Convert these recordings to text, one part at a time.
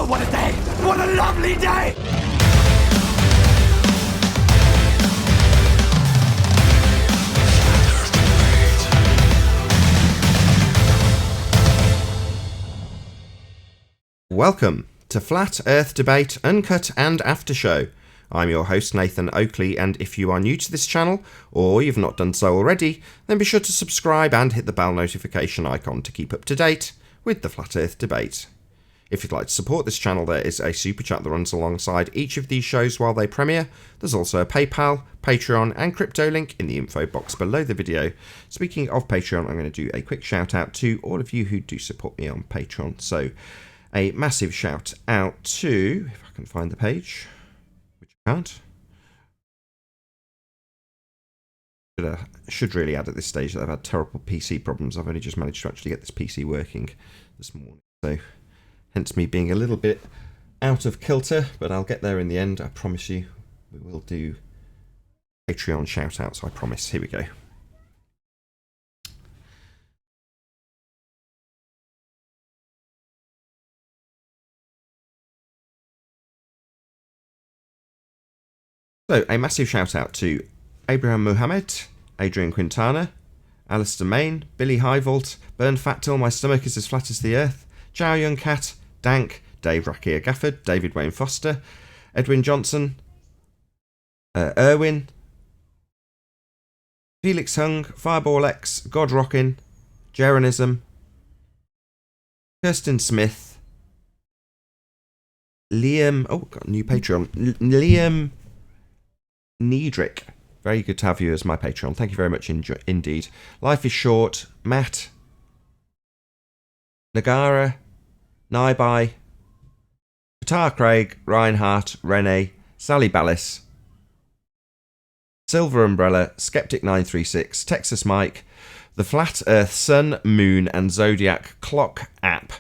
Oh, what a day! What a lovely day! Welcome to Flat Earth Debate, Uncut and After Show. I'm your host Nathan Oakley, and if you are new to this channel, or you've not done so already, then be sure to subscribe and hit the bell notification icon to keep up to date with the Flat Earth Debate. If you'd like to support this channel, there is a super chat that runs alongside each of these shows while they premiere. There's also a PayPal, Patreon and crypto link in the info box below the video. Speaking of Patreon, I'm going to do a quick shout out to all of you who do support me on Patreon. So a massive shout out to, if I can find the page, which I can't. Should really add at this stage that I've had terrible PC problems. I've only just managed to actually get this PC working this morning. So hence me being a little bit out of kilter, but I'll get there in the end. I promise you. We will do Patreon shout outs, I promise. Here we go. So, a massive shout out to Abraham Muhammad, Adrian Quintana, Alistair Main, Billy Highvault, Burn Fat Till My Stomach Is As Flat As The Earth, Chow Young Cat, Dank, Dave Rakia Gafford, David Wayne Foster, Edwin Johnson, Erwin, Felix Hung, Fireball X, God Rockin', Jeranism, Kirsten Smith, Liam, oh, got a new Patreon, Liam Niedrick. Very good to have you as my Patreon. Thank you very much indeed. Life is Short, Matt, Nagara, Naibai, Qatar Craig, Reinhardt, Rene, Sally Ballis, Silver Umbrella, Skeptic 936, Texas Mike, the Flat Earth Sun, Moon and Zodiac Clock app,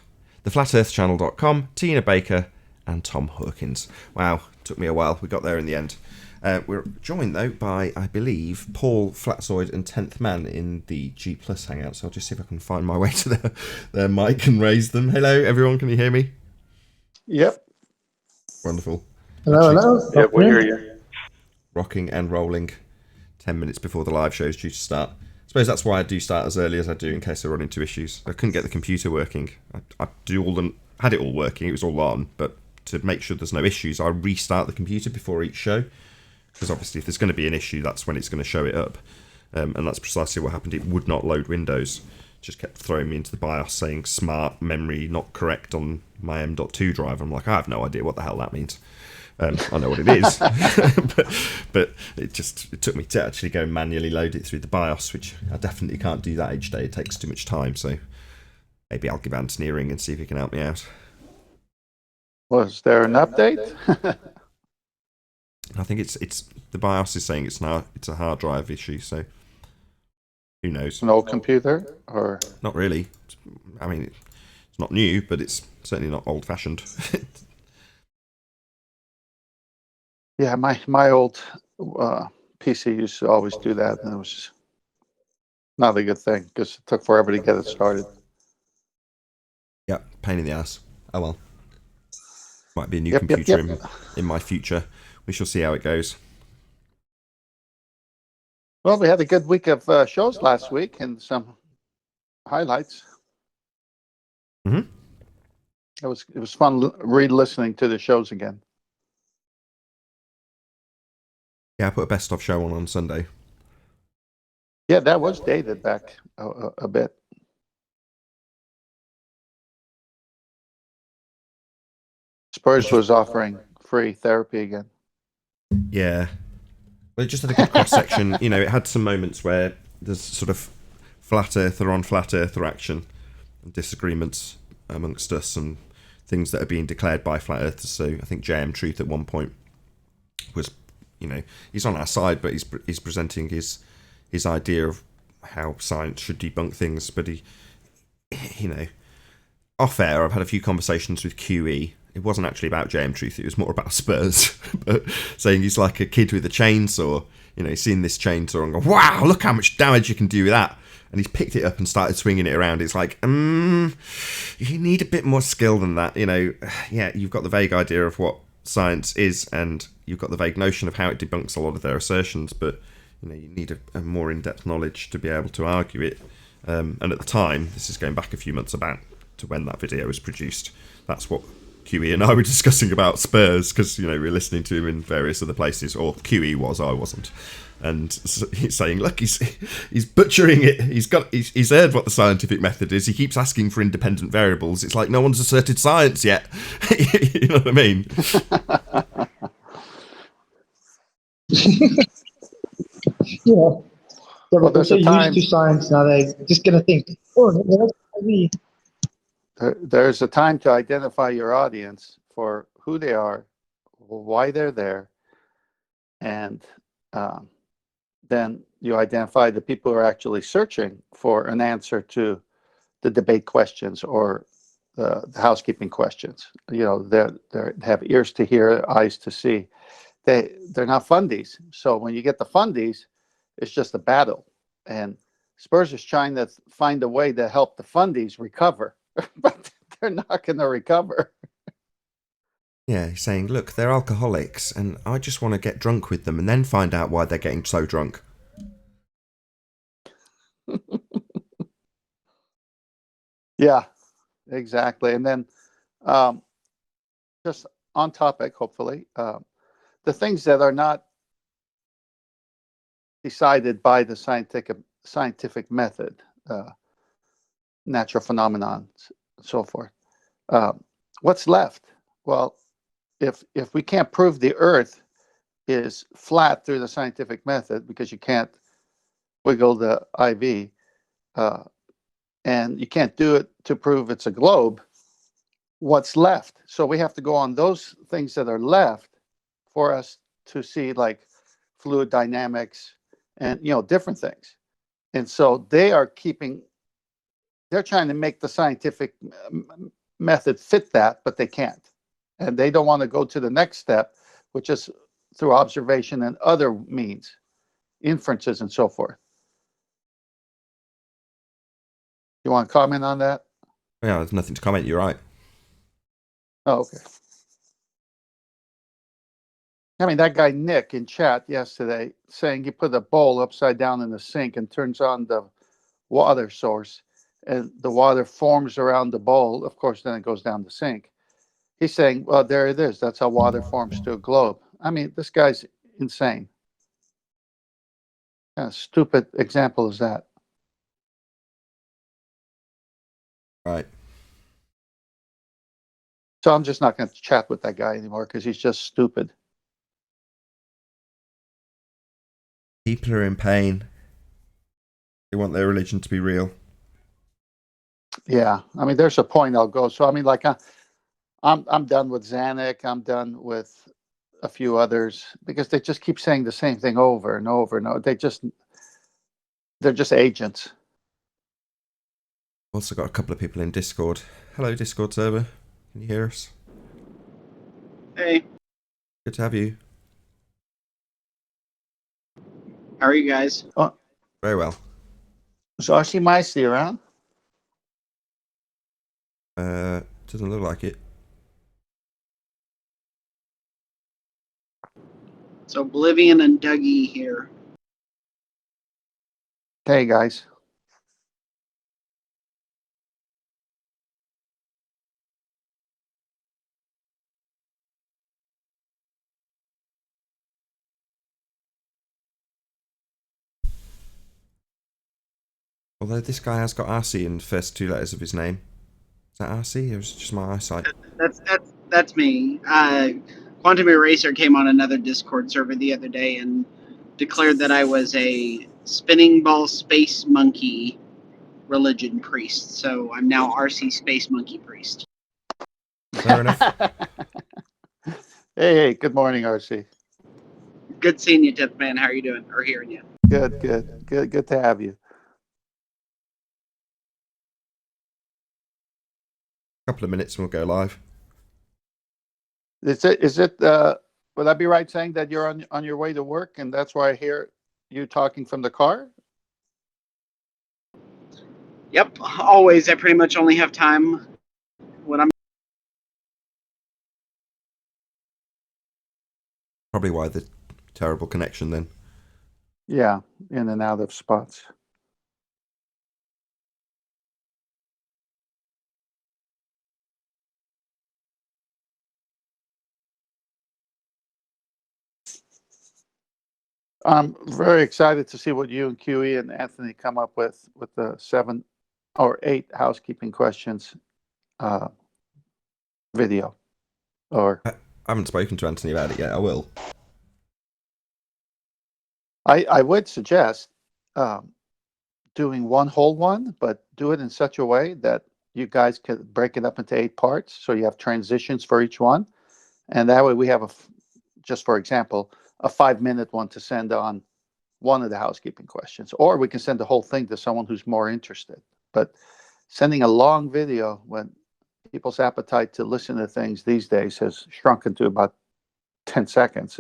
theflatearthchannel.com, Tina Baker and Tom Hawkins. Wow, took me a while. We got there in the end. We're joined, though, by, I believe, Paul, Flatzoid and 10th Man in the G Plus Hangout. So I'll just see if I can find my way to their mic and raise them. Hello, everyone. Can you hear me? Yep. Wonderful. Hello. Yep, we hear you. Rocking and rolling 10 minutes before the live show is due to start. I suppose that's why I do start as early as I do in case I run into issues. I couldn't get the computer working. I had it all working. It was all on. But to make sure there's no issues, I restart the computer before each show. Because obviously if there's going to be an issue, that's when it's going to show it up. And that's precisely what happened. It would not load Windows. It just kept throwing me into the BIOS saying smart memory not correct on my M.2 drive. I'm like, I have no idea what the hell that means. I know what it is. but it took me to actually go manually load it through the BIOS, which I definitely can't do that each day. It takes too much time. So maybe I'll give Anthony a ring and see if he can help me out. Was there an update? I think it's the BIOS is saying it's a hard drive issue, so who knows? An old computer, or not really? I mean, it's not new, but it's certainly not old-fashioned. Yeah, my old PC used to always do that, and it was just not a good thing because it took forever to get it started. Yeah, pain in the ass. Oh well, might be a new computer in my future. We shall see how it goes. Well, we had a good week of shows last week and some highlights. Mm-hmm. It was fun re-listening to the shows again. Yeah, I put a best of show on Sunday. Yeah, that was dated back a bit. Spurs was offering free therapy again. Yeah. Well, it just had a good cross-section. You know, it had some moments where there's sort of flat earther on flat earther action and disagreements amongst us and things that are being declared by flat earthers. So I think JM Truth at one point was, you know, he's on our side, but he's presenting his idea of how science should debunk things. But he, you know, off air, I've had a few conversations with QE. It wasn't actually about JM Truth, it was more about Spurs. But saying he's like a kid with a chainsaw, you know, seeing this chainsaw and go, wow, look how much damage you can do with that. and he's picked it up and started swinging it around. It's like, you need a bit more skill than that. Yeah, you've got the vague idea of what science is, and you've got the vague notion of how it debunks a lot of their assertions, but you need a more in-depth knowledge to be able to argue it. And at the time, this is going back a few months about to when that video was produced, that's what QE and I were discussing about Spurs, because we were listening to him in various other places, or QE was, I wasn't, and he's saying, look, he's butchering it. He's heard what the scientific method is. He keeps asking for independent variables. It's like no one's asserted science yet. You know what I mean? Yeah, Well, but they're there's so a time. used to science now, they're just going to think, oh, that's me. There's a time to identify your audience for who they are, why they're there, and then you identify the people who are actually searching for an answer to the debate questions or the housekeeping questions. They have ears to hear, eyes to see. They're not fundies. So when you get the fundies, it's just a battle. And Spurs is trying to find a way to help the fundies recover, but they're not going to recover. Yeah, he's saying, look, they're alcoholics, and I just want to get drunk with them and then find out why they're getting so drunk. Yeah, exactly. And then just on topic, hopefully, the things that are not decided by the scientific method, natural phenomenon, and so forth. What's left? Well, if we can't prove the Earth is flat through the scientific method because you can't wiggle the IV, and you can't do it to prove it's a globe, what's left? So we have to go on those things that are left for us to see, like fluid dynamics and different things. And so they're trying to make the scientific method fit that, but they can't. And they don't want to go to the next step, which is through observation and other means, inferences and so forth. You want to comment on that? Yeah, there's nothing to comment. You're right. Oh, okay. I mean, that guy Nick in chat yesterday saying he put a bowl upside down in the sink and turns on the water source, and the water forms around the bowl. Of course, then it goes down the sink. He's saying, well, there it is. That's how water forms to a globe. I mean, this guy's insane. What kind of stupid example is that? Right. So I'm just not going to chat with that guy anymore because he's just stupid. People are in pain. They want their religion to be real. Yeah, I mean, there's a point I'll go. So I mean, like, I'm done with Zanuck. I'm done with a few others because they just keep saying the same thing over and over and over. They're just agents. Also got a couple of people in Discord. Hello, Discord server. Can you hear us? Hey, Good to have you. how are you guys? Very well. So I see Micey around. Doesn't look like it. So Oblivion and Dougie here. Hey guys. Although this guy has got RC in the first two letters of his name. Is that RC? Or was it just my eyesight? That's me. Quantum Eraser came on another Discord server the other day and declared that I was a spinning ball space monkey religion priest. So I'm now RC Space Monkey Priest. Fair enough. Hey, good morning, RC. Good seeing you, Death Man. How are you doing? Or hearing you? Good to have you. Couple of minutes and we'll go live. Is it would I be right saying that you're on your way to work and that's why I hear you talking from the car? Yep, always. I pretty much only have time when I'm. Probably why the terrible connection then. Yeah, in and out of spots. I'm very excited to see what you and QE and Anthony come up with the 7 or 8 housekeeping questions video. Or I haven't spoken to Anthony about it yet. I will. I would suggest doing one whole one, but do it in such a way that you guys could break it up into 8 parts, so you have transitions for each one, and that way we have just for example, a 5-minute one to send on one of the housekeeping questions, or we can send the whole thing to someone who's more interested. But sending a long video when people's appetite to listen to things these days has shrunken to about 10 seconds.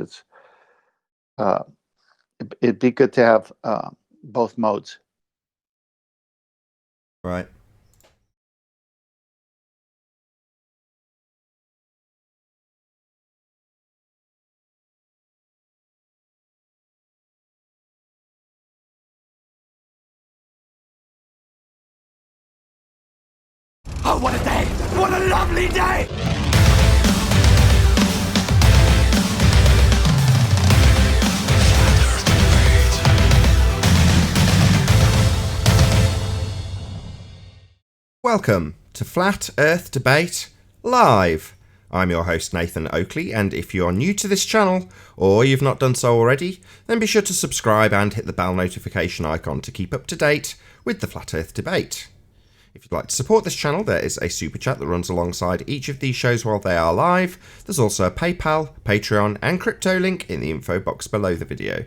It'd be good to have both modes. Right. Oh, what a day! What a lovely day! Welcome to Flat Earth Debate Live. I'm your host Nathan Oakley, and if you're new to this channel, or you've not done so already, then be sure to subscribe and hit the bell notification icon to keep up to date with the Flat Earth Debate. If you'd like to support this channel, there is a super chat that runs alongside each of these shows while they are live. There's also a PayPal, Patreon and crypto link in the info box below the video.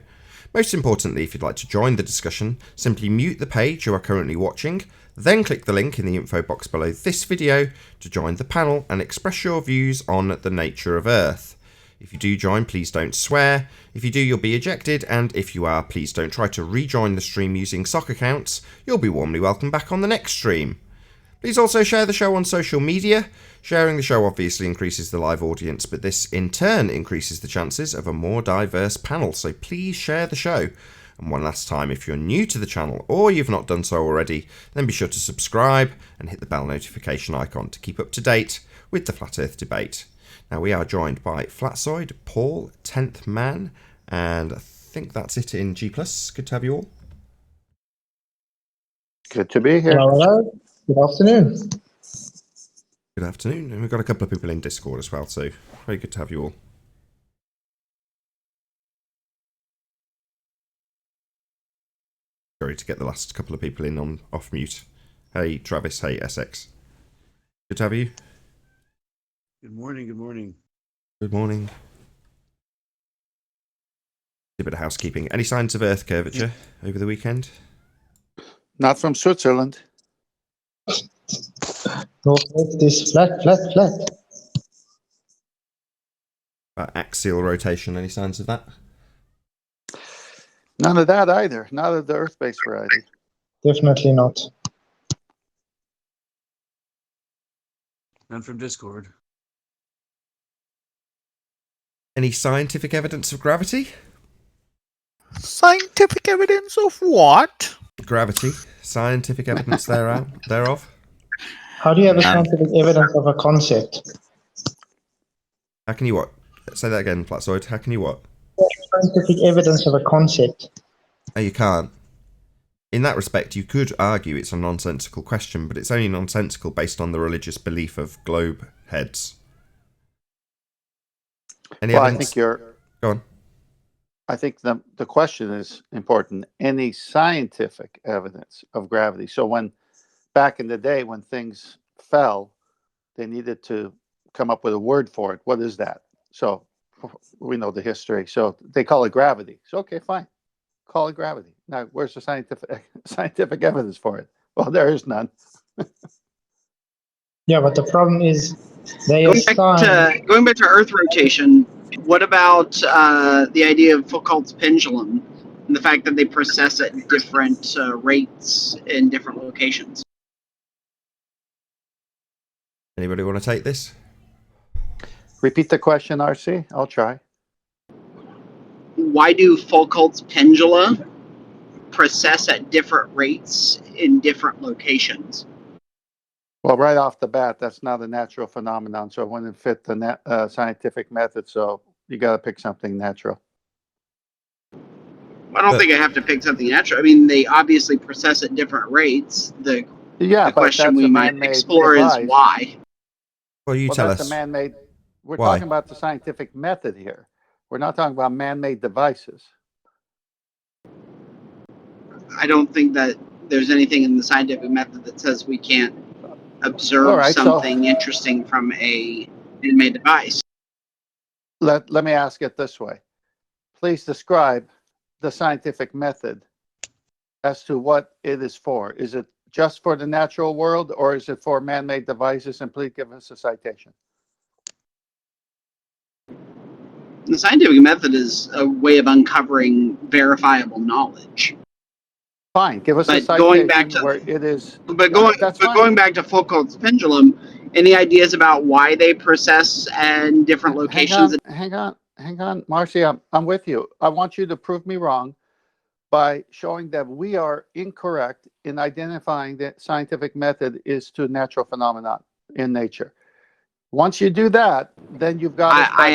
Most importantly, if you'd like to join the discussion, simply mute the page you are currently watching, then click the link in the info box below this video to join the panel and express your views on the nature of Earth. If you do join, please don't swear. If you do, you'll be ejected, and if you are, please don't try to rejoin the stream using sock accounts. You'll be warmly welcomed back on the next stream. Please also share the show on social media. Sharing the show obviously increases the live audience, but this in turn increases the chances of a more diverse panel, so please share the show. And one last time, if you're new to the channel or you've not done so already, then be sure to subscribe and hit the bell notification icon to keep up to date with the Flat Earth Debate. Now, we are joined by Flatsoid, Paul, 10th Man, and I think that's it in G+. Good to have you all. Good to be here. Hello, hello. Good afternoon. Good afternoon. And we've got a couple of people in Discord as well, so very good to have you all. Sorry to get the last couple of people in on off mute. Hey, Travis. Hey, SX. Good to have you. Good morning, good morning. Good morning. A bit of housekeeping. Any signs of Earth curvature over the weekend? Not from Switzerland. Northwest is flat, flat, flat. Axial rotation. Any signs of that? None of that either. Not of the Earth-based variety. Definitely not. None from Discord. Any scientific evidence of gravity? Scientific evidence of what? Gravity. Scientific evidence thereof. How do you have a scientific evidence of a concept? How can you what? Say that again, Flatsoid. How can you what? Scientific evidence of a concept. No, you can't. In that respect, you could argue it's a nonsensical question, but it's only nonsensical based on the religious belief of globe heads. Any Well, I evidence? think you're. Go on. I think the question is important. Any scientific evidence of gravity. So when back in the day when things fell, they needed to come up with a word for it. What is that? So we know the history. So they call it gravity. So okay, fine. Call it gravity. Now, where's the scientific evidence for it? Well, there is none. Yeah, but the problem is they Going back to Earth rotation, what about the idea of Foucault's pendulum and the fact that they process at different rates in different locations? Anybody want to take this? Repeat the question, RC. I'll try. Why do Foucault's pendula process at different rates in different locations? Well, right off the bat, that's not a natural phenomenon, so it wouldn't fit the scientific method. So you got to pick something natural. I don't think I have to pick something natural. I mean, they obviously process at different rates. The But question that's we a might man-made explore device. is why. Well, you Well, tell that's us. a man-made. We're Why? talking about the scientific method here. We're not talking about man-made devices. I don't think that there's anything in the scientific method that says we can't observe All right, something interesting from a man-made device. Let me ask it this way. Please describe the scientific method as to what it is for. Is it just for the natural world, or is it for man-made devices? And please give us a citation. The scientific method is a way of uncovering verifiable knowledge. Fine, give us a But citation going back to where it is. But going back to Foucault's pendulum, any ideas about why they process in different locations? Hang on, Marcy, I'm with you. I want you to prove me wrong by showing that we are incorrect in identifying that scientific method is to natural phenomenon in nature. Once you do that, then you've got us by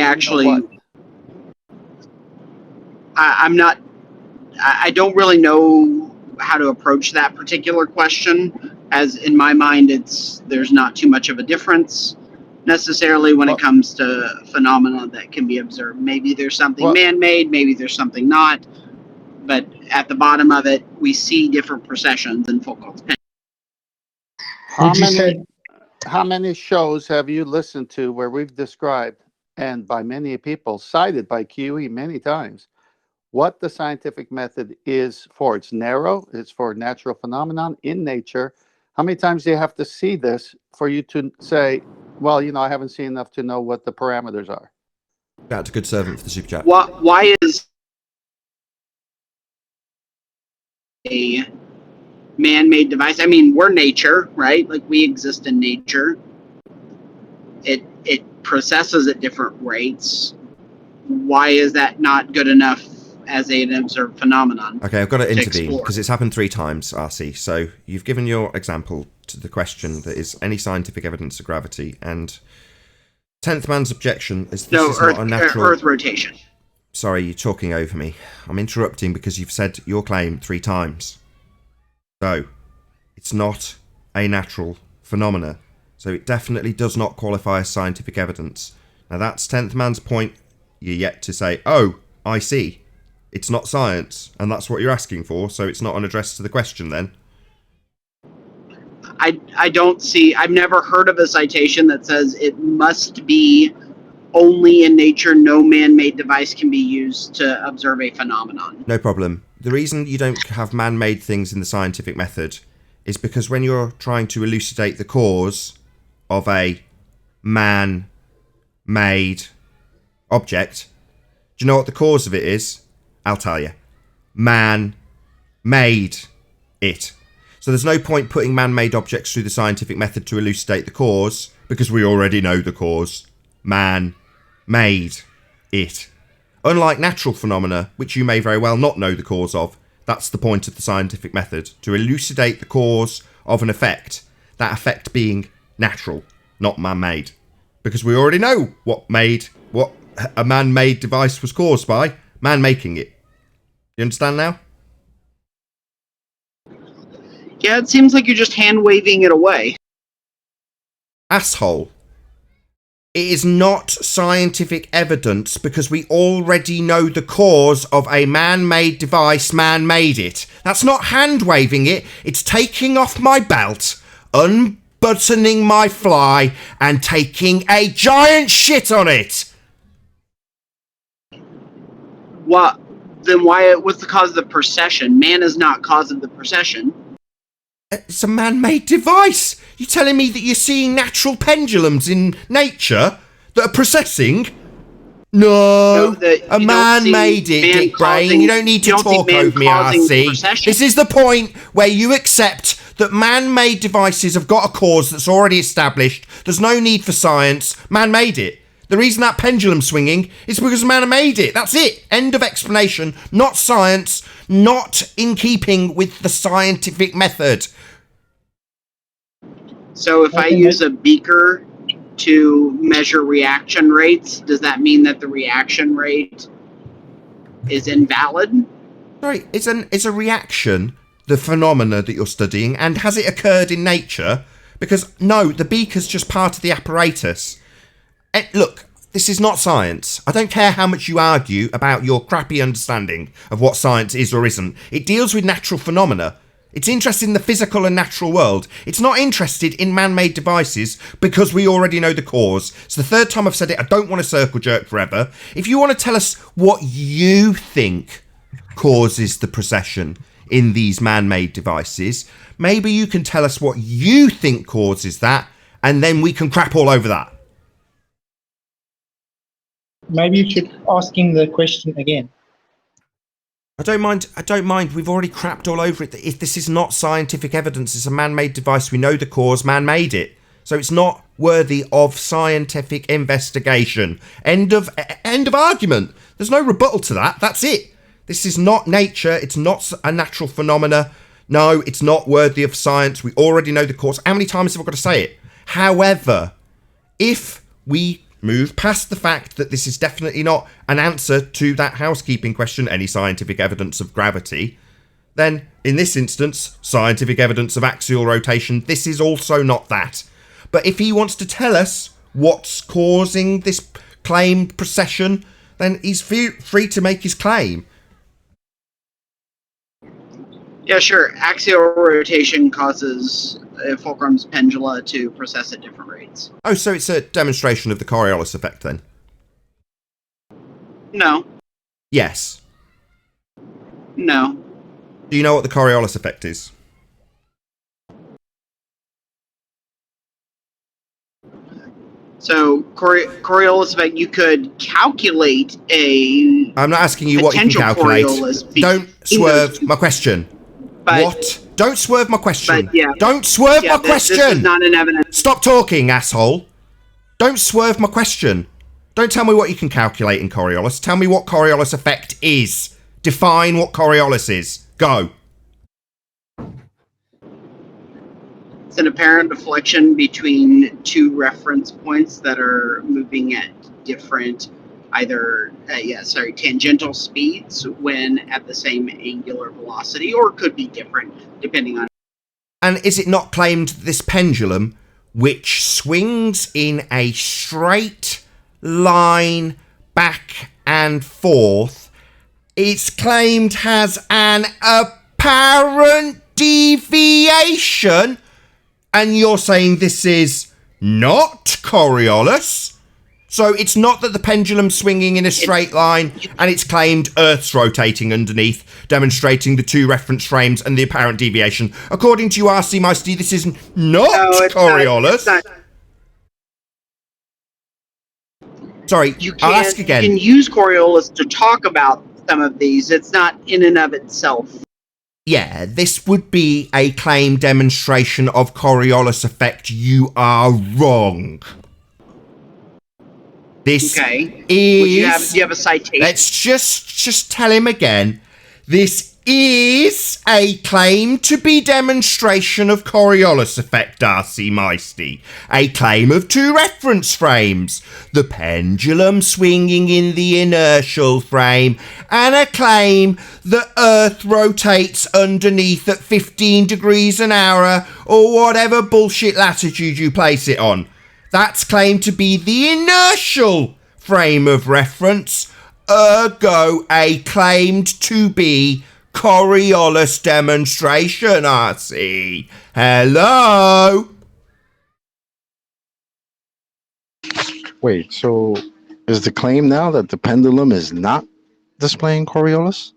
I'm not. I don't really know how to approach that particular question, as in my mind, there's not too much of a difference necessarily when it comes to phenomena that can be observed. Maybe there's something man-made, maybe there's something not, but at the bottom of it, we see different processions in Foucault's pendulum. How many shows have you listened to where we've described, and by many people cited by QE many times, what the scientific method is for? It's narrow, it's for natural phenomenon in nature. How many times do you have to see this for you to say, well, I haven't seen enough to know what the parameters are? That's a good servant for the super chat. Why is a man-made device? I mean, we're nature, right? Like, we exist in nature. It processes at different rates. Why is that not good enough as an observed phenomenon? Okay, I've got to intervene because it's happened 3 times, RC. So you've given your example to the question that is any scientific evidence of gravity, and 10th man's objection is this is not a natural Earth rotation. Sorry, you're talking over me. I'm interrupting because you've said your claim 3 times. So it's not a natural phenomena. So it definitely does not qualify as scientific evidence. Now that's 10th man's point. You're yet to say, oh, I see. It's not science, and that's what you're asking for, so it's not an address to the question then. I don't see, I've never heard of a citation that says it must be only in nature, no man-made device can be used to observe a phenomenon. No problem. The reason you don't have man-made things in the scientific method is because when you're trying to elucidate the cause of a man-made object, do you know what the cause of it is? I'll tell you. Man made it. So there's no point putting man-made objects through the scientific method to elucidate the cause, because we already know the cause. Man made it. Unlike natural phenomena, which you may very well not know the cause of, that's the point of the scientific method, to elucidate the cause of an effect, that effect being natural, not man-made. Because we already know what a man-made device was caused by, man making it. You understand now? Yeah, it seems like you're just hand-waving it away. Asshole. It is not scientific evidence because we already know the cause of a man-made device, man made it. That's not hand-waving it, it's taking off my belt, unbuttoning my fly, and taking a giant shit on it. What? Then what's the cause of the procession? Man is not cause of the procession. It's a man-made device. You're telling me that you're seeing natural pendulums in nature that are processing? No, a you man don't see made it, man Dick Brain. causing- You don't need to you don't see talk man over me, causing RC. precession. This is the point where you accept that man-made devices have got a cause that's already established. There's no need for science. Man made it. The reason that pendulum's swinging is because man made it. That's it. End of explanation. Not science. Not in keeping with the scientific method. So if I use a beaker to measure reaction rates, does that mean that the reaction rate is invalid? Sorry, it's a reaction, the phenomena that you're studying, and has it occurred in nature? Because no, the beaker's just part of the apparatus. Look, this is not science. I don't care how much you argue about your crappy understanding of what science is or isn't. It deals with natural phenomena. It's interested in the physical and natural world. It's not interested in man-made devices because we already know the cause. It's the third time I've said it. I don't want to circle jerk forever. If you want to tell us what you think causes the precession in these man-made devices, maybe you can tell us what you think causes that, and then we can crap all over that. Maybe you should ask him the question again. I don't mind. We've already crapped all over it. This is not scientific evidence. It's a man-made device. We know the cause. Man made it. So it's not worthy of scientific investigation. End of argument. There's no rebuttal to that. That's it. This is not nature. It's not a natural phenomena. No, it's not worthy of science. We already know the cause. How many times have I got to say it? However, if we move past the fact that this is definitely not an answer to that housekeeping question, any scientific evidence of gravity, then in this instance, scientific evidence of axial rotation, this is also not that. But if he wants to tell us what's causing this claimed precession, then he's free to make his claim. Yeah, sure. Axial rotation causes Fulcrum's pendula to precess at different rates. Oh, so it's a demonstration of the Coriolis effect then? No. Yes. No. Do you know what the Coriolis effect is? So, Coriolis effect, you could calculate a... I'm not asking you what you can calculate. Don't swerve my question. What? Don't swerve my question. Yeah, don't swerve my question. This is not an evidence. Stop talking, asshole. Don't swerve my question. Don't tell me what you can calculate in Coriolis. Tell me what Coriolis effect is. Define what Coriolis is. Go. It's an apparent deflection between two reference points that are moving at different tangential speeds when at the same angular velocity, or could be different depending on. And is it not claimed this pendulum, which swings in a straight line back and forth, it's claimed has an apparent deviation, and you're saying this is not Coriolis? So it's not that the pendulum's swinging in a straight line, and it's claimed Earth's rotating underneath, demonstrating the two reference frames and the apparent deviation. According to you, RC Meister, this is not Coriolis. Sorry, I'll ask again. You can use Coriolis to talk about some of these. It's not in and of itself. Yeah, this would be a claim demonstration of Coriolis effect. You are wrong. This okay. is... Do you have a citation? Let's just tell him again. This is a claim to be demonstration of Coriolis effect, RC Meisty. A claim of two reference frames. The pendulum swinging in the inertial frame, and a claim that Earth rotates underneath at 15 degrees an hour, or whatever bullshit latitude you place it on. That's claimed to be the inertial frame of reference, ergo a claimed to be Coriolis demonstration, RC. Hello? Wait, so is the claim now that the pendulum is not displaying Coriolis?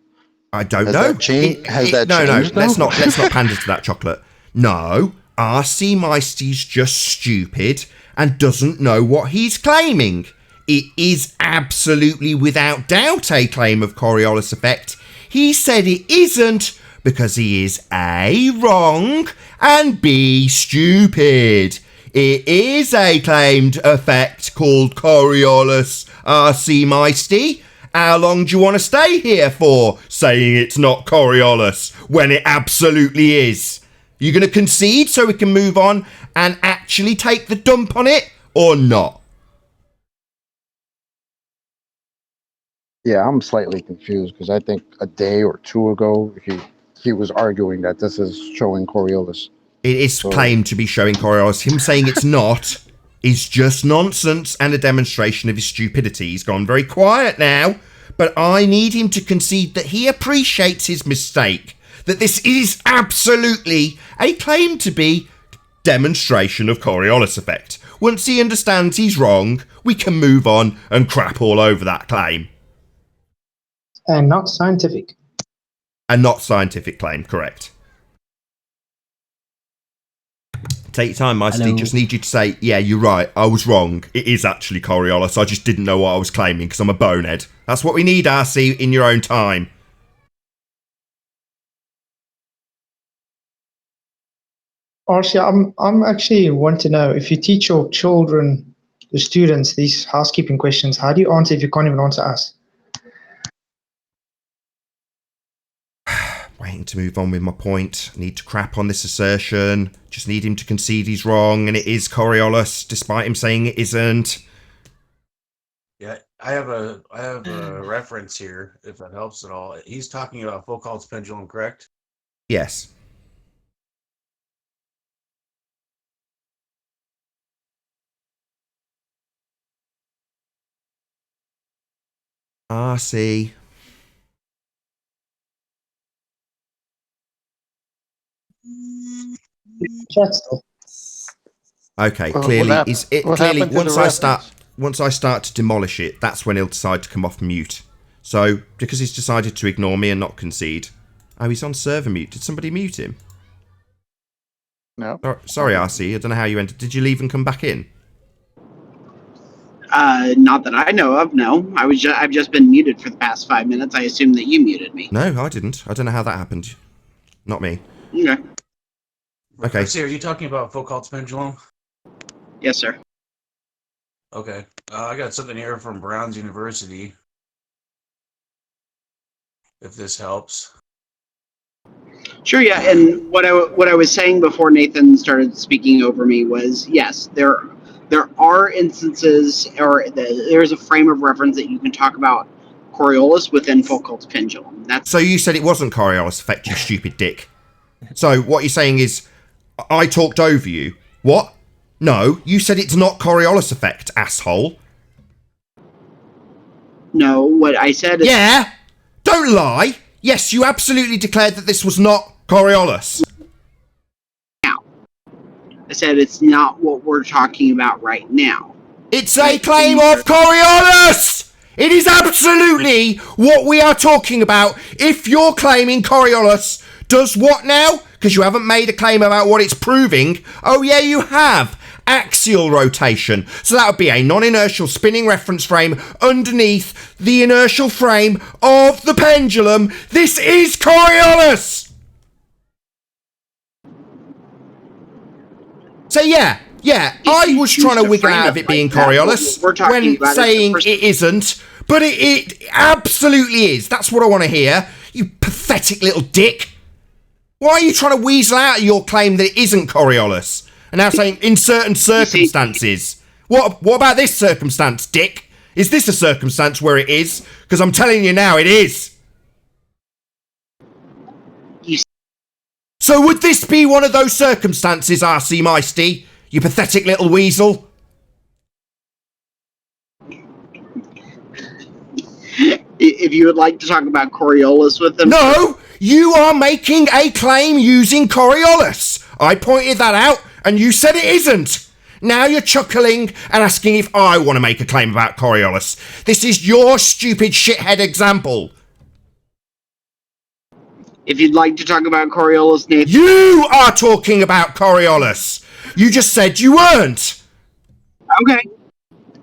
I don't Has know. That changed? No. Let's not pander to that chocolate. No, RC Meisty's just stupid and doesn't know what he's claiming. it is absolutely without doubt a claim of Coriolis effect. He said it isn't because he is A, wrong, and B, stupid. It is a claimed effect called Coriolis, RC Meisty. How long do you want to stay here for, saying it's not Coriolis, when it absolutely is? You going to concede so we can move on and actually take the dump on it, or not? Yeah, I'm slightly confused because I think a day or two ago he was arguing that this is showing Coriolis. It is claimed to be showing Coriolis. Him saying it's not is just nonsense and a demonstration of his stupidity. He's gone very quiet now, but I need him to concede that he appreciates his mistake, that this is absolutely a claim to be demonstration of Coriolis effect. Once he understands he's wrong, we can move on and crap all over that claim. And not scientific. A not scientific claim, correct. Take your time, Meisty. Just need you to say, yeah, you're right, I was wrong. It is actually Coriolis. I just didn't know what I was claiming because I'm a bonehead. That's what we need, RC, in your own time. RC, I'm actually want to know, if you teach your children, the students, these housekeeping questions, how do you answer if you can't even answer us? Waiting to move on with my point. Need to crap on this assertion. Just need him to concede he's wrong and it is Coriolis, despite him saying it isn't. Yeah, I have a reference here, if that helps at all. He's talking about Foucault's pendulum, correct? Yes. RC. Chat still. Okay, Well, clearly, what is it what clearly happened to the once I start to demolish it, that's when he'll decide to come off mute. So because he's decided to ignore me and not concede. Oh, he's on server mute. Did somebody mute him? No. Sorry, RC. I don't know how you entered. Did you leave and come back in? Not that I know of. No, I've just been muted for the past 5 minutes. I assume that you muted me. No, I didn't. I don't know how that happened. Not me. Okay. Okay. See, are you talking about Foucault's pendulum? Yes, sir. Okay. I got something here from Brown's University. If this helps. Sure. Yeah. And what I was saying before Nathan started speaking over me was, yes, there are instances, or there's a frame of reference that you can talk about Coriolis within Foucault's pendulum. So you said it wasn't Coriolis effect, you stupid dick. So what you're saying is, I talked over you. What? No, you said it's not Coriolis effect, asshole. No, what I said is... Yeah! Don't lie! Yes, you absolutely declared that this was not Coriolis. Now, I said it's not what we're talking about right now. It's a claim of Coriolis! It is absolutely what we are talking about. If you're claiming Coriolis does what now? Because you haven't made a claim about what it's proving. Oh yeah, you have. Axial rotation. So that would be a non-inertial spinning reference frame underneath the inertial frame of the pendulum. This is Coriolis! So yeah, I was trying to wiggle out of it being Coriolis when saying it isn't, but it absolutely is. That's what I want to hear. You pathetic little dick. Why are you trying to weasel out of your claim that it isn't Coriolis? And now saying in certain circumstances. What about this circumstance, dick? Is this a circumstance where it is? Because I'm telling you now, it is. So would this be one of those circumstances, RC Meisty? You pathetic little weasel? If you would like to talk about Coriolis with them... No! You are making a claim using Coriolis. I pointed that out, and you said it isn't. Now you're chuckling and asking if I want to make a claim about Coriolis. This is your stupid shithead example. If you'd like to talk about Coriolis, Nathan... You are talking about Coriolis. You just said you weren't. Okay.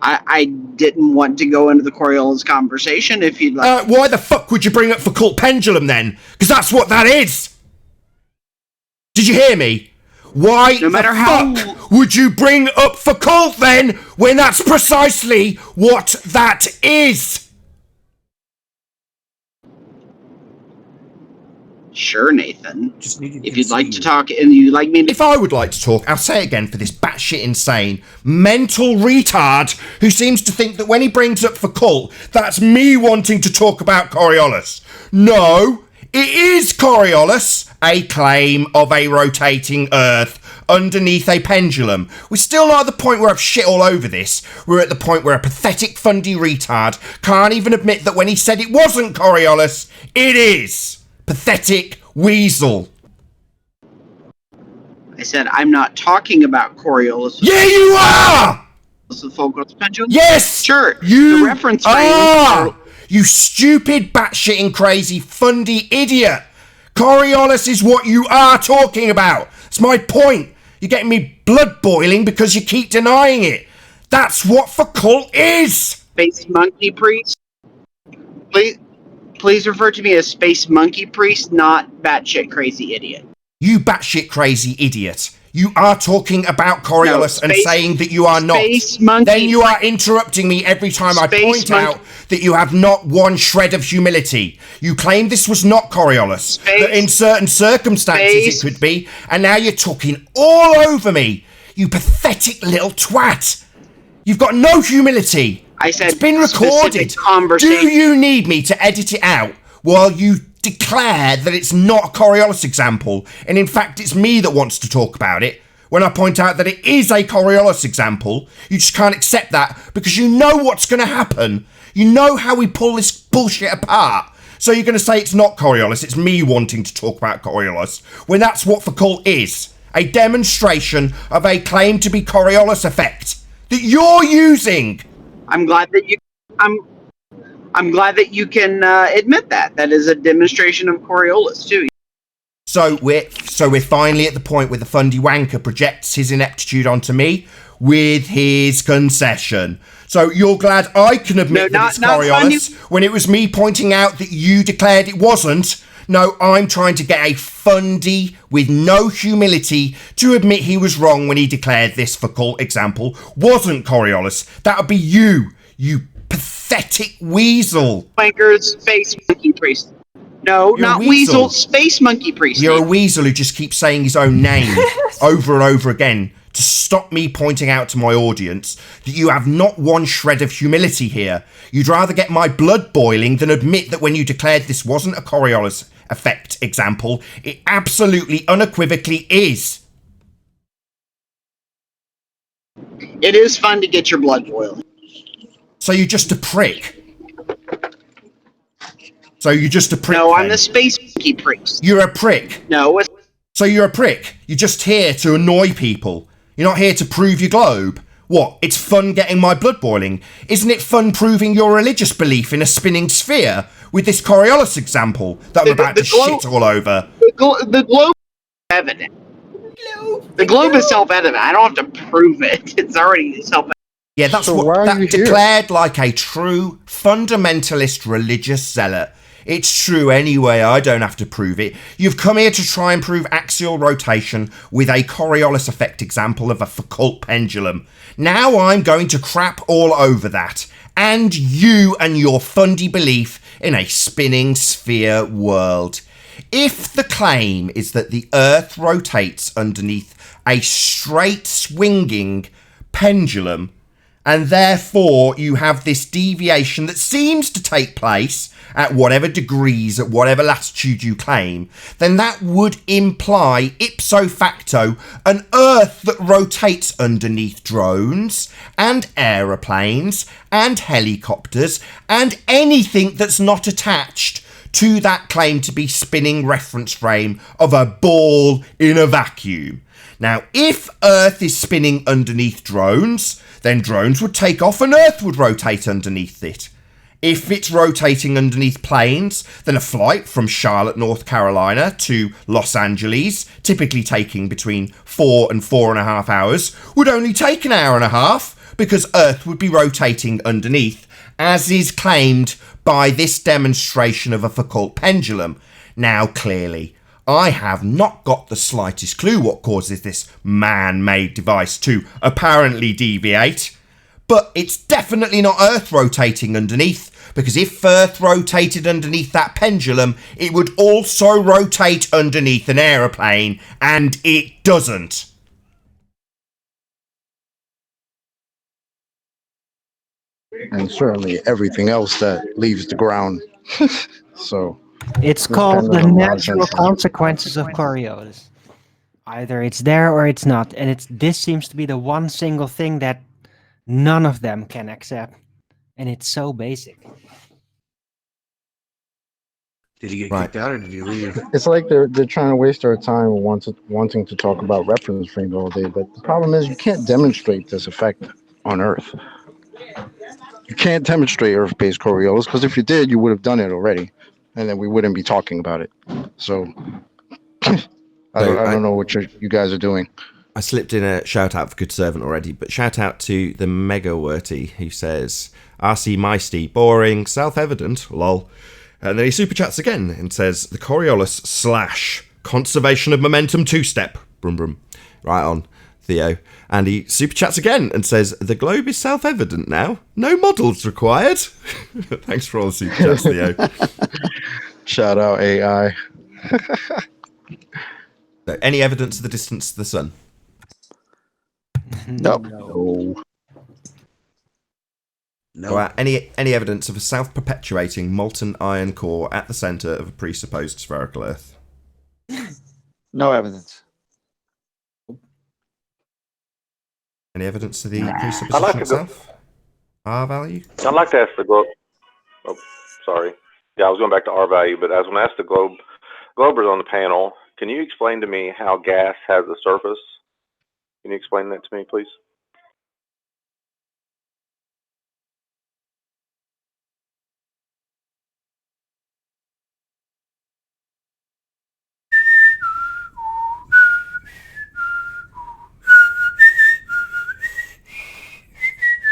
I didn't want to go into the Coriolis conversation. If you'd like, Why the fuck would you bring up Foucault pendulum then? Because that's what that is. Did you hear me? Why No matter the how- fuck would you bring up Foucault then when that's precisely what that is? sure, Nathan. Just need to If you'd like to concede. talk, and you'd like me to, If I would like to talk, I'll say it again for this batshit insane, mental retard who seems to think that when he brings up Foucault, that's me wanting to talk about Coriolis. No, it is Coriolis, a claim of a rotating Earth underneath a pendulum. We're still not at the point where I've shit all over this. We're at the point where a pathetic fundy retard can't even admit that when he said it wasn't Coriolis, it is. Pathetic weasel. I said I'm not talking about Coriolis. Yeah, you are! The Foucault's pendulum. Yes! Sure. You the reference frame. are! You stupid, batshitting crazy, fundy idiot! Coriolis is what you are talking about. It's my point. You're getting me blood boiling because you keep denying it. That's what Foucault is! Space monkey priest. Please refer to me as space monkey priest, not batshit crazy idiot. You batshit crazy idiot. You are talking about Coriolis No, and saying that you are not. Space monkey. Then you are interrupting me every time I Space point monkey. out that you have not one shred of humility. You claimed this was not Coriolis, that in certain circumstances it could be, and now you're talking all over me. You pathetic little twat. You've got no humility. I said It's been recorded. specific conversation. Do you need me to edit it out while you declare that it's not a Coriolis example, and in fact it's me that wants to talk about it? When I point out that it is a Coriolis example, you just can't accept that because you know what's going to happen. You know how we pull this bullshit apart. So you're going to say it's not Coriolis, it's me wanting to talk about Coriolis, when that's what Foucault is. A demonstration of a claim to be Coriolis effect that you're using. I'm glad that you. I'm glad that you can admit that. That is a demonstration of Coriolis too. So we're finally at the point where the fundy wanker projects his ineptitude onto me with his concession. So you're glad I can admit that it's Coriolis when it was me pointing out that you declared it wasn't. No, I'm trying to get a fundy with no humility to admit he was wrong when he declared this Foucault example wasn't Coriolis. That would be you pathetic weasel. Wankers, space monkey priest. No, You're not a weasel. space monkey priest. You're a weasel who just keeps saying his own name over and over again to stop me pointing out to my audience that you have not one shred of humility here. You'd rather get my blood boiling than admit that when you declared this wasn't a Coriolis effect example, it absolutely unequivocally is. It is fun to get your blood boiling. So you're just a prick. No, I'm the space monkey priest. You're a prick. No, So you're a prick. You're just here to annoy people. You're not here to prove your globe. What? It's fun getting my blood boiling. Isn't it fun proving your religious belief in a spinning sphere with this Coriolis example that I'm about to shit all over? the globe is evident. The globe is self-evident. I don't have to prove it. It's already self-evident. Yeah, that's So why what are that you here? declared like a true fundamentalist religious zealot. It's true anyway, I don't have to prove it. You've come here to try and prove axial rotation with a Coriolis effect example of a Foucault pendulum. Now I'm going to crap all over that. And you and your fundy belief in a spinning sphere world. If the claim is that the Earth rotates underneath a straight swinging pendulum, and therefore you have this deviation that seems to take place at whatever degrees, at whatever latitude you claim, then that would imply ipso facto an Earth that rotates underneath drones and aeroplanes and helicopters and anything that's not attached to that claim to be spinning reference frame of a ball in a vacuum. Now, if Earth is spinning underneath drones, then drones would take off and Earth would rotate underneath it. If it's rotating underneath planes, then a flight from Charlotte, North Carolina to Los Angeles, typically taking between 4 and 4.5 hours, would only take an hour and a half, because Earth would be rotating underneath, as is claimed by this demonstration of a Foucault pendulum. Now, clearly, I have not got the slightest clue what causes this man-made device to apparently deviate, but it's definitely not Earth rotating underneath, because if Earth rotated underneath that pendulum, it would also rotate underneath an aeroplane, and it doesn't. And certainly everything else that leaves the ground. So It's this called the pendulum natural nonsense. consequences of Coriolis. Either it's there or it's not, and this seems to be the one single thing that none of them can accept, and it's so basic. Did you get Right. kicked out or did you leave? It's like they're trying to waste our time wanting to talk about reference frames all day. But the problem is you can't demonstrate this effect on Earth. You can't demonstrate Earth-based Coriolis because if you did, you would have done it already, and then we wouldn't be talking about it. So I don't know what you guys are doing. I slipped in a shout out for Good Servant already, but shout out to the Megaworty who says, RC Meisty, boring, self-evident, lol. And then he super chats again and says, the Coriolis / conservation of momentum 2-step. Brum brum. Right on, Theo. And he super chats again and says, the globe is self-evident now. No models required. Thanks for all the super chats, Theo. Shout out AI. So, any evidence of the distance to the sun? Nope. No. No. Or any evidence of a self-perpetuating molten iron core at the centre of a presupposed spherical Earth? No evidence. Any evidence to the I'd presupposition like to go- itself? R value? I'd like to ask the globe. Oh, sorry. Yeah, I was going back to R value, but I was going to ask the globers on the panel. Can you explain to me how gas has a surface? Can you explain that to me, please?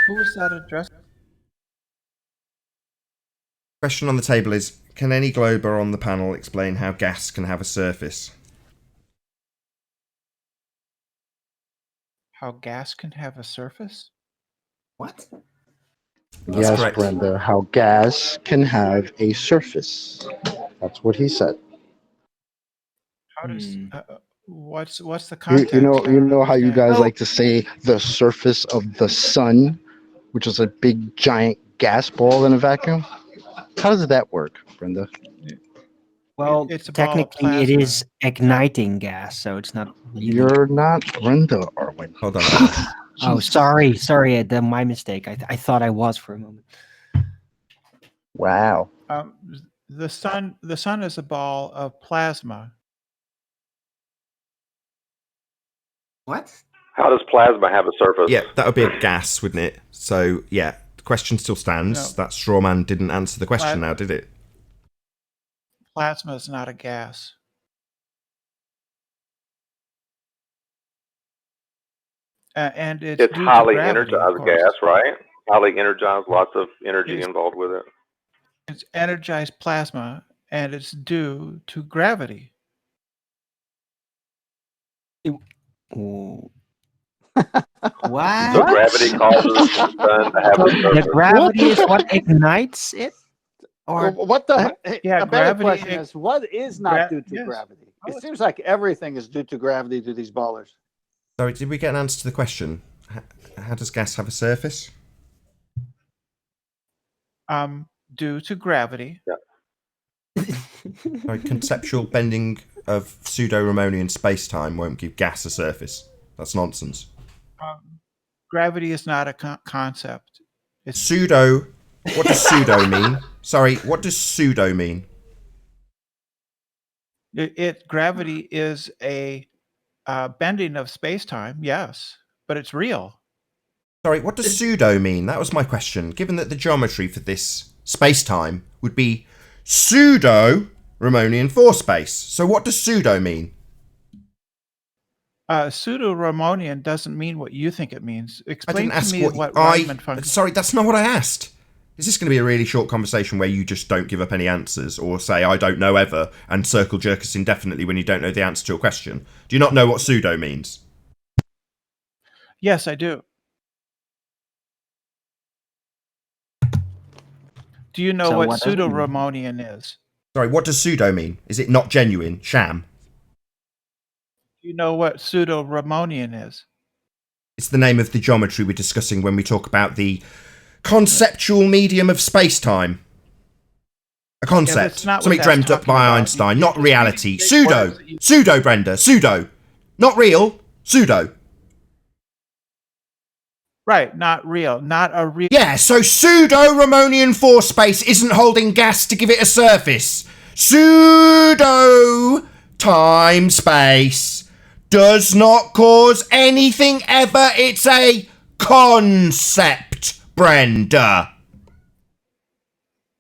Who was that addressed? Question on the table is, can any glober on the panel explain how gas can have a surface? How gas can have a surface? What? That's Yes, correct. Brenda. How gas can have a surface. That's what he said. How does what's the You, context? you know I don't how you understand. guys like to say the surface of the sun, which is a big giant gas ball in a vacuum. How does that work, Brenda? Well, It's a ball of technically it plasma. is igniting gas, so it's not really... You're not Brenda, Arwen. Hold on. Oh, sorry, my mistake. I thought I was for a moment. Wow. The sun is a ball of plasma. What? How does plasma have a surface? Yeah, that would be a gas, wouldn't it? So, yeah, the question still stands. No. That straw man didn't answer the question now, did it? Plasma is not a gas. And it's It's due to highly gravity, of energized course. gas, right? Highly energized, lots of energy It's- involved with it. It's energized plasma, and it's due to gravity. Ooh. So What? gravity causes the sun to have a The surface. gravity is what ignites it? Or What the? Yeah, a better gravity- question is, what is not due to yes. gravity? It seems like everything is due to gravity to these ballers. Sorry, did we get an answer to the question? How does gas have a surface? Due to gravity. Sorry, conceptual bending of pseudo-Ramonian space-time won't give gas a surface. That's nonsense. Gravity is not a concept. It's Pseudo. What does pseudo mean? Sorry, what does pseudo mean? gravity is a bending of space-time, yes, but it's real. Sorry, what does pseudo mean? That was my question. Given that the geometry for this space-time would be pseudo-Ramonian 4 space. So what does pseudo mean? Pseudo-Ramonian doesn't mean what you think it means. I Explain didn't to ask me what Riemann function. Sorry, that's not what I asked. Is this going to be a really short conversation where you just don't give up any answers or say, I don't know ever, and circle jerk us indefinitely when you don't know the answer to a question? Do you not know what pseudo means? Yes, I do. Do you know what pseudo-Ramonian is? Sorry, what does pseudo mean? Is it not genuine? Sham? Do you know what pseudo-Ramonian is? It's the name of the geometry we're discussing when we talk about the conceptual medium of space-time. A concept. Something dreamt up by Einstein, not reality. Pseudo. Pseudo, Brenda. Pseudo. Not real. Pseudo. Right, not real. Not a real... Yeah, so pseudo-Ramonian force space isn't holding gas to give it a surface. Pseudo time space does not cause anything ever. It's a concept, Brenda.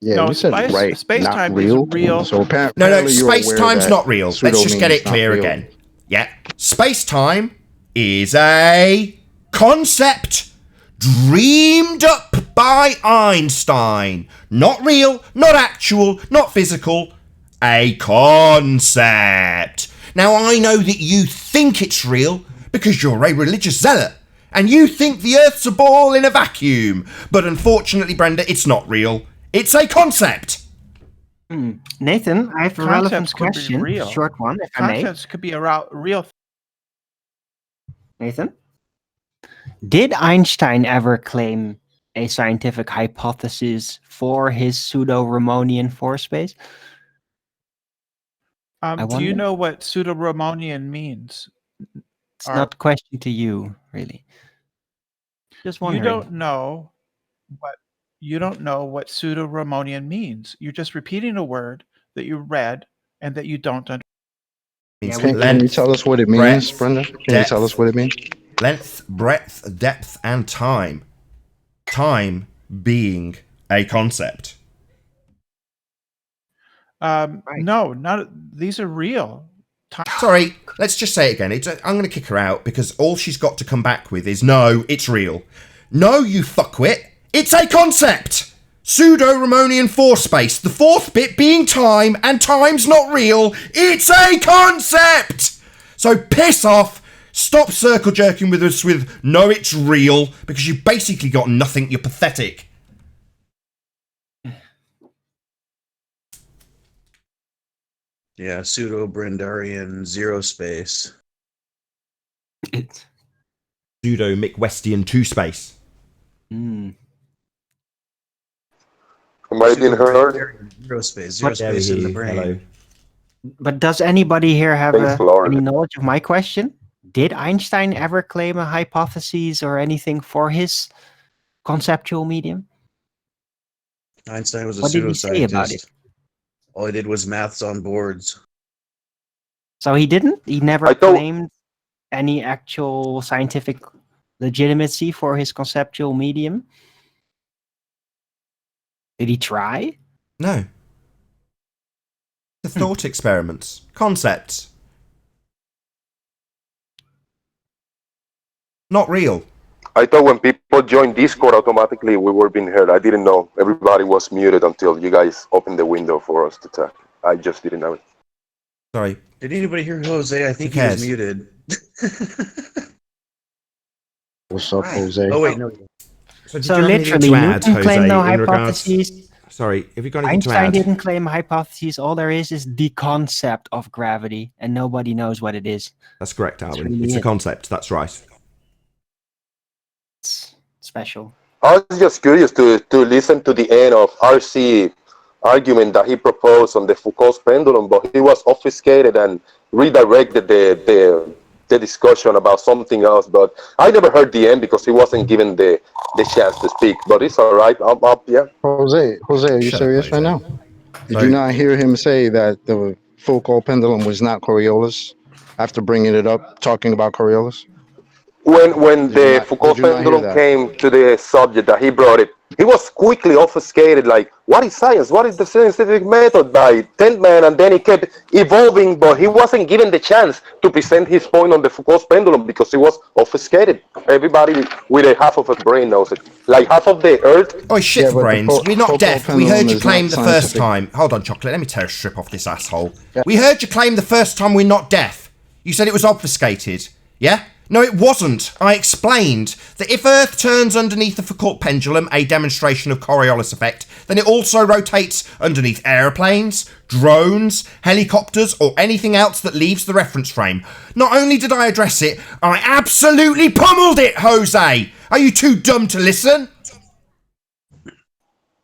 Yeah, No, we said right, space-time not real. is real. So apparently, No, space-time's not real. Let's just get it clear again. Yeah, space-time is a concept dreamed up by Einstein. Not real, not actual, not physical. A concept. Now, I know that you think it's real because you're a religious zealot and you think the Earth's a ball in a vacuum. But unfortunately, Brenda, it's not real. It's a concept. Nathan, I have a relevant question. Real. Short one, if I may. Concepts could be a real. Nathan? Did Einstein ever claim a scientific hypothesis for his pseudo-Ramonian force space? Do you know what pseudo-Ramonian means? It's not a question to you, really. Just wondering. You don't know what pseudo-Ramonian means. You're just repeating a word that you read and that you don't understand. Can you tell us what it means, Brenda? Can you tell us what it means? Length, breadth, depth, and time. Time being a concept. No, these are real. Sorry, let's just say it again. I'm going to kick her out because all she's got to come back with is, no, it's real. No, you fuckwit. It's a concept. Pseudo-Ramonian force space. The fourth bit being time, and time's not real. It's a concept. So piss off. Stop circle jerking with us with, no, it's real, because you've basically got nothing. You're pathetic. Yeah, pseudo-Brendarian zero space. Pseudo-McWestian 2 space. Am I being heard? Zero space in the brain. Hello. But does anybody here have Thanks, Lord. any knowledge of my question? Did Einstein ever claim a hypothesis or anything for his conceptual medium? Einstein was a What did he say about it? pseudoscientist. All he did was maths on boards. So he didn't? He never claimed any actual scientific legitimacy for his conceptual medium? Did he try? No. The thought experiments. Concepts. Not real. I thought when people joined Discord automatically we were being heard. I didn't know. Everybody was muted until you guys opened the window for us to talk. I just didn't know it. Sorry. Did anybody hear Jose? I think he was muted. What's up, Jose? Oh, wait, no. So literally, Newton claimed no hypotheses. Sorry, have you got anything to Einstein add? didn't claim hypotheses. All there is the concept of gravity, and nobody knows what it is. That's correct, Alvin. really It's a it. concept. That's right. It's special. I was just curious to listen to the end of RC argument that he proposed on the Foucault's pendulum, but he was obfuscated and redirected the discussion about something else. But I never heard the end because he wasn't given the chance to speak. But it's all right. Yeah. Jose, are you serious right now? Did you not hear him say that the Foucault pendulum was not Coriolis after bringing it up, talking about Coriolis? When the Foucault pendulum came to the subject that he brought it, He was quickly obfuscated, like, what is science? What is the scientific method by 10 men? And then he kept evolving, but he wasn't given the chance to present his point on the Foucault's pendulum because he was obfuscated. Everybody with a half of a brain knows it. Like half of the earth. Oh, shit for brains. We're not deaf. We heard you claim the first scientific. time. Hold on, Chocolate. Let me tear a strip off this asshole. We heard you claim the first time we're not deaf. You said it was obfuscated. Yeah? No, it wasn't. I explained that if Earth turns underneath the Foucault pendulum, a demonstration of Coriolis effect, then it also rotates underneath aeroplanes, drones, helicopters, or anything else that leaves the reference frame. Not only did I address it, I absolutely pummeled it, Jose! Are you too dumb to listen?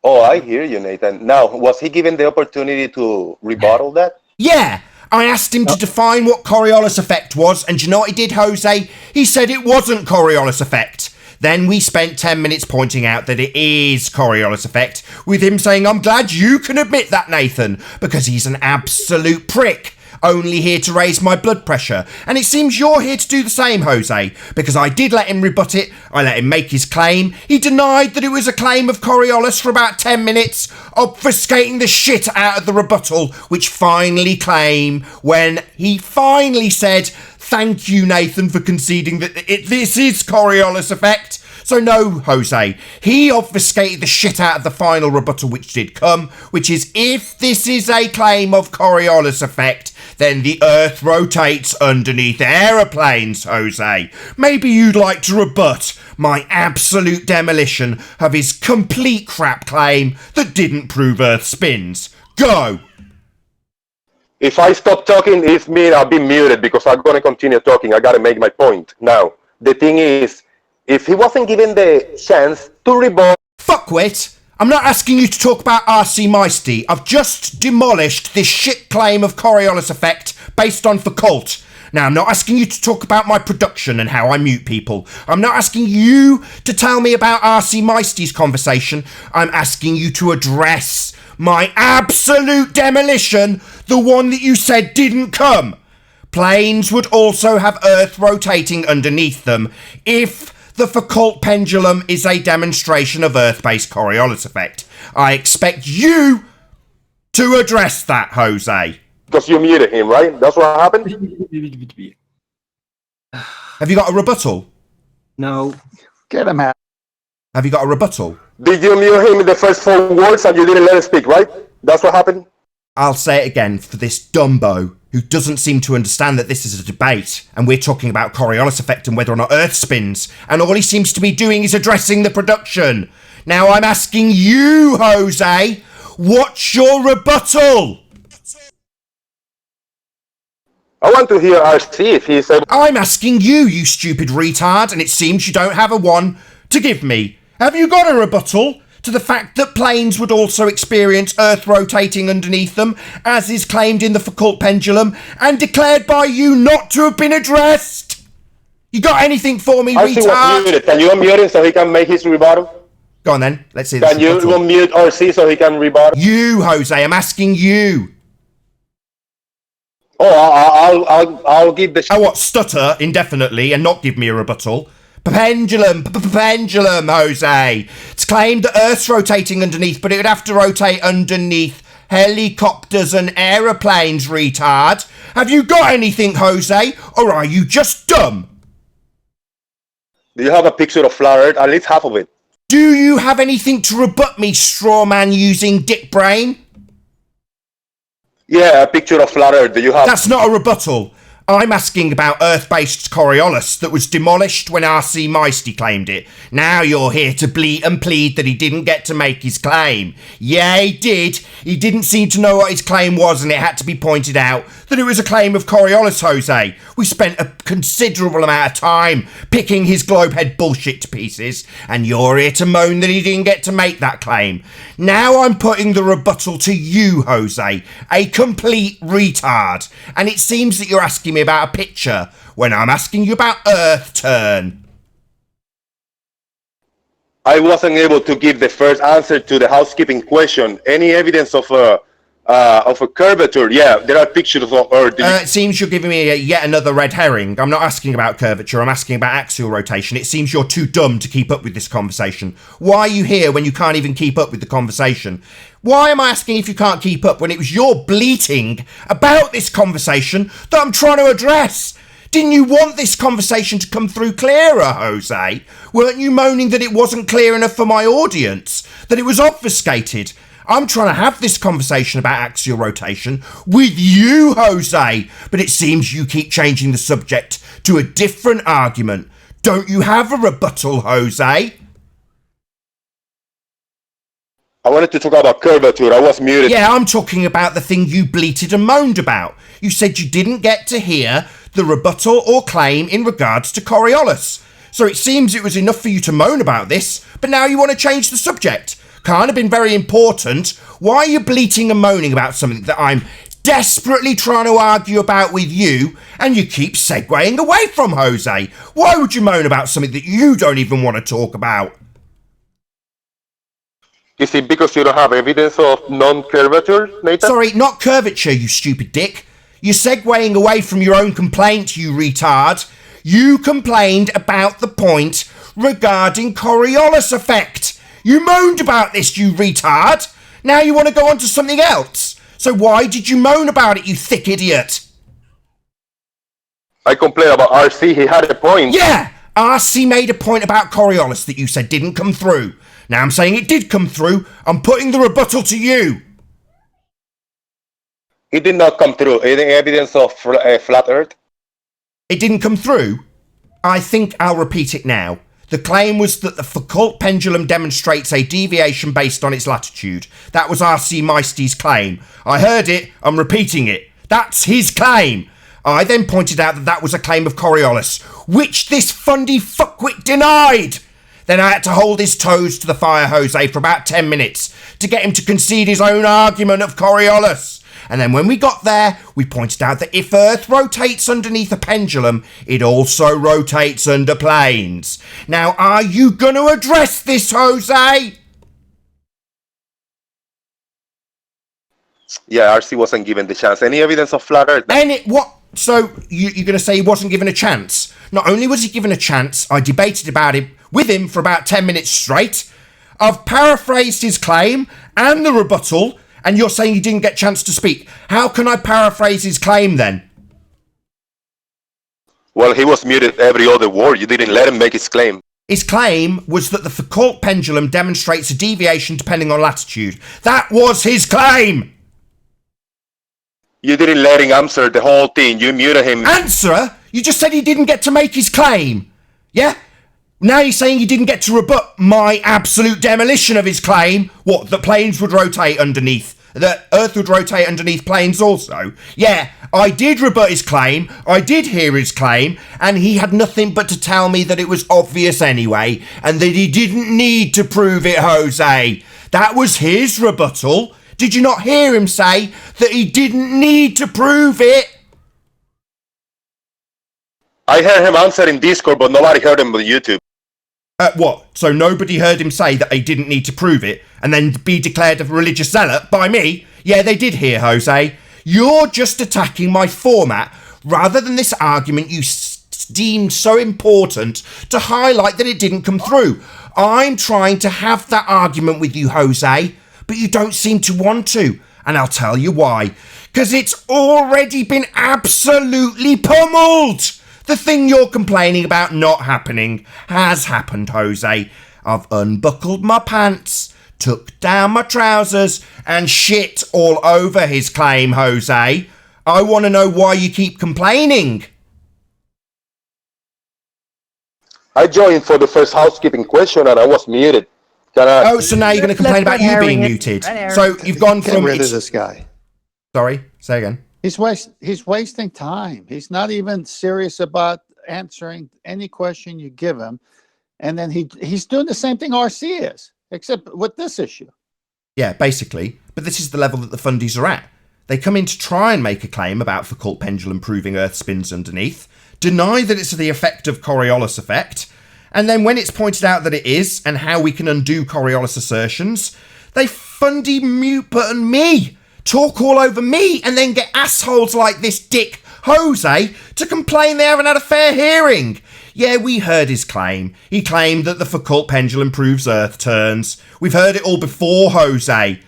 Oh, I hear you, Nathan. Now, was he given the opportunity to rebuttal that? Yeah! I asked him to define what Coriolis effect was, and do you know what he did, Jose? He said it wasn't Coriolis effect. Then we spent 10 minutes pointing out that it is Coriolis effect, with him saying, I'm glad you can admit that, Nathan, because he's an absolute prick. Only here to raise my blood pressure. And it seems you're here to do the same, Jose, because I did let him rebut it, I let him make his claim, he denied that it was a claim of Coriolis for about 10 minutes, obfuscating the shit out of the rebuttal, which finally came when he finally said, thank you, Nathan, for conceding that this is Coriolis effect. So no, Jose, he obfuscated the shit out of the final rebuttal which did come, which is if this is a claim of Coriolis effect, then the Earth rotates underneath aeroplanes, Jose. Maybe you'd like to rebut my absolute demolition of his complete crap claim that didn't prove Earth spins. Go! If I stop talking, it means I'll be muted because I'm going to continue talking. I got to make my point. Now, the thing is, if he wasn't given the chance to rebut... Fuckwit! I'm not asking you to talk about R.C. Meisty. I've just demolished this shit claim of Coriolis effect based on Foucault. Now, I'm not asking you to talk about my production and how I mute people. I'm not asking you to tell me about R.C. Meisty's conversation. I'm asking you to address my absolute demolition, the one that you said didn't come. Planes would also have Earth rotating underneath them if the Foucault pendulum is a demonstration of Earth-based Coriolis effect. I expect you to address that, Jose. Because you muted him, right? That's what happened? Have you got a rebuttal? No. Get him out. Have you got a rebuttal? Did you mute him in the first 4 words and you didn't let him speak, right? That's what happened? I'll say it again for this Dumbo who doesn't seem to understand that this is a debate and we're talking about Coriolis effect and whether or not Earth spins, and all he seems to be doing is addressing the production. Now I'm asking you, Jose, what's your rebuttal? I want to hear RC if he's able... I'm asking you, you stupid retard, and it seems you don't have a one to give me. Have you got a rebuttal to the fact that planes would also experience Earth rotating underneath them, as is claimed in the Foucault pendulum, and declared by you not to have been addressed? You got anything for me, RC was retard? muted. Can you unmute him so he can make his rebuttal? Go on then, let's see this. Can you unmute RC so he can rebuttal? You, Jose, I'm asking you. Oh, I'll give the... Oh, what, stutter indefinitely and not give me a rebuttal? Pendulum, Jose. It's claimed that Earth's rotating underneath, but it would have to rotate underneath helicopters and aeroplanes, retard. Have you got anything, Jose, or are you just dumb? Do you have a picture of flat Earth? At least half of it. Do you have anything to rebut me, straw man using dick brain? Yeah, a picture of flat Earth. Do you have... That's not a rebuttal. I'm asking about Earth-based Coriolis that was demolished when R.C. Meisty claimed it. Now you're here to bleat and plead that he didn't get to make his claim. Yeah, he did. He didn't seem to know what his claim was, and it had to be pointed out that it was a claim of Coriolis, Jose. We spent a considerable amount of time picking his globehead bullshit to pieces, and you're here to moan that he didn't get to make that claim. Now I'm putting the rebuttal to you, Jose, a complete retard. And it seems that you're asking me about a picture when I'm asking you about Earth turn. I wasn't able to give the first answer to the housekeeping question. Any evidence of of a curvature. Yeah, there are pictures of Earth. It seems you're giving me yet another red herring. I'm not asking about curvature, I'm asking about axial rotation. It seems you're too dumb to keep up with this conversation. Why are you here when you can't even keep up with the conversation? Why am I asking if you can't keep up when it was your bleating about this conversation that I'm trying to address? Didn't you want this conversation to come through clearer, Jose? Weren't you moaning that it wasn't clear enough for my audience? That it was obfuscated? I'm trying to have this conversation about axial rotation with you, Jose, but it seems you keep changing the subject to a different argument. Don't you have a rebuttal, Jose? I wanted to talk about curvature. I was muted. Yeah, I'm talking about the thing you bleated and moaned about. You said you didn't get to hear the rebuttal or claim in regards to Coriolis. So it seems it was enough for you to moan about this, but now you want to change the subject. Can't have been very important. Why are you bleating and moaning about something that I'm desperately trying to argue about with you, and you keep segueing away from, Jose? Why would you moan about something that you don't even want to talk about? Is it because you don't have evidence of non-curvature, Nathan? Sorry, not curvature, you stupid dick. You're segueing away from your own complaint, you retard. You complained about the point regarding Coriolis effect. You moaned about this, you retard. Now you want to go on to something else. So why did you moan about it, you thick idiot? I complained about RC. He had a point. Yeah, RC made a point about Coriolis that you said didn't come through. Now I'm saying it did come through. I'm putting the rebuttal to you. It did not come through. Any evidence of flat Earth? It didn't come through? I think I'll repeat it now. The claim was that the Foucault pendulum demonstrates a deviation based on its latitude. That was R.C. Meisty's claim. I heard it, I'm repeating it. That's his claim. I then pointed out that that was a claim of Coriolis, which this fundy fuckwit denied. Then I had to hold his toes to the fire, Jose, for about 10 minutes to get him to concede his own argument of Coriolis. And then when we got there, we pointed out that if Earth rotates underneath a pendulum, it also rotates under planes. Now, are you going to address this, Jose? Yeah, RC wasn't given the chance. Any evidence of flat Earth? What? So you're going to say he wasn't given a chance? Not only was he given a chance, I debated about it with him for about 10 minutes straight. I've paraphrased his claim and the rebuttal, and you're saying he didn't get a chance to speak. How can I paraphrase his claim then? Well, he was muted every other word. You didn't let him make his claim. His claim was that the Foucault pendulum demonstrates a deviation depending on latitude. That was his claim! You didn't let him answer the whole thing. You muted him. Answer? You just said he didn't get to make his claim. Yeah? Now you're saying he didn't get to rebut my absolute demolition of his claim. What, that planes would rotate underneath? That Earth would rotate underneath planes also? Yeah, I did rebut his claim, I did hear his claim, and he had nothing but to tell me that it was obvious anyway, and that he didn't need to prove it, Jose. That was his rebuttal. Did you not hear him say that he didn't need to prove it? I heard him answer in Discord, but nobody heard him on YouTube. What? So nobody heard him say that he didn't need to prove it and then be declared a religious zealot by me? Yeah, they did hear, Jose. You're just attacking my format rather than this argument you deemed so important to highlight that it didn't come through. I'm trying to have that argument with you, Jose, but you don't seem to want to. And I'll tell you why. Because it's already been absolutely pummeled. The thing you're complaining about not happening has happened, Jose. I've unbuckled my pants, took down my trousers, and shit all over his claim, Jose. I want to know why you keep complaining. I joined for the first housekeeping question and I was muted. Oh, so now you're going to complain about you being muted. So you've gone from... Get rid of this guy. Sorry, say again. He's wasting time. He's not even serious about answering any question you give him. And then he's doing the same thing RC is, except with this issue. Yeah, basically. But this is the level that the fundies are at. They come in to try and make a claim about Foucault pendulum proving Earth spins underneath, deny that it's the effect of Coriolis effect, and then when it's pointed out that it is, and how we can undo Coriolis assertions, they fundy mute button me talk all over me and then get assholes like this dick Jose to complain they haven't had a fair hearing. Yeah, we heard his claim. He claimed that the Foucault pendulum proves Earth turns. We've heard it all before, Jose.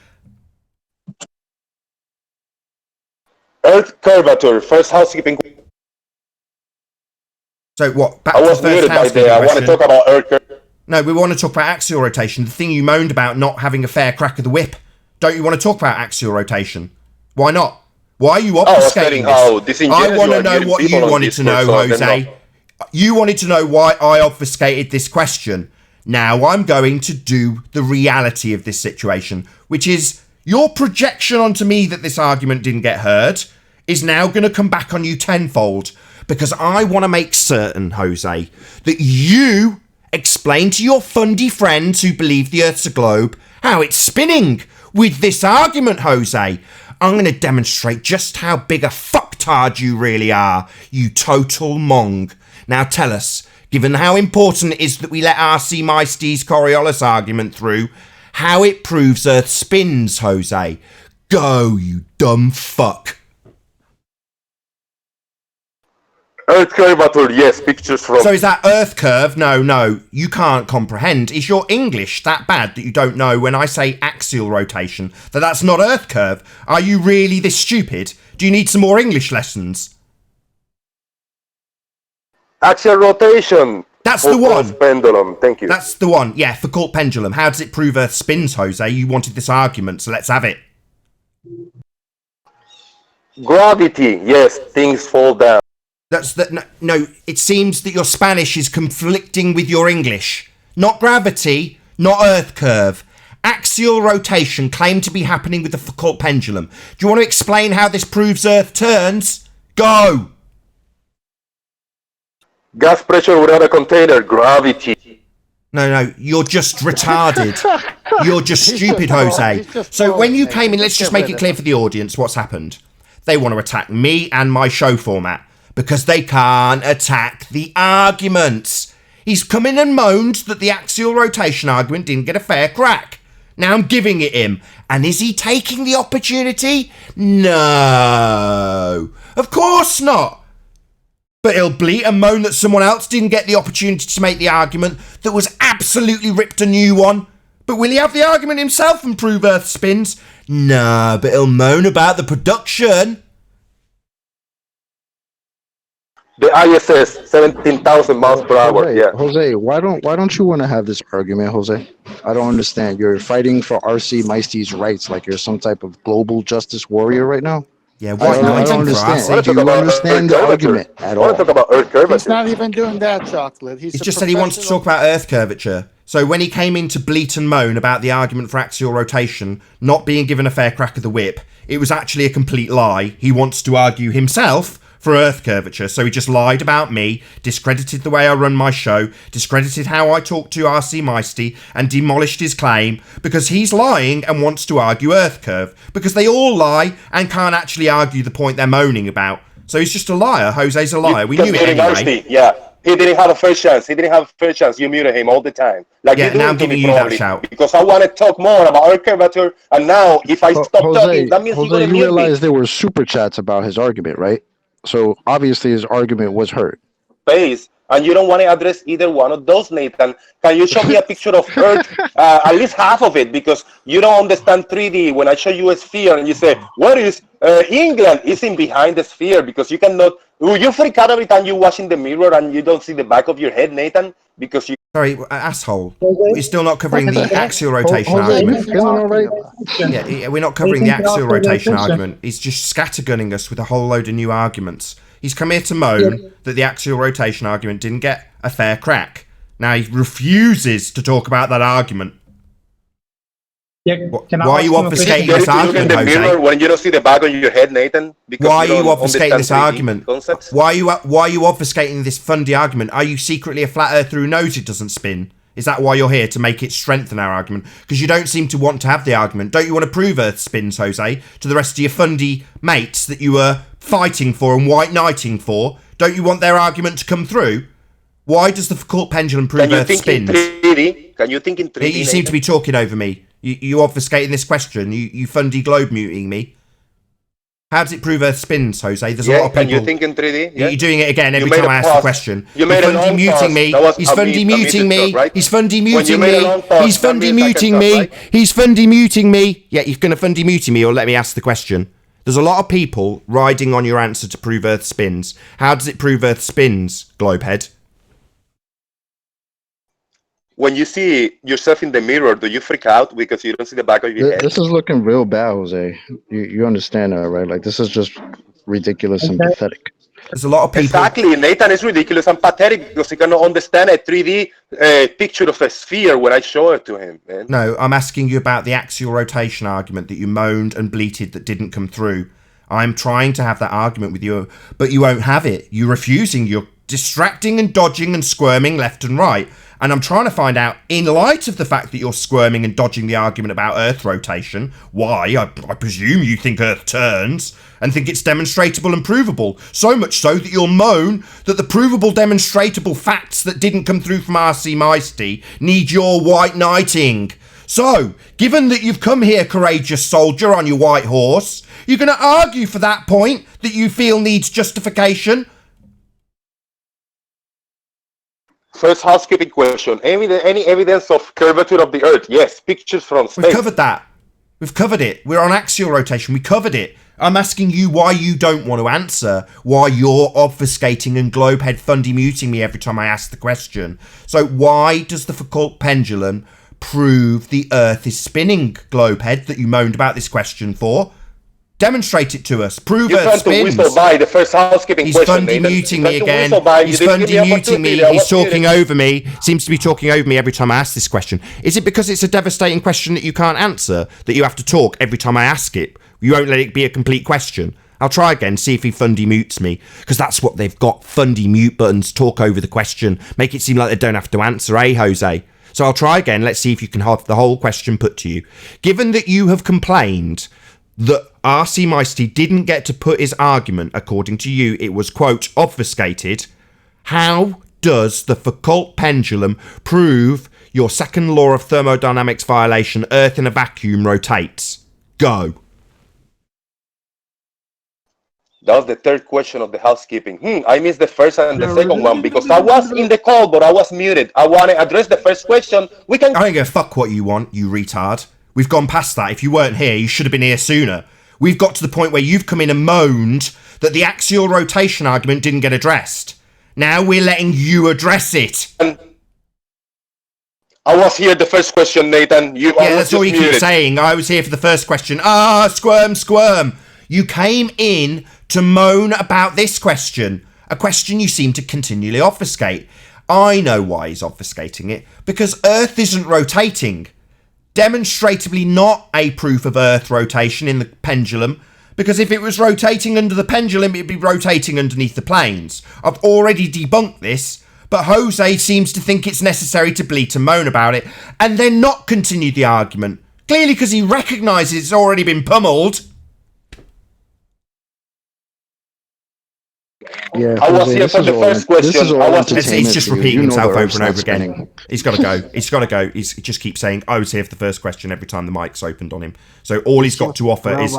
Earth curvature, first housekeeping. So what? Back I to was the first muted by housekeeping there. I want question. to talk about Earth curvature. No, we want to talk about axial rotation, the thing you moaned about not having a fair crack of the whip. Don't you want to talk about axial rotation? Why not? Why are you obfuscating this? I want to know what you wanted to know, Jose. You wanted to know why I obfuscated this question. Now I'm going to do the reality of this situation, which is your projection onto me that this argument didn't get heard is now going to come back on you tenfold, because I want to make certain, Jose, that you explain to your fundy friends who believe the Earth's a globe how it's spinning with this argument, Jose. I'm going to demonstrate just how big a fucktard you really are, you total mong. Now tell us, given how important it is that we let R.C. Meister's Coriolis argument through, how it proves Earth spins, Jose. Go, you dumb fuck. Earth curvature, yes, pictures from... So is that Earth curve? No, you can't comprehend. Is your English that bad that you don't know when I say axial rotation, that that's not Earth curve? Are you really this stupid? Do you need some more English lessons? Axial rotation. That's the one. Pendulum, thank you. That's the one. Yeah, Foucault pendulum. How does it prove Earth spins, Jose? You wanted this argument, so let's have it. Gravity, yes, things fall down. No, it seems that your Spanish is conflicting with your English. Not gravity, not Earth curve. Axial rotation claimed to be happening with the Foucault pendulum. Do you want to explain how this proves Earth turns? Go! Gas pressure without a container, gravity. No, you're just retarded. You're just stupid, Jose. So when you came in, let's just make it clear for the audience what's happened. They want to attack me and my show format because they can't attack the arguments. He's come in and moaned that the axial rotation argument didn't get a fair crack. Now I'm giving it him. And is he taking the opportunity? No. Of course not. But he'll bleat and moan that someone else didn't get the opportunity to make the argument that was absolutely ripped a new one. But will he have the argument himself and prove Earth spins? No, but he'll moan about the production. The ISS, 17,000 miles per hour. Jose, Yeah. Jose, why don't you want to have this argument, Jose? I don't understand. You're fighting for R.C. Meister's rights like you're some type of global justice warrior right now. Yeah, I don't understand. Do you understand the argument at all? I want to talk about Earth curvature. He's not even doing that, Chocolate. He's just said he wants to talk about Earth curvature. So when he came in to bleat and moan about the argument for axial rotation not being given a fair crack of the whip, it was actually a complete lie. He wants to argue himself for Earth curvature, so he just lied about me, discredited the way I run my show, discredited how I talk to R.C. Meister, and demolished his claim because he's lying and wants to argue Earth curve, because they all lie and can't actually argue the point they're moaning about. So he's just a liar. Jose's a liar. We knew it anyway. Yeah, he didn't have a fair chance. You muted him all the time. Like yeah, now I'm giving you that shout. Because I want to talk more about Earth curvature, and now if I stop talking, that means you're going to mute me. You realize there were super chats about his argument, right? So obviously his argument was heard. Face, and you don't want to address either one of those, Nathan. Can you show me a picture of Earth, at least half of it, because you don't understand 3D. When I show you a sphere and you say, where is England? It's in behind the sphere, because you cannot, you freak out every time you watch in the mirror and you don't see the back of your head, Nathan, because you... Sorry, asshole. We're still not covering the axial rotation argument. Yeah, we're not covering the axial rotation argument. He's just scattergunning us with a whole load of new arguments. He's come here to moan that the axial rotation argument didn't get a fair crack. Now he refuses to talk about that argument. Yeah, why are you obfuscating this argument, Jose? When you don't see the back of your head, Nathan? Why are you obfuscating this argument? Why are you obfuscating this fundy argument? Are you secretly a flat earther who knows it doesn't spin? Is that why you're here, to make it strengthen our argument? Because you don't seem to want to have the argument. Don't you want to prove Earth spins, Jose, to the rest of your fundy mates that you were fighting for and white knighting for? Don't you want their argument to come through? Why does the Foucault pendulum prove Earth spins? Can you think in 3D? You seem to be talking over me. You obfuscating this question. You fundy globe muting me. How does it prove Earth spins, Jose? There's a lot of people. Can you think in 3D? Yeah. You're doing it again every time I ask the question. You made a long pause. He's fundy muting me. He's fundy muting me. He's fundy muting me. Right? He's fundy muting me. Yeah, you're going to fundy muting me or let me ask the question. There's a lot of people riding on your answer to prove Earth spins. How does it prove Earth spins, Globehead? When you see yourself in the mirror, do you freak out because you don't see the back of your head? This is looking real bad, Jose. You understand that, right? Like, this is just ridiculous and pathetic. There's a lot of people. Exactly. Nathan is ridiculous and pathetic because he cannot understand a 3D picture of a sphere when I show it to him, man. No, I'm asking you about the axial rotation argument that you moaned and bleated that didn't come through. I'm trying to have that argument with you, but you won't have it. You're refusing. You're distracting and dodging and squirming left and right. And I'm trying to find out, in light of the fact that you're squirming and dodging the argument about Earth rotation, why, I presume you think Earth turns and think it's demonstrable and provable. So much so that you'll moan that the provable, demonstrable facts that didn't come through from R.C. Meisty need your white knighting. So, given that you've come here, courageous soldier, on your white horse, you're going to argue for that point that you feel needs justification. First housekeeping question. Any evidence of curvature of the Earth? Yes. Pictures from space. We've covered that. We've covered it. We're on axial rotation. We covered it. I'm asking you why you don't want to answer, why you're obfuscating and globehead fundy muting me every time I ask the question. So why does the Foucault pendulum prove the Earth is spinning, globehead, that you moaned about this question for? Demonstrate it to us. Prove Earth spins. Whistle by the first housekeeping He's question. fundy muting me again. He's fundy muting me. He's talking over me. Seems to be talking over me every time I ask this question. Is it because it's a devastating question that you can't answer, that you have to talk every time I ask it? You won't let it be a complete question? I'll try again, see if he fundy mutes me, because that's what they've got. Fundy mute buttons, talk over the question, make it seem like they don't have to answer, eh, Jose? So I'll try again. Let's see if you can have the whole question put to you. Given that you have complained that R.C. Meisty didn't get to put his argument, according to you, it was, quote, obfuscated, how does the Foucault pendulum prove your second law of thermodynamics violation, Earth in a vacuum rotates? Go. That was the third question of the housekeeping. I missed the first and the second one because I was in the call, but I was muted. I want to address the first question. I don't give a fuck what you want, you retard. We've gone past that. If you weren't here, you should have been here sooner. We've got to the point where you've come in and moaned that the axial rotation argument didn't get addressed. Now we're letting you address it. I was here the first question, Nathan. That's all you keep saying. I was here for the first question. Squirm, squirm. You came in to moan about this question, a question you seem to continually obfuscate. I know why he's obfuscating it, because Earth isn't rotating. Demonstrably not a proof of Earth rotation in the pendulum, because if it was rotating under the pendulum, it'd be rotating underneath the planes. I've already debunked this, but Jose seems to think it's necessary to bleat and moan about it, and then not continue the argument. Clearly because he recognises it's already been pummeled. Yeah, I was here for the first question. He's just repeating himself over and over again. He's got to go. He's got to go. He just keeps saying, I was here for the first question every time the mic's opened on him. So all he's got to offer is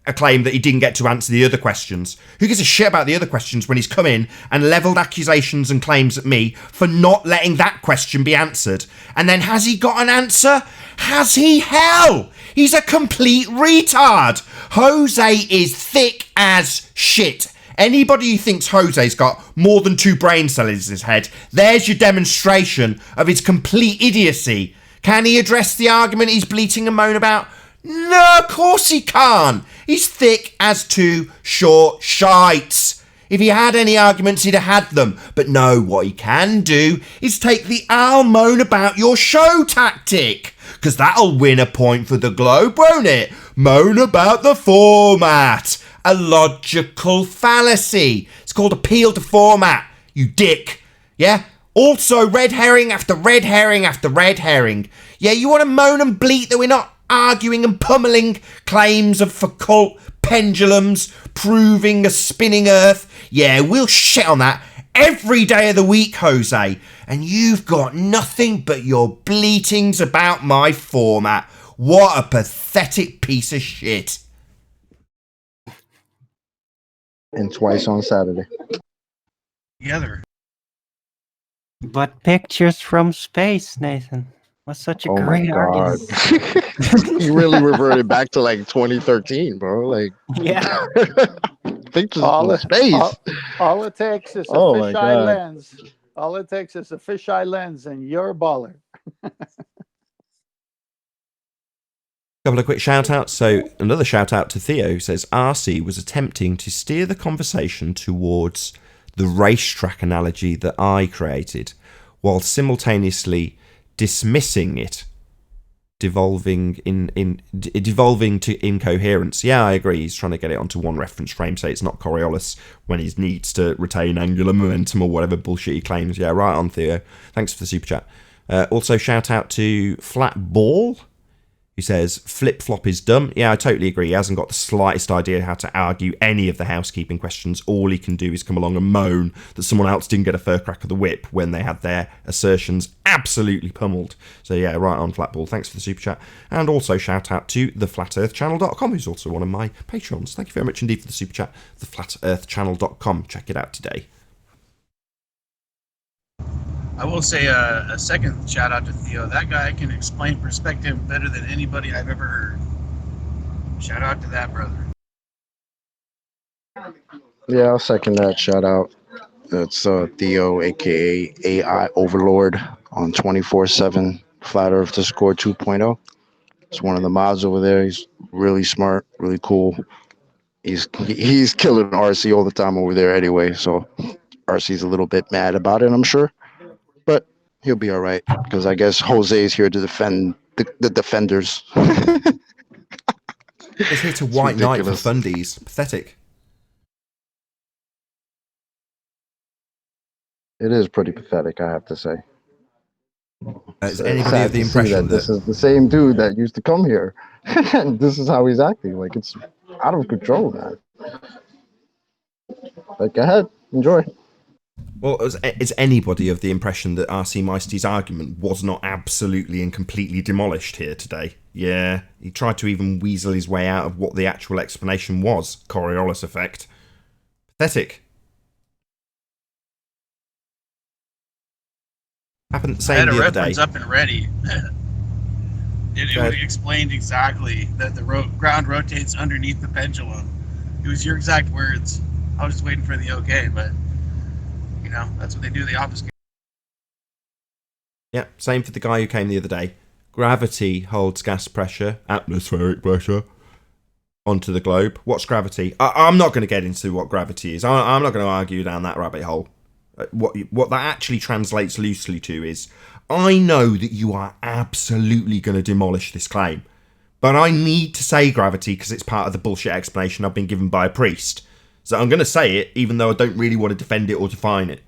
a claim that he didn't get to answer the other questions. Who gives a shit about the other questions when he's come in and levelled accusations and claims at me for not letting that question be answered? And then has he got an answer? Has he? Hell! He's a complete retard. Jose is thick as shit. Anybody who thinks Jose's got more than 2 brain cells in his head, there's your demonstration of his complete idiocy. Can he address the argument he's bleating and moan about? No, of course he can't. He's thick as 2 short shites. If he had any arguments, he'd have had them. But no, what he can do is take the I'll moan about your show tactic. Because that'll win a point for the Globe, won't it? Moan about the format. A logical fallacy. It's called appeal to format, you dick. Yeah? Also, red herring after red herring after red herring. Yeah, you want to moan and bleat that we're not arguing and pummeling claims of Foucault pendulums proving a spinning Earth? Yeah, we'll shit on that every day of the week, Jose. And you've got nothing but your bleatings about my format. What a pathetic piece of shit. And twice on Saturday. Together. But pictures from space, Nathan. Was such a Oh my great god. argument. He really reverted back to like 2013, bro. Like, Yeah. pictures All from it, space. all it takes is a Oh my fisheye god. lens. All it takes is a fisheye lens, and you're a baller. Couple of quick shout outs. So another shout out to Theo, who says RC was attempting to steer the conversation towards the racetrack analogy that I created, while simultaneously dismissing it, devolving to incoherence. Yeah, I agree. He's trying to get it onto one reference frame, say it's not Coriolis when he needs to retain angular momentum or whatever bullshit he claims. Yeah, right on, Theo. Thanks for the super chat. Also, shout out to Flat Ball, who says flip-flop is dumb. Yeah, I totally agree. He hasn't got the slightest idea how to argue any of the housekeeping questions. All he can do is come along and moan that someone else didn't get a fur crack of the whip when they had their assertions absolutely pummeled. So yeah, right on, Flatball. Thanks for the super chat. And also shout out to theflatearthchannel.com, who's also one of my patrons. Thank you very much indeed for the super chat. Theflatearthchannel.com. Check it out today. I will say a second shout out to Theo. That guy can explain perspective better than anybody I've ever heard. Shout out to that brother. Yeah, I'll second that. Shout out. It's Theo, aka AI Overlord, on 24/7 Flat Earth Discord 2.0. He's one of the mods over there. He's really smart, really cool. He's killing RC all the time over there anyway. So RC's a little bit mad about it, I'm sure, but he'll be all right because I guess Jose's here to defend the defenders. He's here to white knight for fundies. Pathetic. It is pretty pathetic, I have to say. Is anybody of the impression that this is the same dude that used to come here, and this is how he's acting? Like, it's out of control, man. Like, go ahead, enjoy. Well, is anybody of the impression that R.C. Meisty's argument was not absolutely and completely demolished here today? Yeah, he tried to even weasel his way out of what the actual explanation was. Coriolis effect. Pathetic. Happened the same I had a the other day. reference up and ready. It explained exactly that the ground rotates underneath the pendulum. It was your exact words. I was just waiting for the okay, but you know, that's what they do. They obfuscate. Yeah, same for the guy who came the other day. Gravity holds gas pressure, atmospheric pressure, onto the globe. What's gravity? I'm not going to get into what gravity is. I'm not going to argue down that rabbit hole. What that actually translates loosely to is, I know that you are absolutely going to demolish this claim, but I need to say gravity because it's part of the bullshit explanation I've been given by a priest. So I'm going to say it, even though I don't really want to defend it or define it.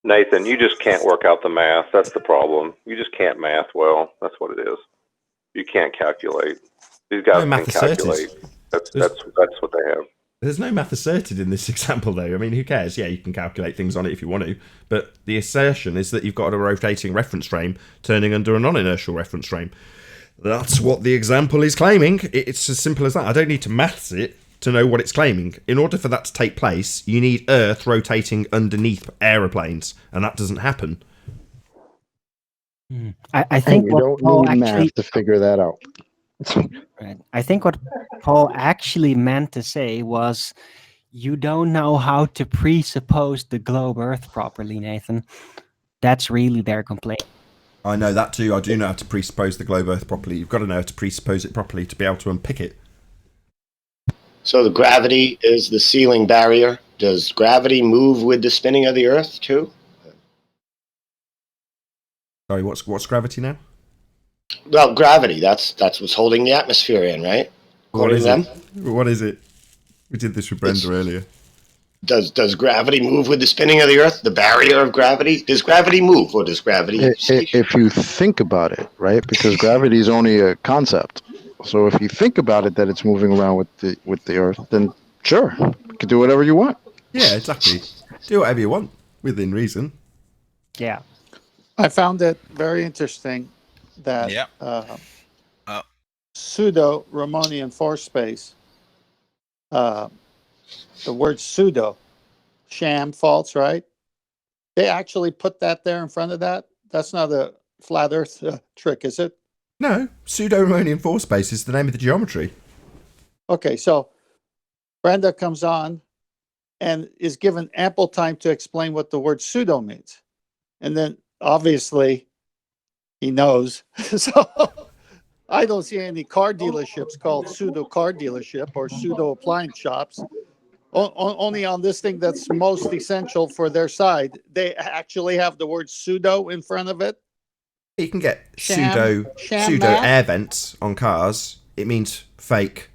Nathan, you just can't work out the math. That's the problem. You just can't math well. That's what it is. You can't calculate. These guys can calculate. That's what they have. There's no math asserted in this example, though. I mean, who cares? Yeah, you can calculate things on it if you want to, but the assertion is that you've got a rotating reference frame turning under a non-inertial reference frame. That's what the example is claiming. It's as simple as that. I don't need to maths it to know what it's claiming. In order for that to take place, you need Earth rotating underneath aeroplanes, and that doesn't happen. I think you what don't Paul need actually math to figure that out. Right. I think what Paul actually meant to say was, you don't know how to presuppose the globe Earth properly, Nathan. That's really their complaint. I know that too. I do know how to presuppose the globe Earth properly. You've got to know how to presuppose it properly to be able to unpick it. So the gravity is the ceiling barrier. Does gravity move with the spinning of the Earth too? Sorry, what's gravity now? Well, gravity, that's what's holding the atmosphere in, right? What is them. What is it? We did this with Brenda earlier. Does gravity move with the spinning of the Earth? The barrier of gravity? Does gravity move, or does gravity? If you think about it, right? Because gravity is only a concept. So if you think about it that it's moving around with the Earth, then sure, you can do whatever you want. Yeah, exactly. Do whatever you want within reason. Yeah. I found it very interesting that pseudo-Ramonian force space, the word pseudo, sham, false, right? They actually put that there in front of that. That's not a flat Earth trick, is it? No, pseudo-Ramonian force space is the name of the geometry. Okay, so Brenda comes on and is given ample time to explain what the word pseudo means. And then obviously he knows. So I don't see any car dealerships called pseudo car dealership or pseudo appliance shops. Only on this thing that's most essential for their side, they actually have the word pseudo in front of it. You can get Sham pseudo math? air vents on cars. It means fake.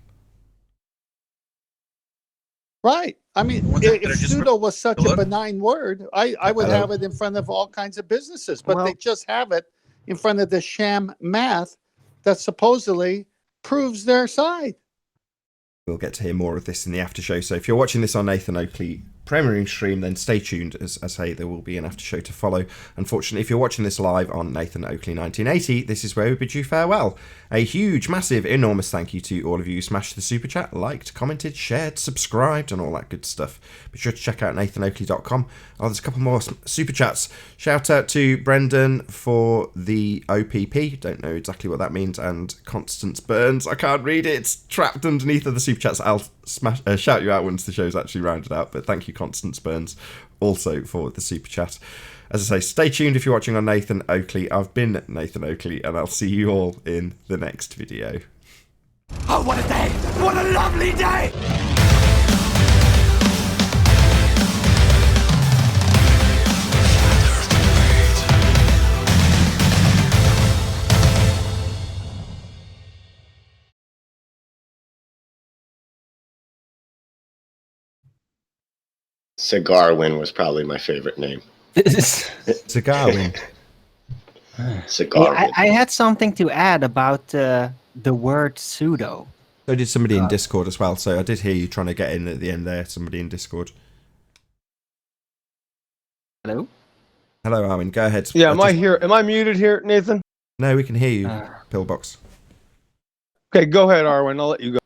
Right. I mean, Ones that if are just pseudo was such a look. benign word, I would Hello. have it in front of all kinds of businesses, but Well- they just have it in front of the sham math that supposedly proves their side. We'll get to hear more of this in the after show. So if you're watching this on Nathan Oakley premiering stream, then stay tuned. As I say, there will be an after show to follow. Unfortunately, if you're watching this live on Nathan Oakley 1980, this is where we bid you farewell. A huge, massive, enormous thank you to all of you who smashed the super chat, liked, commented, shared, subscribed, and all that good stuff. Be sure to check out nathanoakley.com. Oh, there's a couple more super chats. Shout out to Brendan for the OPP. Don't know exactly what that means. And Constance Burns. I can't read it. It's trapped underneath of the super chats. I'll shout you out once the show's actually rounded out. But thank you, Constance Burns, also for the super chat. As I say, stay tuned if you're watching on Nathan Oakley. I've been Nathan Oakley, and I'll see you all in the next video. Oh, what a day! What a lovely day! Cigarwin was probably my favorite name. Cigarwin. Cigarwin. I had something to add about the word pseudo. So did somebody in Discord as well. So I did hear you trying to get in at the end there. Somebody in Discord. Hello? Hello, Armin. Go ahead. Yeah, am I here? Am I muted here, Nathan? No, we can hear you, Pillbox. Okay, go ahead, Arwen. I'll let you go.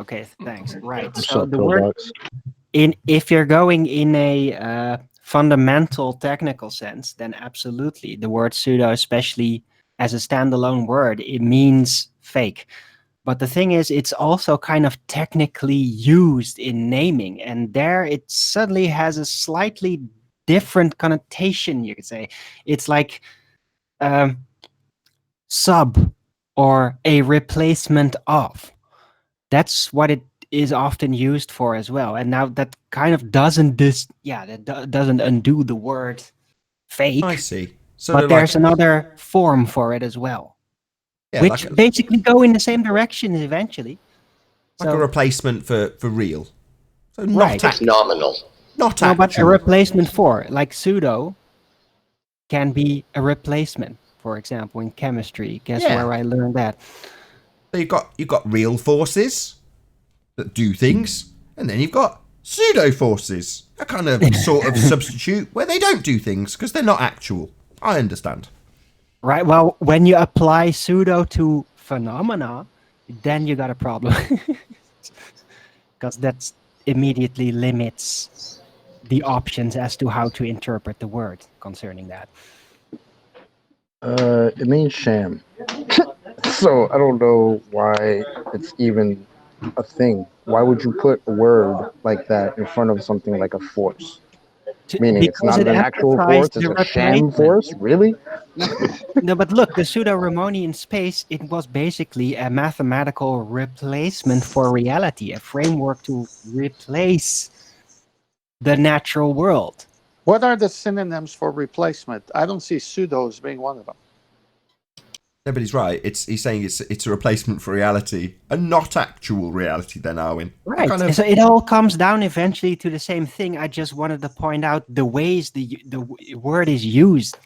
Okay, thanks. Right. What's So up, the word Pillbox? if you're going in a fundamental technical sense, then absolutely the word pseudo, especially as a standalone word, it means fake. But the thing is, it's also kind of technically used in naming, and there it suddenly has a slightly different connotation, you could say. It's like sub or a replacement of. That's what it is often used for as well. And now that kind of doesn't doesn't undo the word fake. I see. So but there's another form for it as well. Yeah, which like basically go in the same direction eventually. like a replacement for real. So not Right. It's nominal. Not No, but a actual. replacement for, like pseudo, can be a replacement. For example, in chemistry, guess Yeah. where I learned that? So you've got real forces that do things, and then you've got pseudo forces, a kind of sort of substitute where they don't do things because they're not actual. I understand. Right. Well, when you apply pseudo to phenomena, then you got a problem, because that immediately limits the options as to how to interpret the word concerning that. It means sham. So I don't know why it's even a thing. Why would you put a word like that in front of something like a force? Meaning it's Because not it an actual force, emphasized it's the a sham replacement. force? Really? No, but look, the pseudo-Ramonian space, it was basically a mathematical replacement for reality, a framework to replace the natural world. What are the synonyms for replacement? I don't see pseudo as being one of them. No, but he's right. He's saying it's a replacement for reality, a not actual reality. Then, Arwin. Right. Kind of- So it all comes down eventually to the same thing. I just wanted to point out the ways the word is used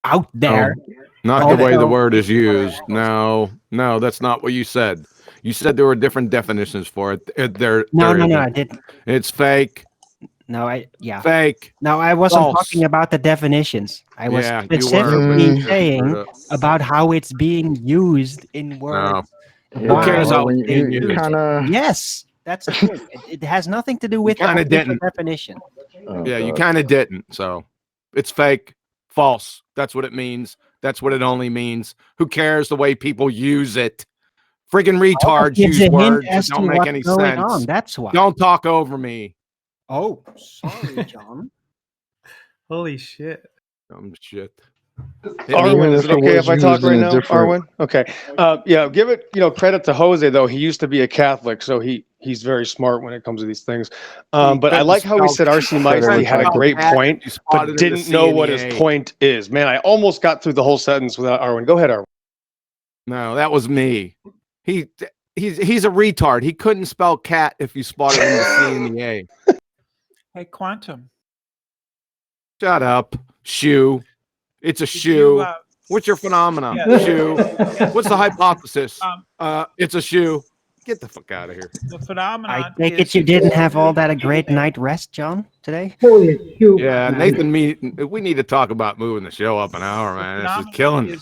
out there. Not Also- the way the word is used. No, that's not what you said. You said there were different definitions for it. There No, isn't. I didn't. It's fake. Yeah. Fake. No, I wasn't False. talking about the definitions. I was Yeah, you were, specifically but saying about how it's being used in words. Who cares how it's being you used? kind of Yes, that's the thing. It has nothing to do with the kinda official didn't. definition. Yeah, you kind of didn't. So it's fake, false. That's what it means. That's what it only means. Who cares the way people use it? Friggin' retards gives use a hint words that as to don't make what's any going sense. on, that's why. Don't talk over me. Oh, sorry, John. Holy shit. Dumb shit. Arwen, is it okay if I talk right now, Arwen? Okay. Yeah, give it, credit to Jose though. He used to be a Catholic, so he's very smart when it comes to these things. But I like how he said R.C. Meister had a great point, but didn't know what his point is. Man, I almost got through the whole sentence without Arwen. Go ahead, Arwen. No, that was me. He's a retard. He couldn't spell cat if you spotted him the C and the A. Hey, Quantum. Shut up. Shoe. It's a shoe. What's your phenomenon? Yeah. Shoe. What's the hypothesis? It's a shoe. Get the fuck out of here. The phenomenon. I take it you didn't have all that a great night rest, John, today? Yeah, Nathan, we need to talk about moving the show up an hour, man. This is killing me.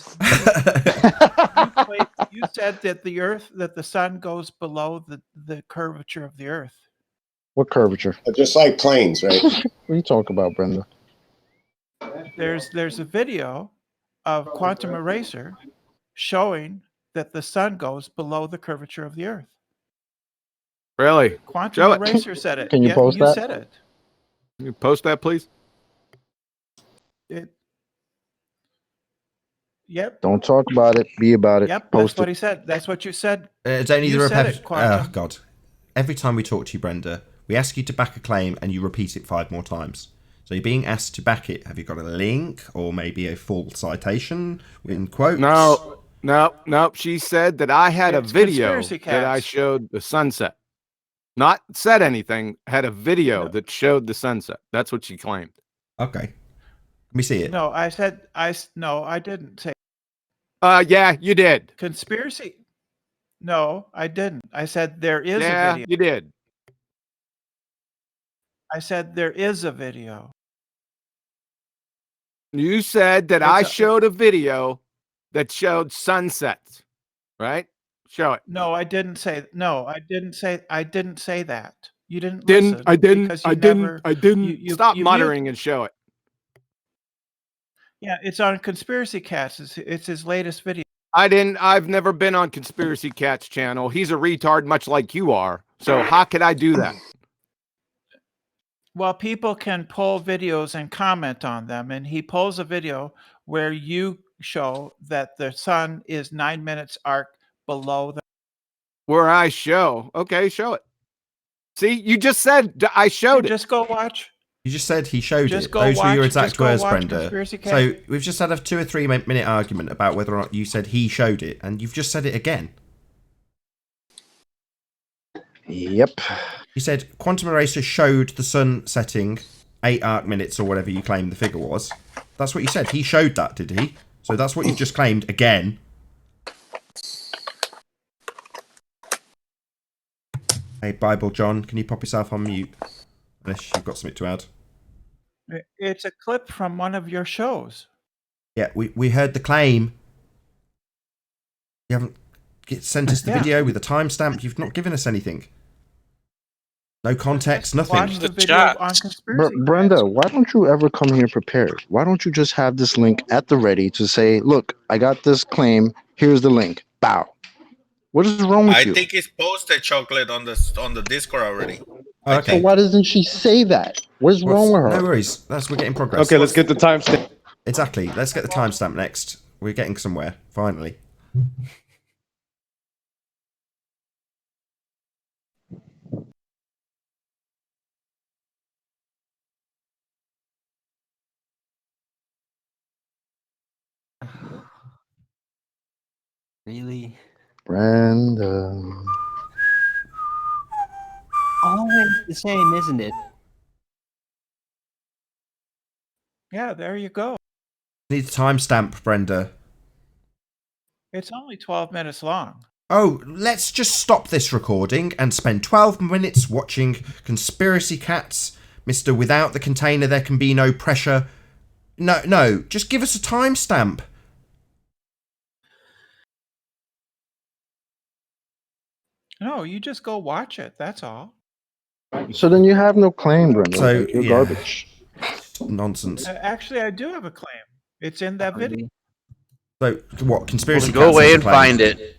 You said that the sun goes below the curvature of the earth. What curvature? Just like planes, right? What are you talking about, Brenda? There's a video of Quantum Eraser showing that the sun goes below the curvature of the earth. Really? Quantum Show it. Eraser said it. Can you post that? You said it. Can you post that, please? Yep. Don't talk about it. Be about it. Yep. Post That's what it. he said. That's what you said. It's only You the said repetition. it, Quantum. Oh, God. Every time we talk to you, Brenda, we ask you to back a claim and you repeat it 5 more times. So you're being asked to back it. Have you got a link or maybe a full citation in quotes? No. She said that I had It's a video conspiracy that I cats. showed the sunset. Not said anything. Had a video that showed the sunset. That's what she claimed. Okay. Let me see it. No, I said no, I didn't say Yeah, you did. conspiracy. No, I didn't. I said there is a Yeah, video. you did. I said there is a video. You said that It's I a- showed a video that showed sunsets, right? Show it. No, I didn't say. No, I didn't say. I didn't say that. You didn't. Didn't listen I didn't because you I didn't never- I didn't you- stop you muttering mute- and show it. Yeah, it's on Conspiracy Cats. It's his latest video. I've never been on Conspiracy Cat's channel. He's a retard much like you are. So how could I do that? Well, people can pull videos and comment on them, and he pulls a video where you show that the sun is 9 minutes arc below the. Where I show. Okay, show it. See, you just said I showed it. Just go watch. You just said he showed Just it. go Those were your watch- exact just go words, watch Brenda. Conspiracy Cat. So we've just had a 2 or 3 minute argument about whether or not you said he showed it, and you've just said it again. Yep. You said Quantum Eraser showed the sun setting 8 arc minutes or whatever you claimed the figure was. That's what you said. He showed that, did he? So that's what you've just claimed again. Hey, Bible John, can you pop yourself on mute? Unless you've got something to add. It's a clip from one of your shows. Yeah, we heard the claim. You haven't sent us the video with a timestamp. You've not given us anything. No context, nothing. Watch the video on Conspiracy Brenda, why don't you ever come here prepared? Why don't you just have this link at the ready to say, look, I got this claim. Here's the link. Bow. What is wrong with you? I think it's posted chocolate on the Discord already. So why doesn't she say that? What's wrong with her? No worries. We're getting progress. Okay, let's get the timestamp. Exactly. Let's get the timestamp next. We're getting somewhere, finally. Really? Brenda. Always the same, isn't it? Yeah, there you go. Need a timestamp, Brenda. It's only 12 minutes long. Oh, let's just stop this recording and spend 12 minutes watching Conspiracy Cats Mr. Without the container, there can be no pressure. No, just give us a timestamp. No, you just go watch it. That's all. So then you have no claim, Brenda. So, You're yeah. garbage. Nonsense. Actually, I do have a claim. It's in that video. So, what, conspiracy Well, go cats away has a and claim? find it.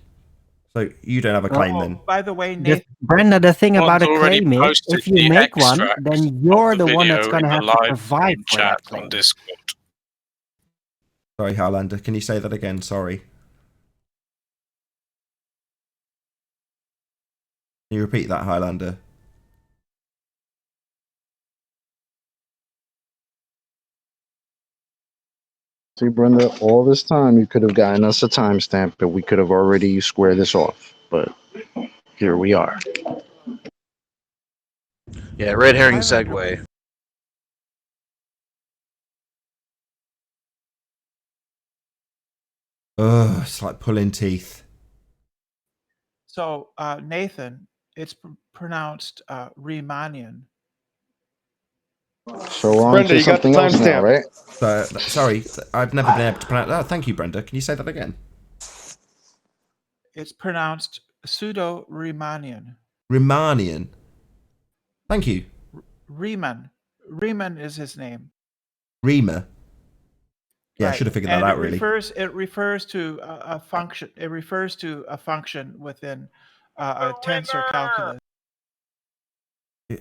So, you don't have a claim then? By the way, Nathan. Brenda, the thing about a already claim is, posted if you the make one, extract then you're the one video that's going to in the have to live provide room for chat that claim. on Discord. Sorry, Highlander, can you say that again? Sorry. Can you repeat that, Highlander? See, Brenda, all this time you could have gotten us a timestamp, but we could have already squared this off. But here we are. Yeah, red herring segue. Ugh, it's like pulling teeth. So, Nathan, it's pronounced Riemannian. So on Brenda, to you got the something else now, timestamp. right? So, sorry, I've never been able to pronounce. Oh, thank you, Brenda. Can you say that again? It's pronounced pseudo-Riemannian. Riemannian. Thank you. Riemann. Riemann is his name. Riemer. Yeah, Right. I should have figured And that out. It refers to a function. It refers to a function within a tensor calculus.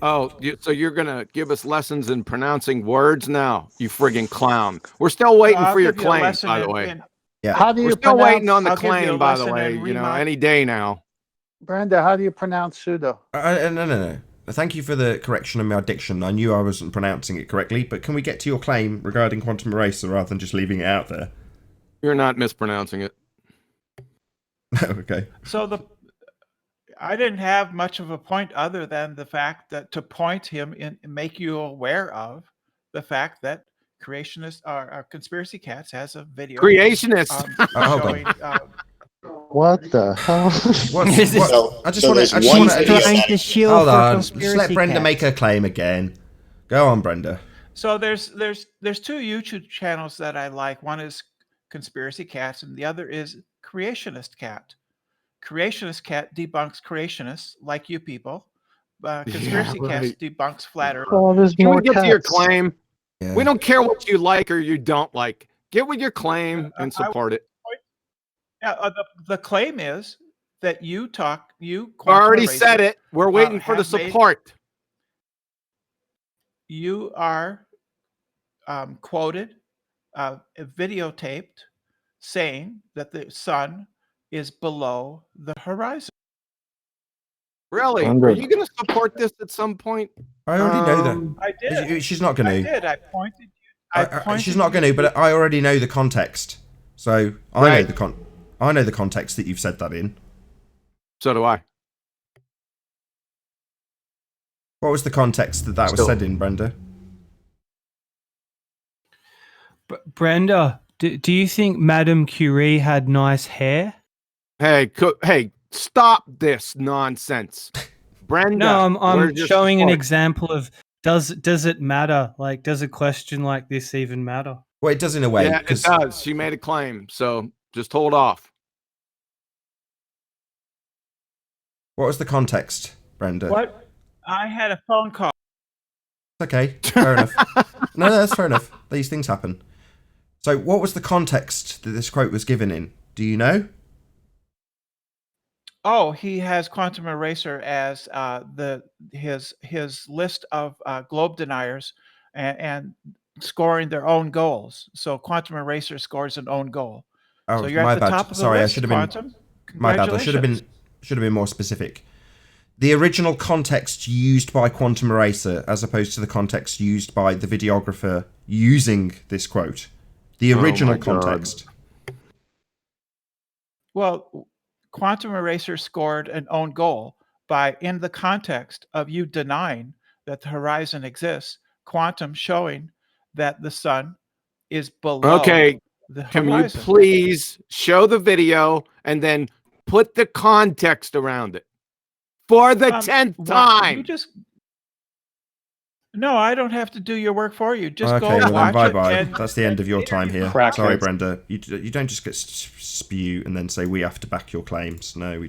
Oh, so you're gonna give us lessons in pronouncing words now, you friggin' clown? We're still waiting I'll for your give you a claim, lesson by the in- way. in- Yeah. How do We're you still waiting on the I'll give you a claim, by the lesson way. in You know, Riemann. any day now. Brenda, how do you pronounce pseudo? No. Thank you for the correction of my diction. I knew I wasn't pronouncing it correctly, but can we get to your claim regarding quantum eraser rather than just leaving it out there? You're not mispronouncing it. Okay. So I didn't have much of a point other than the fact that to point him in, make you aware of the fact that creationists or conspiracy cats has a video. Creationist. Hold showing, on. What the hell? I just want to. trying to shield Hold for on. Just conspiracy let Brenda cats. make her claim again. Go on, Brenda. So there's two YouTube channels that I like. One is Conspiracy Cats, and the other is Creationist Cat. Creationist Cat debunks creationists like you people. Conspiracy Cats debunks flat Earth. Oh, there's Can more we get to your cats. claim? Yeah. We don't care what you like or you don't like. Get with your claim and support it. Yeah, the claim is that you Already said it. We're waiting for the support. You are quoted, videotaped, saying that the sun is below the horizon. Really? Are you going to support this at some point? I already know that. I did. She's not going to. I did. I pointed you. She's not going to, but I already know the context. So I know the context that you've said that in. So do I. What was the context that was said in, Brenda? Brenda, do you think Madame Curie had nice hair? Hey, stop this nonsense. Brenda. No, I'm showing an example of does it matter? Like, does a question like this even matter? Well, it does in a way. Yeah, it does. She made a claim, so just hold off. What was the context, Brenda? What? I had a phone call. Okay, fair enough. No, that's fair enough. These things happen. So, what was the context that this quote was given in? Do you know? Oh, he has Quantum Eraser as his list of globe deniers and scoring their own goals. So Quantum Eraser scores an own goal. Oh, so you're my at the bad. top of the Sorry, list, I should have Quantum. been. My bad. I should have been more specific. The original context used by Quantum Eraser, as opposed to the context used by the videographer using this quote. The original context. Well, Quantum Eraser scored an own goal by, in the context of you denying that the horizon exists, Quantum showing that the sun is below the horizon. Can you please show the video and then put the context around it? For the 10th time. No, I don't have to do your work for you. Just Okay, go well then watch bye it. bye. And That's the end of your time here. Crackheads. Sorry, Brenda. You don't just get spew and then say we have to back your claims. No,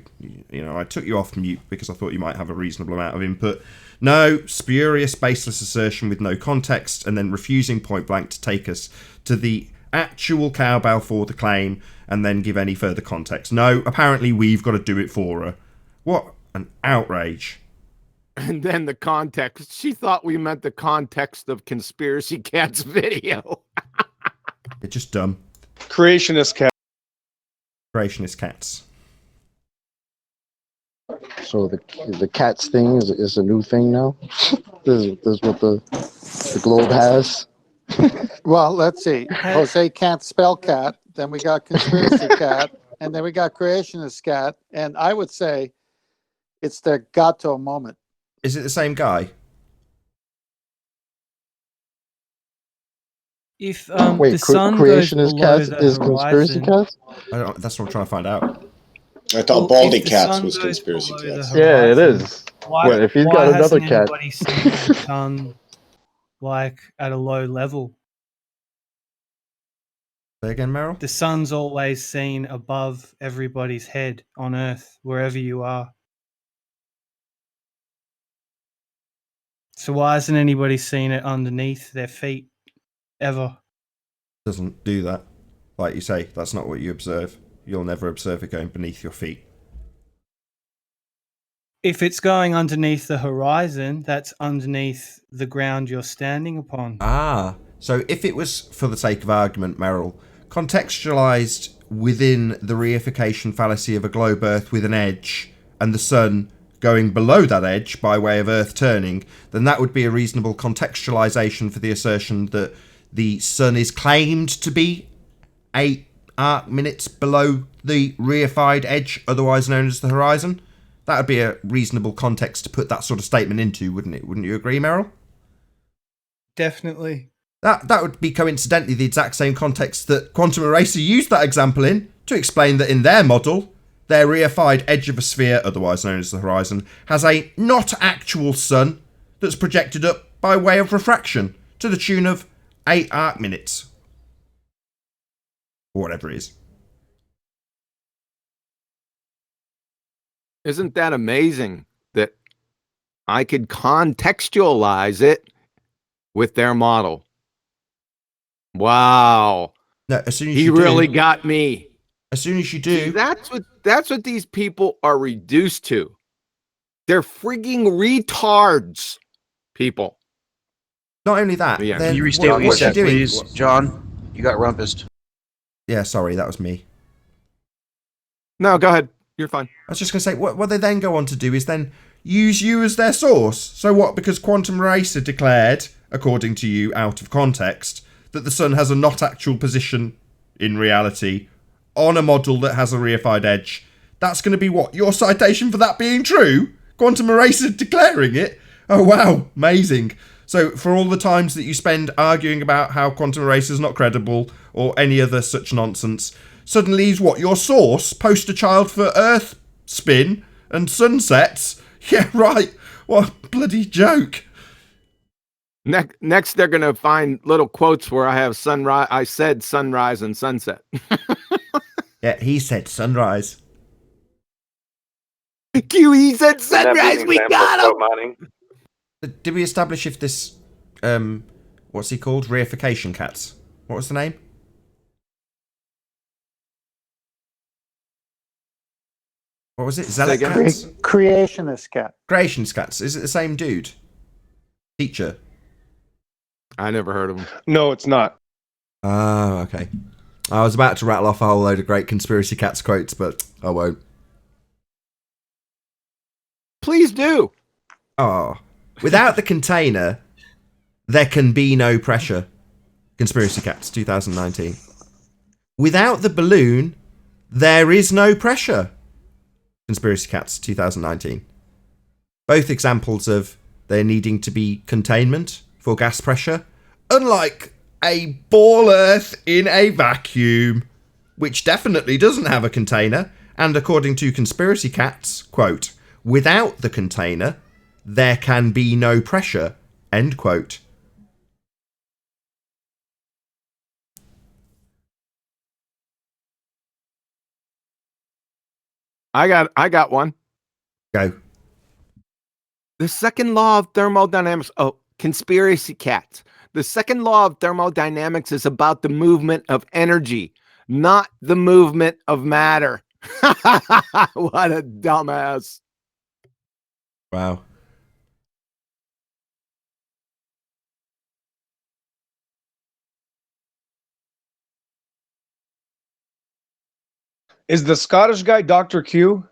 I took you off mute because I thought you might have a reasonable amount of input. No, spurious, baseless assertion with no context, and then refusing point blank to take us to the actual cowbell for the claim and then give any further context. No, apparently we've got to do it for her. What an outrage. And then the context. She thought we meant the context of Conspiracy Cat's video. It's just dumb. Creationist cat. Creationist cats. So the cats thing is a new thing now. This is what the globe has. Well, let's see. Jose can't spell cat. Then we got conspiracy cat, and then we got creationist cat. And I would say it's the Gato moment. Is it the same guy? If Wait, the sun goes creationist below cats the is conspiracy horizon, cats? That's what I'm trying to find out. I thought Well, Baldy if the Cats sun was goes conspiracy below cats. the Yeah, it horizon, is. Why, What if he's why got another hasn't cat? anybody seen the sun like at a low level? Say again, Meryl? The sun's always seen above everybody's head on Earth, wherever you are. So why hasn't anybody seen it underneath their feet ever? Doesn't do that. Like you say, that's not what you observe. You'll never observe it going beneath your feet. If it's going underneath the horizon, that's underneath the ground you're standing upon. Ah, so if it was, for the sake of argument, Meryl, contextualized within the reification fallacy of a globe Earth with an edge and the sun going below that edge by way of Earth turning, then that would be a reasonable contextualization for the assertion that the sun is claimed to be 8 arc minutes below the reified edge, otherwise known as the horizon. That would be a reasonable context to put that sort of statement into, wouldn't it? Wouldn't you agree, Meryl? Definitely. That would be coincidentally the exact same context that Quantum Eraser used that example in to explain that in their model, their reified edge of a sphere, otherwise known as the horizon, has a not actual sun that's projected up by way of refraction to the tune of 8 arc minutes. Or whatever it is. Isn't that amazing that I could contextualize it with their model? Wow. No, as soon as he you really do, got me. As soon as you do. See, that's what these people are reduced to. They're frigging retards, people. Not only that. Yeah. Can you restate what you said, please, John? You got rumpused. Yeah, sorry, that was me. No, go ahead. You're fine. I was just going to say, what they then go on to do is then use you as their source. So what? Because Quantum Eraser declared, according to you, out of context, that the sun has a not actual position in reality on a model that has a reified edge. That's going to be what? Your citation for that being true? Quantum Eraser declaring it? Oh, wow. Amazing. So for all the times that you spend arguing about how Quantum Eraser is not credible or any other such nonsense, suddenly he's what? Your source? Poster child for Earth spin and sunsets? Yeah, right. What a bloody joke. Next, they're going to find little quotes where I have sunrise. I said sunrise and sunset. Yeah, he said sunrise. He said sunrise. We got him. Did we establish if this, what's he called? Reification cats. What was the name? What was it? Zealot cats? Creationist cat. Creationist cats. Is it the same dude? Teacher. I never heard of him. No, it's not. Oh, okay. I was about to rattle off a whole load of great conspiracy cats quotes, but I won't. Please do. Oh. Without the container, there can be no pressure. Conspiracy Cats, 2019. Without the balloon, there is no pressure. Conspiracy Cats, 2019. Both examples of there needing to be containment for gas pressure, unlike a ball Earth in a vacuum, which definitely doesn't have a container, and according to Conspiracy Cats, quote, without the container, there can be no pressure, End quote. I got one. Go. The second law of thermodynamics. Oh, conspiracy cats. The second law of thermodynamics is about the movement of energy, not the movement of matter. What a dumbass. Wow. Is the Scottish guy Dr. Q?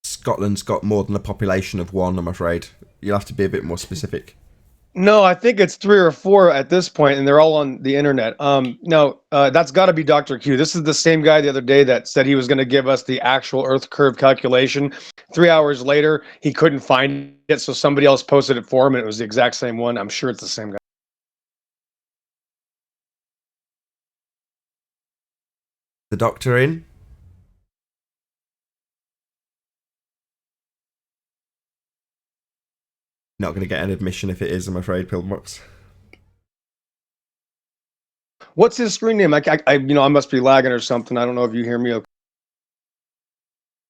Scotland's got more than a population of one, I'm afraid. You'll have to be a bit more specific. No, I think it's 3 or 4 at this point, and they're all on the internet. No, that's got to be Dr. Q. This is the same guy the other day that said he was going to give us the actual Earth curve calculation. 3 hours later, he couldn't find it, so somebody else posted it for him, and it was the exact same one. I'm sure it's the same guy. The doctor in? Not going to get an admission if it is, I'm afraid, Pillbox. What's his screen name? I must be lagging or something. I don't know if you hear me okay.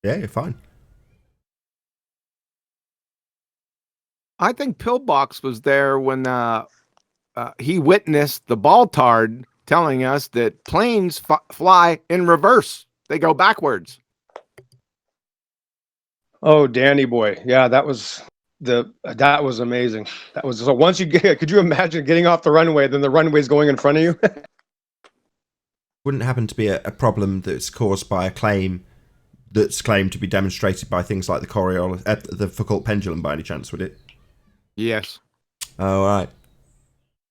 Yeah, you're fine. I think Pillbox was there when he witnessed the Baltard telling us that planes fly in reverse. They go backwards. Oh, Danny boy. Yeah, that was amazing. That was so once you get, could you imagine getting off the runway, then the runway's going in front of you? Wouldn't happen to be a problem that's caused by a claim that's claimed to be demonstrated by things like the Coriolis, the Foucault pendulum by any chance, would it? Yes. Oh, right.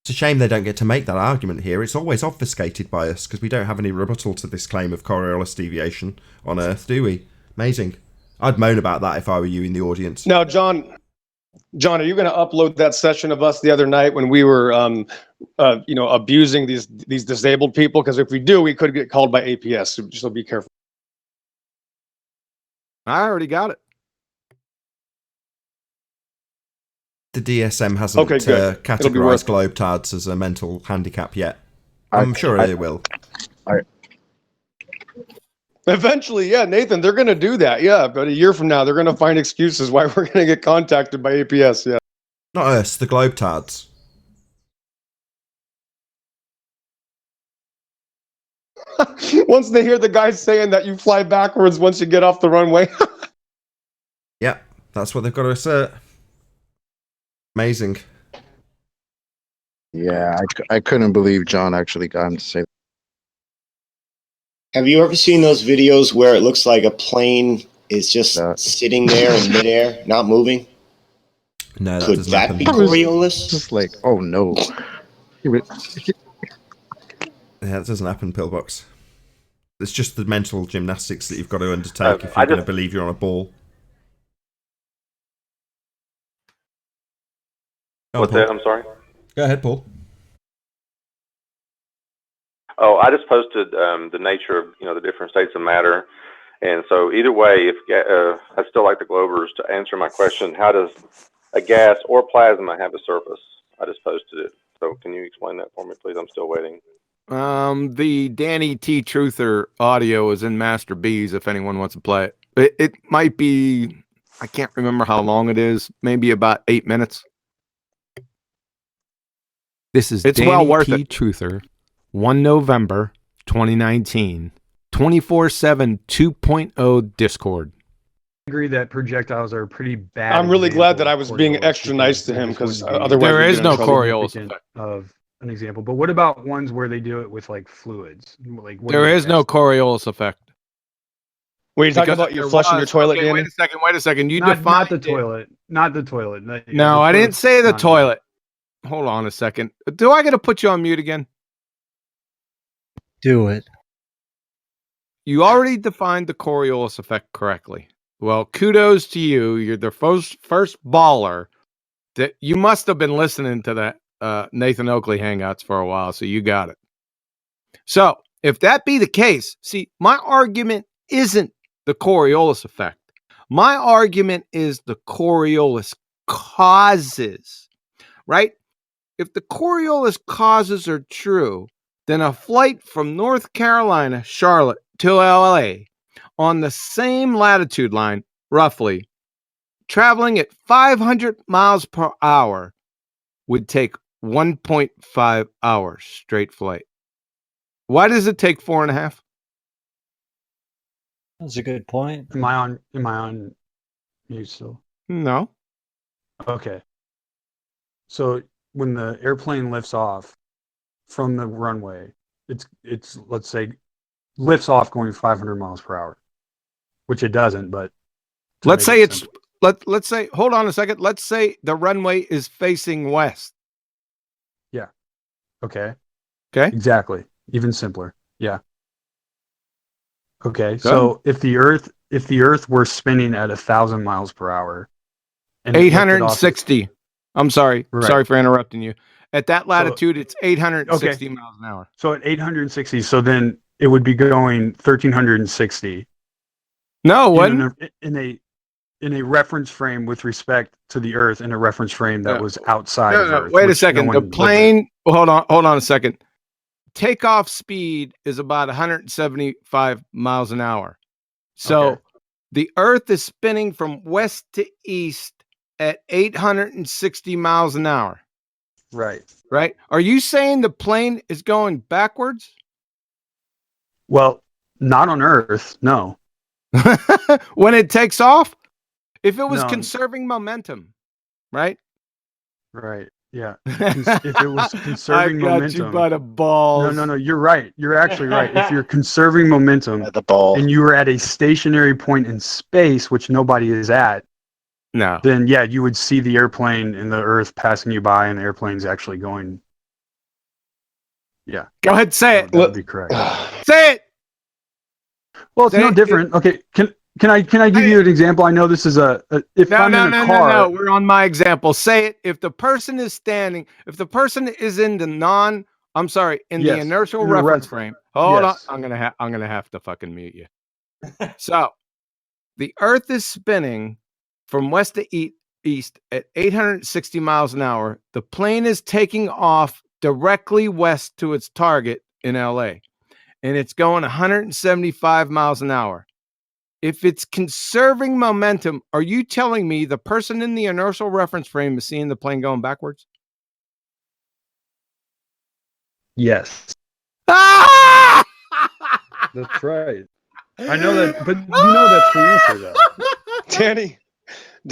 It's a shame they don't get to make that argument here. It's always obfuscated by us because we don't have any rebuttal to this claim of Coriolis deviation on Earth, do we? Amazing. I'd moan about that if I were you in the audience. Now, John, are you going to upload that session of us the other night when we were, abusing these disabled people? Because if we do, we could get called by APS. So be careful. I already got it. The DSM hasn't categorized globetards as a mental handicap yet. I'm sure they will. Eventually, yeah, Nathan, they're going to do that. Yeah, but a year from now, they're going to find excuses why we're going to get contacted by APS. Yeah. Not us, the globetards. Once they hear the guy saying that you fly backwards once you get off the runway. Yeah, that's what they've got to assert. Amazing. Yeah, I couldn't believe John actually got him to say that. Have you ever seen those videos where it looks like a plane is just sitting there in midair, not moving? No, that could doesn't that happen. be Coriolis? Just like, oh no. Yeah, that doesn't happen, Pillbox. It's just the mental gymnastics that you've got to undertake if you're going to believe you're on a ball. What's that? I'm sorry. Go ahead, Paul. Oh, I just posted the nature of the different states of matter, and so either way, if I'd still like the Globers to answer my question: how does a gas or plasma have a surface? I just posted it. So can you explain that for me, please? I'm still waiting. The Danny T. Truther audio is in Master B's if anyone wants to play it. It might be, I can't remember how long it is, maybe about 8 minutes. This is It's Danny well worth T. it. Truther, 1 November 2019, 24/7 2.0 Discord. I agree that projectiles are a pretty bad. I'm really glad that example I of was being Coriolis extra nice to because him this because wouldn't be otherwise There we'd is get in no trouble. Coriolis significant effect. of an example. But what about ones where they do it with like fluids? Like what There are the is no best? Coriolis effect. Were you talking Because about if your there flushing your was- toilet, okay, Danny? Wait a second. You Not defined the it. toilet. Not the toilet. No, I didn't say the not- toilet. Hold on a second. Do I got to put you on mute again? Do it. You already defined the Coriolis effect correctly. Well, kudos to you. You're the first baller that you must have been listening to that Nathan Oakley hangouts for a while, so you got it. So, if that be the case, see, my argument isn't the Coriolis effect. My argument is the Coriolis causes, right? If the Coriolis causes are true, then a flight from North Carolina, Charlotte, to LA on the same latitude line, roughly, traveling at 500 miles per hour would take 1.5 hours straight flight. Why does it take 4.5? That's a good point. Am I on mute still? No. Okay. So when the airplane lifts off from the runway, it's let's say lifts off going 500 miles per hour, which it doesn't, but Let's say it's let's say, hold on a second. Let's say the runway is facing west. Yeah. Okay. Okay. Exactly. Even simpler. Yeah. Okay. So if the Earth were spinning at 1,000 miles per hour, and 860. I'm sorry. Right. Sorry for interrupting you. At that latitude, it's 860 Okay. miles an hour. So at 860, so then it would be going 1,360. No, what? In a reference frame with respect to the Earth, in a reference frame that was outside of Earth. Wait a which second. no The one lives in. plane. Hold on a second. Takeoff speed is about 175 miles an hour. So the Earth is spinning from west to east at 860 miles an hour. Right. Right. Are you saying the plane is going backwards? Well, not on Earth. No. When it takes off? If it was No. conserving momentum, right? Right. Yeah. If it was conserving I got momentum. you by the balls. No. You're right. You're actually right. If you're conserving momentum and you were at a stationary point in space, which nobody is at, no, then yeah, you would see the airplane and the Earth passing you by, and the airplane's actually going. Yeah. Go ahead, say it. That would be correct. Say it. Well, it's no different. Okay. Can I give you an example? I know this is if I'm in a car. No. We're on my example. Say it. If the person is standing, if the person is in the the inertial reference frame. Hold on. I'm gonna have to fucking mute you. So, the Earth is spinning from west to east at 860 miles an hour. The plane is taking off directly west to its target in LA, and it's going 175 miles an hour. If it's conserving momentum, are you telling me the person in the inertial reference frame is seeing the plane going backwards? Yes. Ah! That's right. I know that, but you know that's the answer, though. Danny,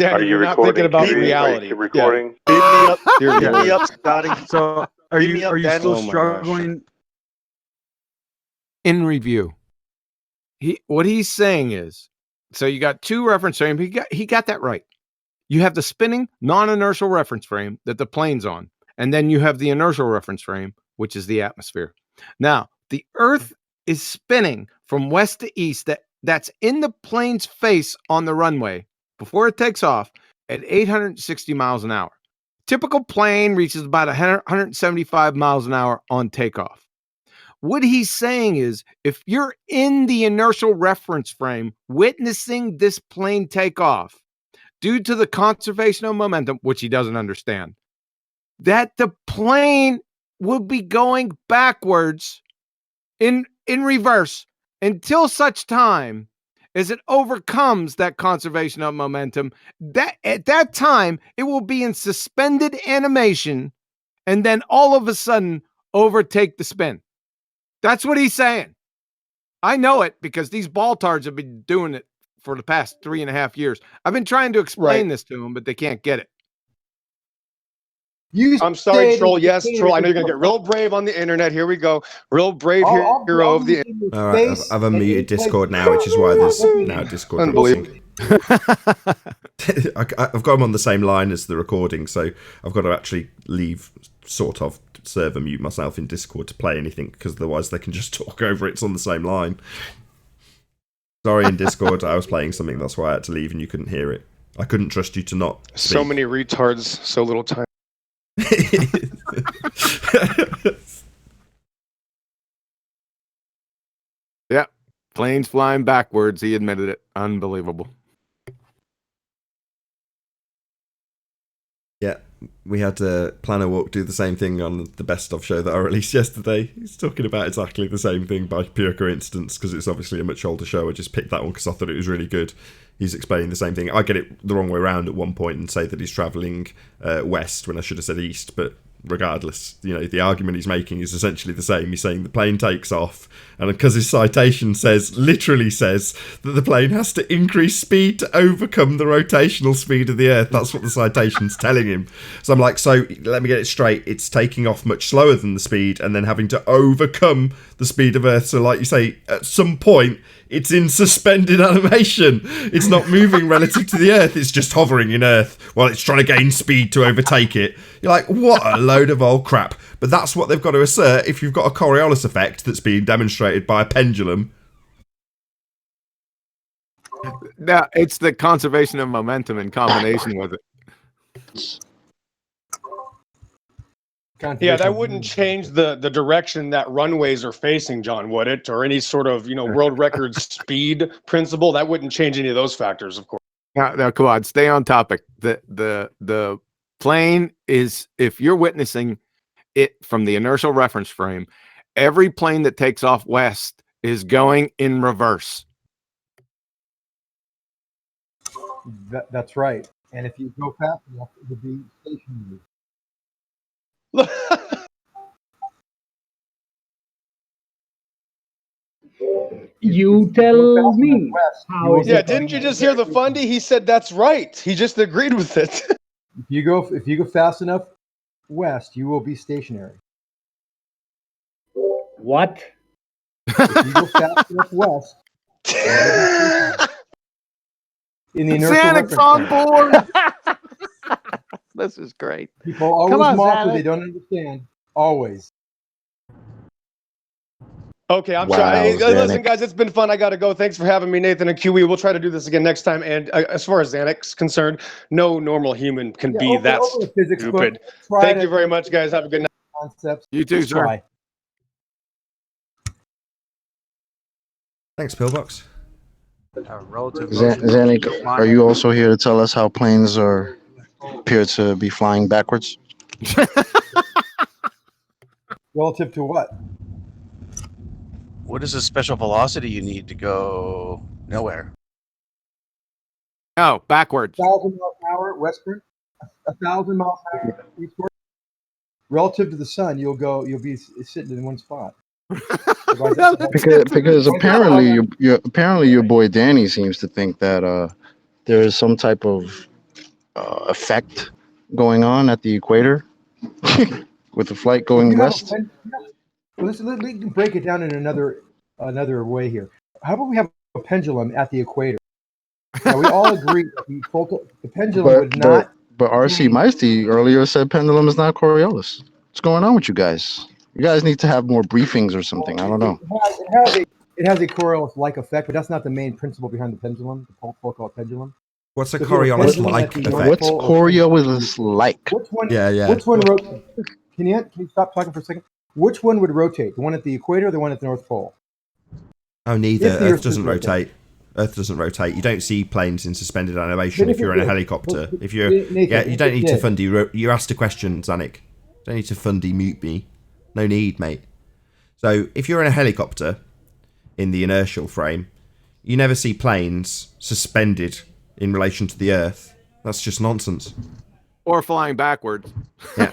Are you you're not recording? thinking about Are you reality. recording? Yeah. Beat me up. You're Beat me up, Scotty. So are Beat you me up, Danny. still Oh my gosh. struggling? In review, what he's saying is, so you got two reference frames. He got that right. You have the spinning non-inertial reference frame that the plane's on, and then you have the inertial reference frame, which is the atmosphere. Now, the Earth is spinning from west to east. That's in the plane's face on the runway before it takes off at 860 miles an hour. Typical plane reaches about 175 miles an hour on takeoff. What he's saying is, if you're in the inertial reference frame witnessing this plane take off, due to the conservation of momentum, which he doesn't understand, that the plane would be going backwards in reverse until such time as it overcomes that conservation of momentum. That at that time, it will be in suspended animation and then all of a sudden overtake the spin. That's what he's saying. I know it because these baltards have been doing it for the past 3.5 years. I've been trying to explain this to them, but they can't get it. I'm sorry, Troll. Yes, Troll. I know you're going to get real brave on the internet. Here we go. Real brave hero of the internet. All right, I've unmuted Discord now, which is why there's now Discord. Unbelievable. I've got them on the same line as the recording, so I've got to actually leave sort of server mute myself in Discord to play anything, because otherwise they can just talk over it. It's on the same line. Sorry, in Discord, I was playing something, that's why I had to leave and you couldn't hear it. I couldn't trust you to not speak. So many retards, so little time. Yeah, planes flying backwards. He admitted it. Unbelievable. Yeah, we had Planner Walk do the same thing on the best of show that I released yesterday. He's talking about exactly the same thing by pure coincidence, because it's obviously a much older show. I just picked that one because I thought it was really good. He's explaining the same thing. I get it the wrong way around at one point and say that he's travelling west when I should have said east, but regardless, the argument he's making is essentially the same. He's saying the plane takes off, and because his citation literally says that the plane has to increase speed to overcome the rotational speed of the Earth. That's what the citation's telling him. So I'm like, so let me get it straight. It's taking off much slower than the speed and then having to overcome the speed of Earth. So like you say, at some point, it's in suspended animation. It's not moving relative to the Earth. It's just hovering in Earth while it's trying to gain speed to overtake it. You're like, what a load of old crap. But that's what they've got to assert if you've got a Coriolis effect that's being demonstrated by a pendulum. No, it's the conservation of momentum in combination with it. Yeah, that wouldn't change the direction that runways are facing, John, would it? Or any sort of, world record speed principle? That wouldn't change any of those factors, of course. Now, come on, stay on topic. The plane is, if you're witnessing it from the inertial reference frame, every plane that takes off west is going in reverse. That's right. And if you go fast enough, it would be stationary. You tell me. How is it? Didn't you just hear the Fundy? He said that's right. He just agreed with it. If you go fast enough west, you will be stationary. What? If you go fast enough west, in the inertial Xanax on board. This is great. People always mock what they don't understand. Always. Okay, I'm sorry. Hey, listen, guys, it's been fun. I got to go. Thanks for having me, Nathan and QE. We'll try to do this again next time. And as far as Xanax is concerned, no normal human can be that stupid. Thank you very much, guys. Have a good night. Concepts. You too, sir. Try. Thanks, Pillbox. Zanik, are you also here to tell us how planes appear to be flying backwards? Relative to what? What is the special velocity you need to go nowhere? No, backwards. 1,000 miles an hour westward. 1,000 miles an hour eastward. Relative to the sun, you'll be sitting in one spot. because apparently your boy Danny seems to think that there is some type of effect going on at the equator with the flight going west. Well, let me break it down in another way here. How about we have a pendulum at the equator? Now, we all agree that the pendulum would not. But R.C. Meisty earlier said pendulum is not Coriolis. What's going on with you guys? You guys need to have more briefings or something. I don't know. It has a Coriolis-like effect, but that's not the main principle behind the pendulum. The Foucault pendulum. What's a Coriolis-like effect? What's Coriolis-like? Which one? Yeah. Which one rotates? Can you stop talking for a second? Which one would rotate? The one at the equator or the one at the North Pole? Oh, neither. Earth doesn't rotate. Earth doesn't rotate. You don't see planes in suspended animation if you're in a helicopter. If you're, you don't need to Fundy. You asked a question, Zanik. Don't need to Fundy mute me. No need, mate. So if you're in a helicopter in the inertial frame, you never see planes suspended in relation to the Earth. That's just nonsense. Or flying backwards. Yeah,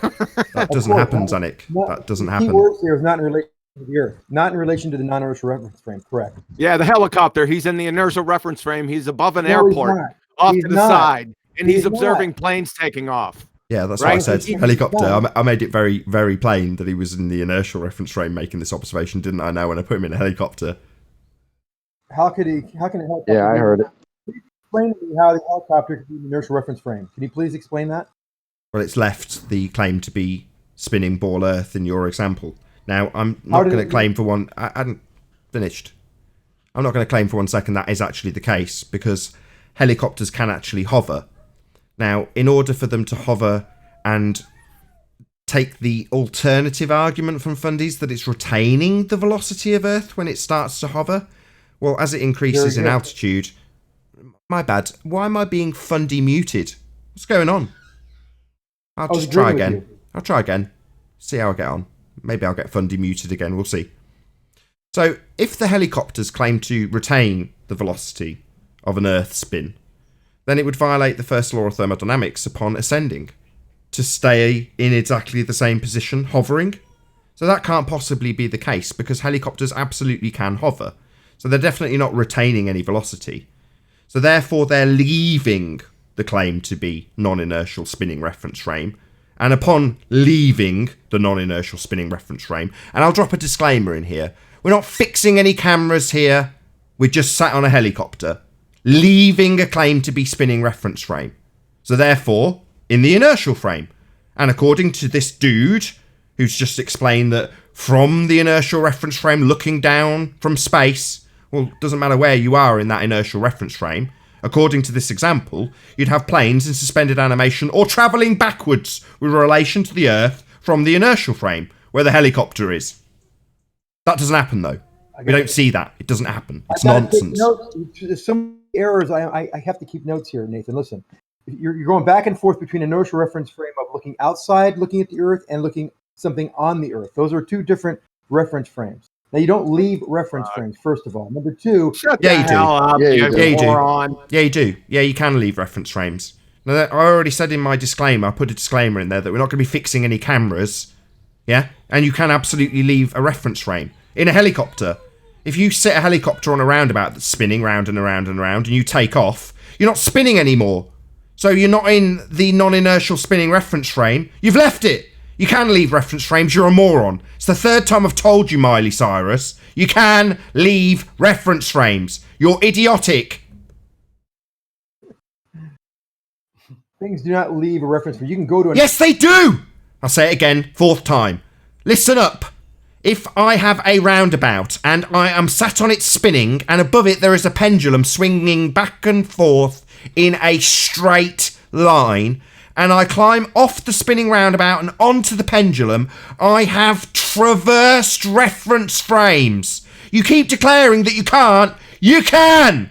that doesn't happen, Zanik. That doesn't happen. The key word here is not in relation to the Earth, not in relation to the non-inertial reference frame. Correct. Yeah, the helicopter. He's in the inertial reference frame. He's above an airport, off to the side, and he's observing planes taking off. Yeah, that's what I said. Helicopter. I made it very, very plain that he was in the inertial reference frame making this observation, didn't I? Now when I put him in a helicopter. How can a helicopter? Yeah, I heard it. Explain to me how the helicopter could be in the inertial reference frame. Can you please explain that? Well, it's left the claim to be spinning ball Earth in your example. Now, I'm not going to claim for one... I hadn't finished. I'm not going to claim for 1 second that is actually the case, because helicopters can actually hover. Now, in order for them to hover and take the alternative argument from Fundy's that it's retaining the velocity of Earth when it starts to hover, well, as it increases in altitude... My bad. Why am I being Fundy muted? What's going on? I'll I was just try agreeing with again. I'll try again. See how I get on. Maybe I'll get Fundy muted again. We'll see. So, if the helicopters claim to retain the velocity of an Earth spin, then it would violate the first law of thermodynamics upon ascending, to stay in exactly the same position, hovering. So that can't possibly be the case, because helicopters absolutely can hover. So they're definitely not retaining any velocity. So therefore they're leaving the claim to be non-inertial spinning reference frame. And upon leaving the non-inertial spinning reference frame, and I'll drop a disclaimer in here, we're not fixing any cameras here, we're just sat on a helicopter, leaving a claim to be spinning reference frame. So therefore, in the inertial frame. And according to this dude, who's just explained that from the inertial reference frame looking down from space, well, it doesn't matter where you are in that inertial reference frame, according to this example, you'd have planes in suspended animation or travelling backwards with relation to the Earth from the inertial frame, where the helicopter is. That doesn't happen, though. We don't see that. It doesn't happen. It's nonsense. There's some errors. I have to keep notes here, Nathan. Listen, you're going back and forth between inertial reference frame of looking outside, looking at the Earth, and looking something on the Earth. Those are two different reference frames. Now, you don't leave reference frames, first of all. Number two... Yeah, you do. Yeah, you do. Yeah, you can leave reference frames. Now, I already said in my disclaimer, I put a disclaimer in there that we're not going to be fixing any cameras. Yeah? And you can absolutely leave a reference frame. In a helicopter, if you set a helicopter on a roundabout that's spinning round and around and around, and you take off, you're not spinning anymore. So you're not in the non-inertial spinning reference frame. You've left it. You can leave reference frames. You're a moron. It's the third time I've told you, Miley Cyrus. You can leave reference frames. You're idiotic. Things do not leave a reference frame. You can go to... Yes, they do! I'll say it again, fourth time. Listen up. If I have a roundabout and I am sat on it spinning and above it there is a pendulum swinging back and forth in a straight line, and I climb off the spinning roundabout and onto the pendulum, I have traversed reference frames. You keep declaring that you can't. You can!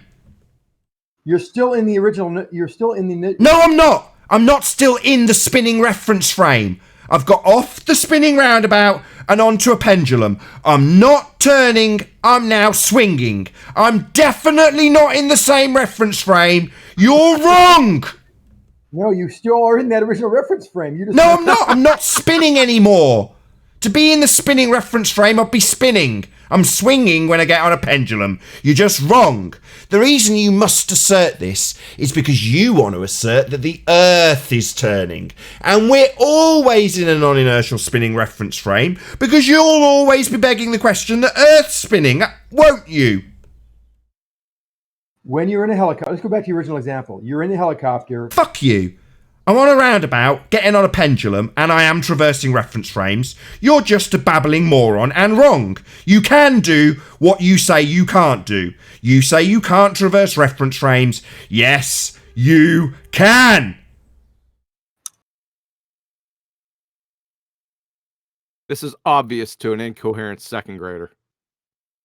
You're still in the original... You're still in the... No, I'm not. I'm not still in the spinning reference frame. I've got off the spinning roundabout and onto a pendulum. I'm not turning. I'm now swinging. I'm definitely not in the same reference frame. You're wrong. No, you still are in that original reference frame. You just... No, I'm not. I'm not spinning anymore. To be in the spinning reference frame, I'd be spinning. I'm swinging when I get on a pendulum. You're just wrong. The reason you must assert this is because you want to assert that the Earth is turning. And we're always in a non-inertial spinning reference frame because you'll always be begging the question that Earth's spinning, won't you? When you're in a helicopter... Let's go back to your original example. You're in the helicopter... Fuck you. I'm on a roundabout, getting on a pendulum, and I am traversing reference frames. You're just a babbling moron and wrong. You can do what you say you can't do. You say you can't traverse reference frames. Yes, you can. This is obvious to an incoherent second grader.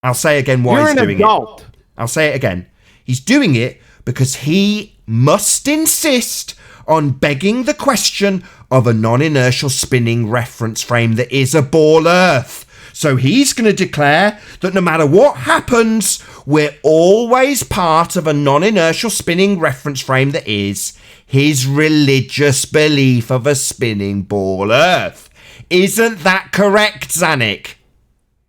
I'll say again why You're he's an doing adult. it. I'll say it again. He's doing it because he must insist on begging the question of a non-inertial spinning reference frame that is a ball Earth. So he's going to declare that no matter what happens, we're always part of a non-inertial spinning reference frame that is his religious belief of a spinning ball Earth. Isn't that correct, Zanuck?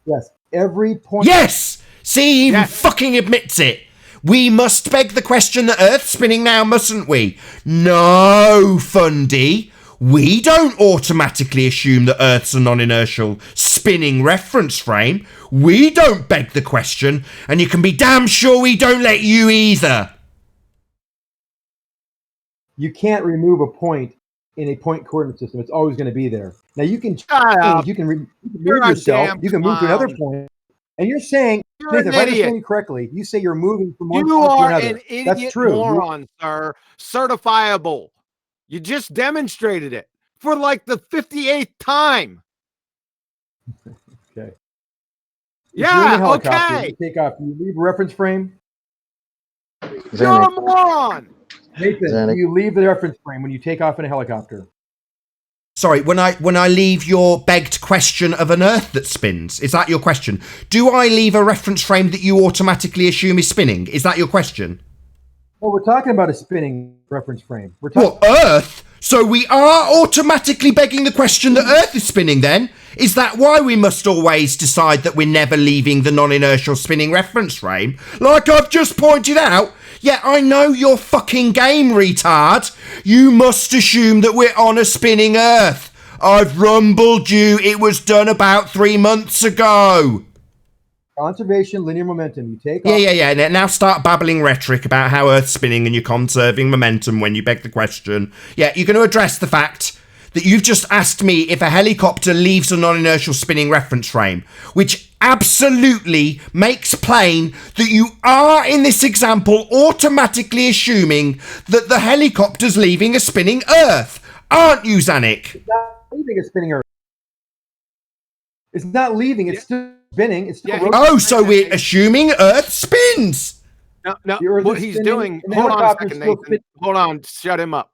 Yes. Every point... Yes! See, he even fucking admits it. We must beg the question that Earth's spinning now, mustn't we? No, Fundy. We don't automatically assume that Earth's a non-inertial spinning reference frame. We don't beg the question, and you can be damn sure we don't let you either. You can't remove a point in a point coordinate system. It's always going to be there. Now, you can change, you can move yourself, you can move to another point, and you're saying... Nathan, if I understand you correctly, you say you're moving from one point to another. An idiot That's true. moron, sir. Certifiable. You just demonstrated it for like the 58th time. Okay. Yeah, okay. You take off. You leave a reference frame. You're a moron. Nathan, you leave the reference frame when you take off in a helicopter. Sorry, when I leave your begged question of an Earth that spins, is that your question? Do I leave a reference frame that you automatically assume is spinning? Is that your question? Well, we're talking about a spinning reference frame. What, Earth? So we are automatically begging the question that Earth is spinning then? Is that why we must always decide that we're never leaving the non-inertial spinning reference frame? Like I've just pointed out? Yeah, I know your fucking game, retard. You must assume that we're on a spinning Earth. I've rumbled you. It was done about 3 months ago. Conservation, linear momentum. You take off. Yeah. Now start babbling rhetoric about how Earth's spinning and you're conserving momentum when you beg the question. Yeah, you're going to address the fact that you've just asked me if a helicopter leaves a non-inertial spinning reference frame, which absolutely makes plain that you are, in this example, automatically assuming that the helicopter's leaving a spinning Earth. Aren't you, Zanuck? It's not leaving a spinning Earth. It's not leaving. It's still spinning. It's still rotating. Oh, so we're assuming Earth spins. No. What he's doing... Hold on a second, Nathan. Hold on. Shut him up.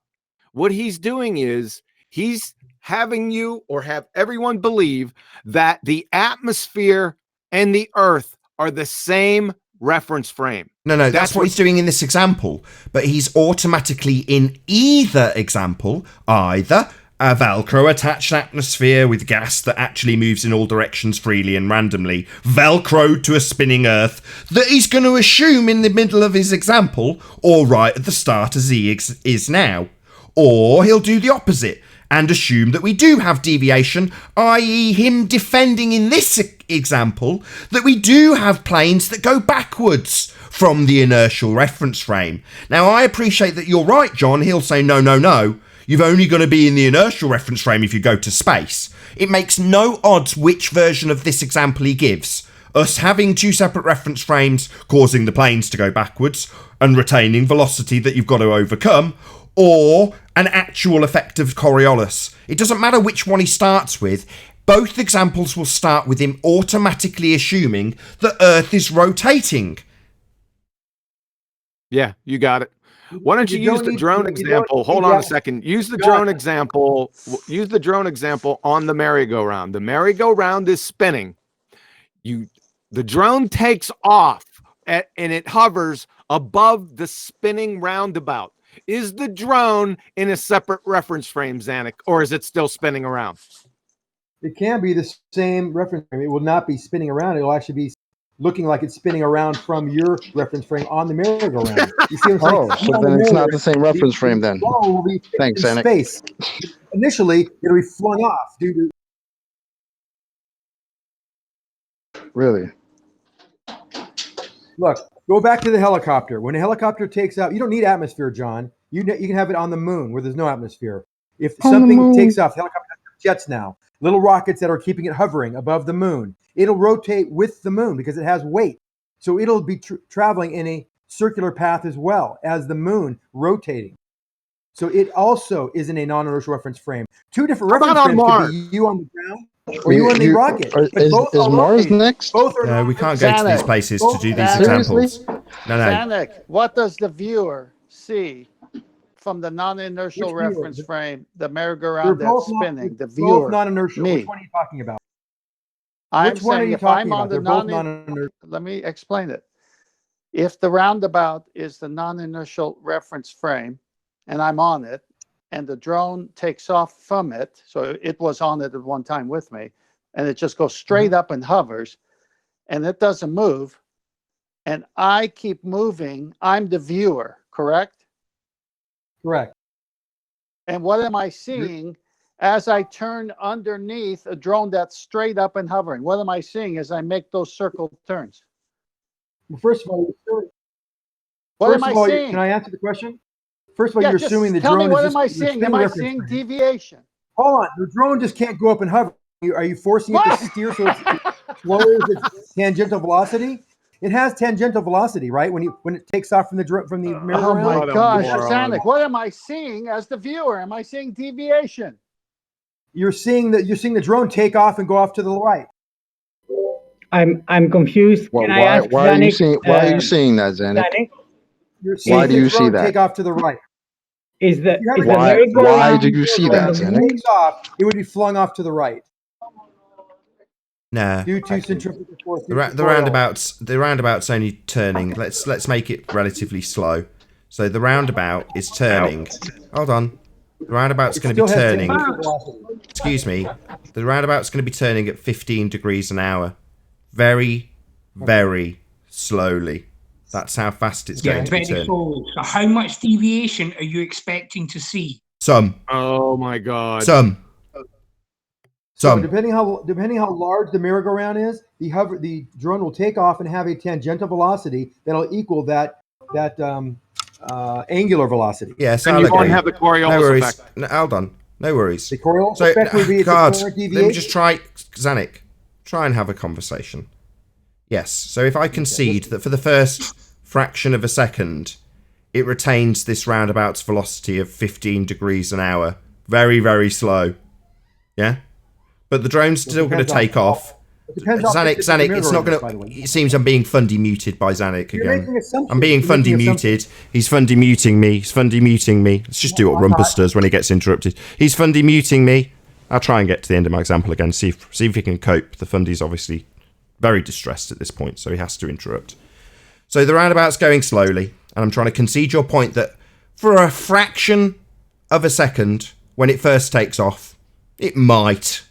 What he's doing is he's having you or have everyone believe that the atmosphere and the Earth are the same reference frame. No, that's what he's doing in this example. But he's automatically in either example, either a Velcro attached atmosphere with gas that actually moves in all directions freely and randomly, Velcroed to a spinning Earth, that he's going to assume in the middle of his example, or right at the start as he is now. Or he'll do the opposite and assume that we do have deviation, i.e. him defending in this example that we do have planes that go backwards from the inertial reference frame. Now, I appreciate that you're right, John. He'll say, no. You've only got to be in the inertial reference frame if you go to space. It makes no odds which version of this example he gives. Us having two separate reference frames causing the planes to go backwards and retaining velocity that you've got to overcome, or an actual effect of Coriolis. It doesn't matter which one he starts with. Both examples will start with him automatically assuming that Earth is rotating. Yeah, you got it. Why don't you use the drone example? Hold on a second. Use the drone example. Use the drone example on the merry-go-round. The merry-go-round is spinning. The drone takes off and it hovers above the spinning roundabout. Is the drone in a separate reference frame, Zanuck, or is it still spinning around? It can be the same reference frame. It will not be spinning around. It will actually be looking like it's spinning around from your reference frame on the merry-go-round. You see what I'm saying? So then it's not the same reference frame then. Will be Thanks, Zanuck. Space. Initially, it'll be flung off due to... Really? Look, go back to the helicopter. When a helicopter takes out, you don't need atmosphere, John. You can have it on the moon where there's no atmosphere. If something takes off, the helicopter has jets now, little rockets that are keeping it hovering above the moon. It'll rotate with the moon because it has weight. So it'll be traveling in a circular path as well as the moon rotating. So it also is in a non-inertial reference frame. Two different reference frames could be you on the ground or you on the rocket. Is Mars next? Both are we can't go to these places to do these examples. No. Zanuck, what does the viewer see from the non-inertial reference frame, the merry-go-round that's spinning? The viewer, both non-inertial. me. Which one are you talking about? Which one are you talking about? Let me explain it. If the roundabout is the non-inertial reference frame, and I'm on it, and the drone takes off from it, so it was on it at one time with me, and it just goes straight up and hovers, and it doesn't move, and I keep moving, I'm the viewer, correct? Correct. And what am I seeing as I turn underneath a drone that's straight up and hovering? What am I seeing as I make those circle turns? Well, first of all, what am I seeing? Can I answer the question? First of all, Yeah, you're just assuming the tell drone me, what is am I seeing? Am I seeing deviation? Hold on, the drone just can't go up and hover. Are you forcing it to steer so it lowers its tangential velocity? It has tangential velocity, right? When it takes off from the merry-go-round. Oh my gosh, Zanuck, what am I seeing as the viewer? Am I seeing deviation? You're seeing the drone take off and go off to the right. I'm confused. Well, Can I ask why are you Zanuck, seeing? Why are you seeing that, Zanuck? You're seeing Why do the you see drone that? take off to the right. Is the Why do you see that, Zanuck? Takes off, it would be flung off to the right. Nah. Due to centrifugal force. The roundabout's only turning. Let's make it relatively slow. So the roundabout is turning. Hold on. The roundabout's going to be turning. Excuse me. The roundabout's going to be turning at 15 degrees an hour. Very, very slowly. That's how fast it's going to be turning. Slow. So how much deviation are you expecting to see? Some. Oh my God. Some. So depending how large the merry-go-round is, the drone will take off and have a tangential velocity that'll equal that angular velocity. Yes, and you won't have the Coriolis effect. No, hold on. No worries. The Coriolis effect would be God, let me just try, Zanuck, try and have a conversation. Yes, so if I concede that for the first fraction of a second, it retains this roundabout's velocity of 15 degrees an hour. Very, very slow. Yeah? But the drone's still going to take off. Zanuck, it's not going to... It seems I'm being fundy muted by Zanuck again. I'm being fundy muted. He's fundy muting me. He's fundy muting me. Let's just do what Rumpus does when he gets interrupted. He's fundy muting me. I'll try and get to the end of my example again. See if he can cope. The fundy's obviously very distressed at this point, so he has to interrupt. So the roundabout's going slowly, and I'm trying to concede your point that for a fraction of a second, when it first takes off, it might...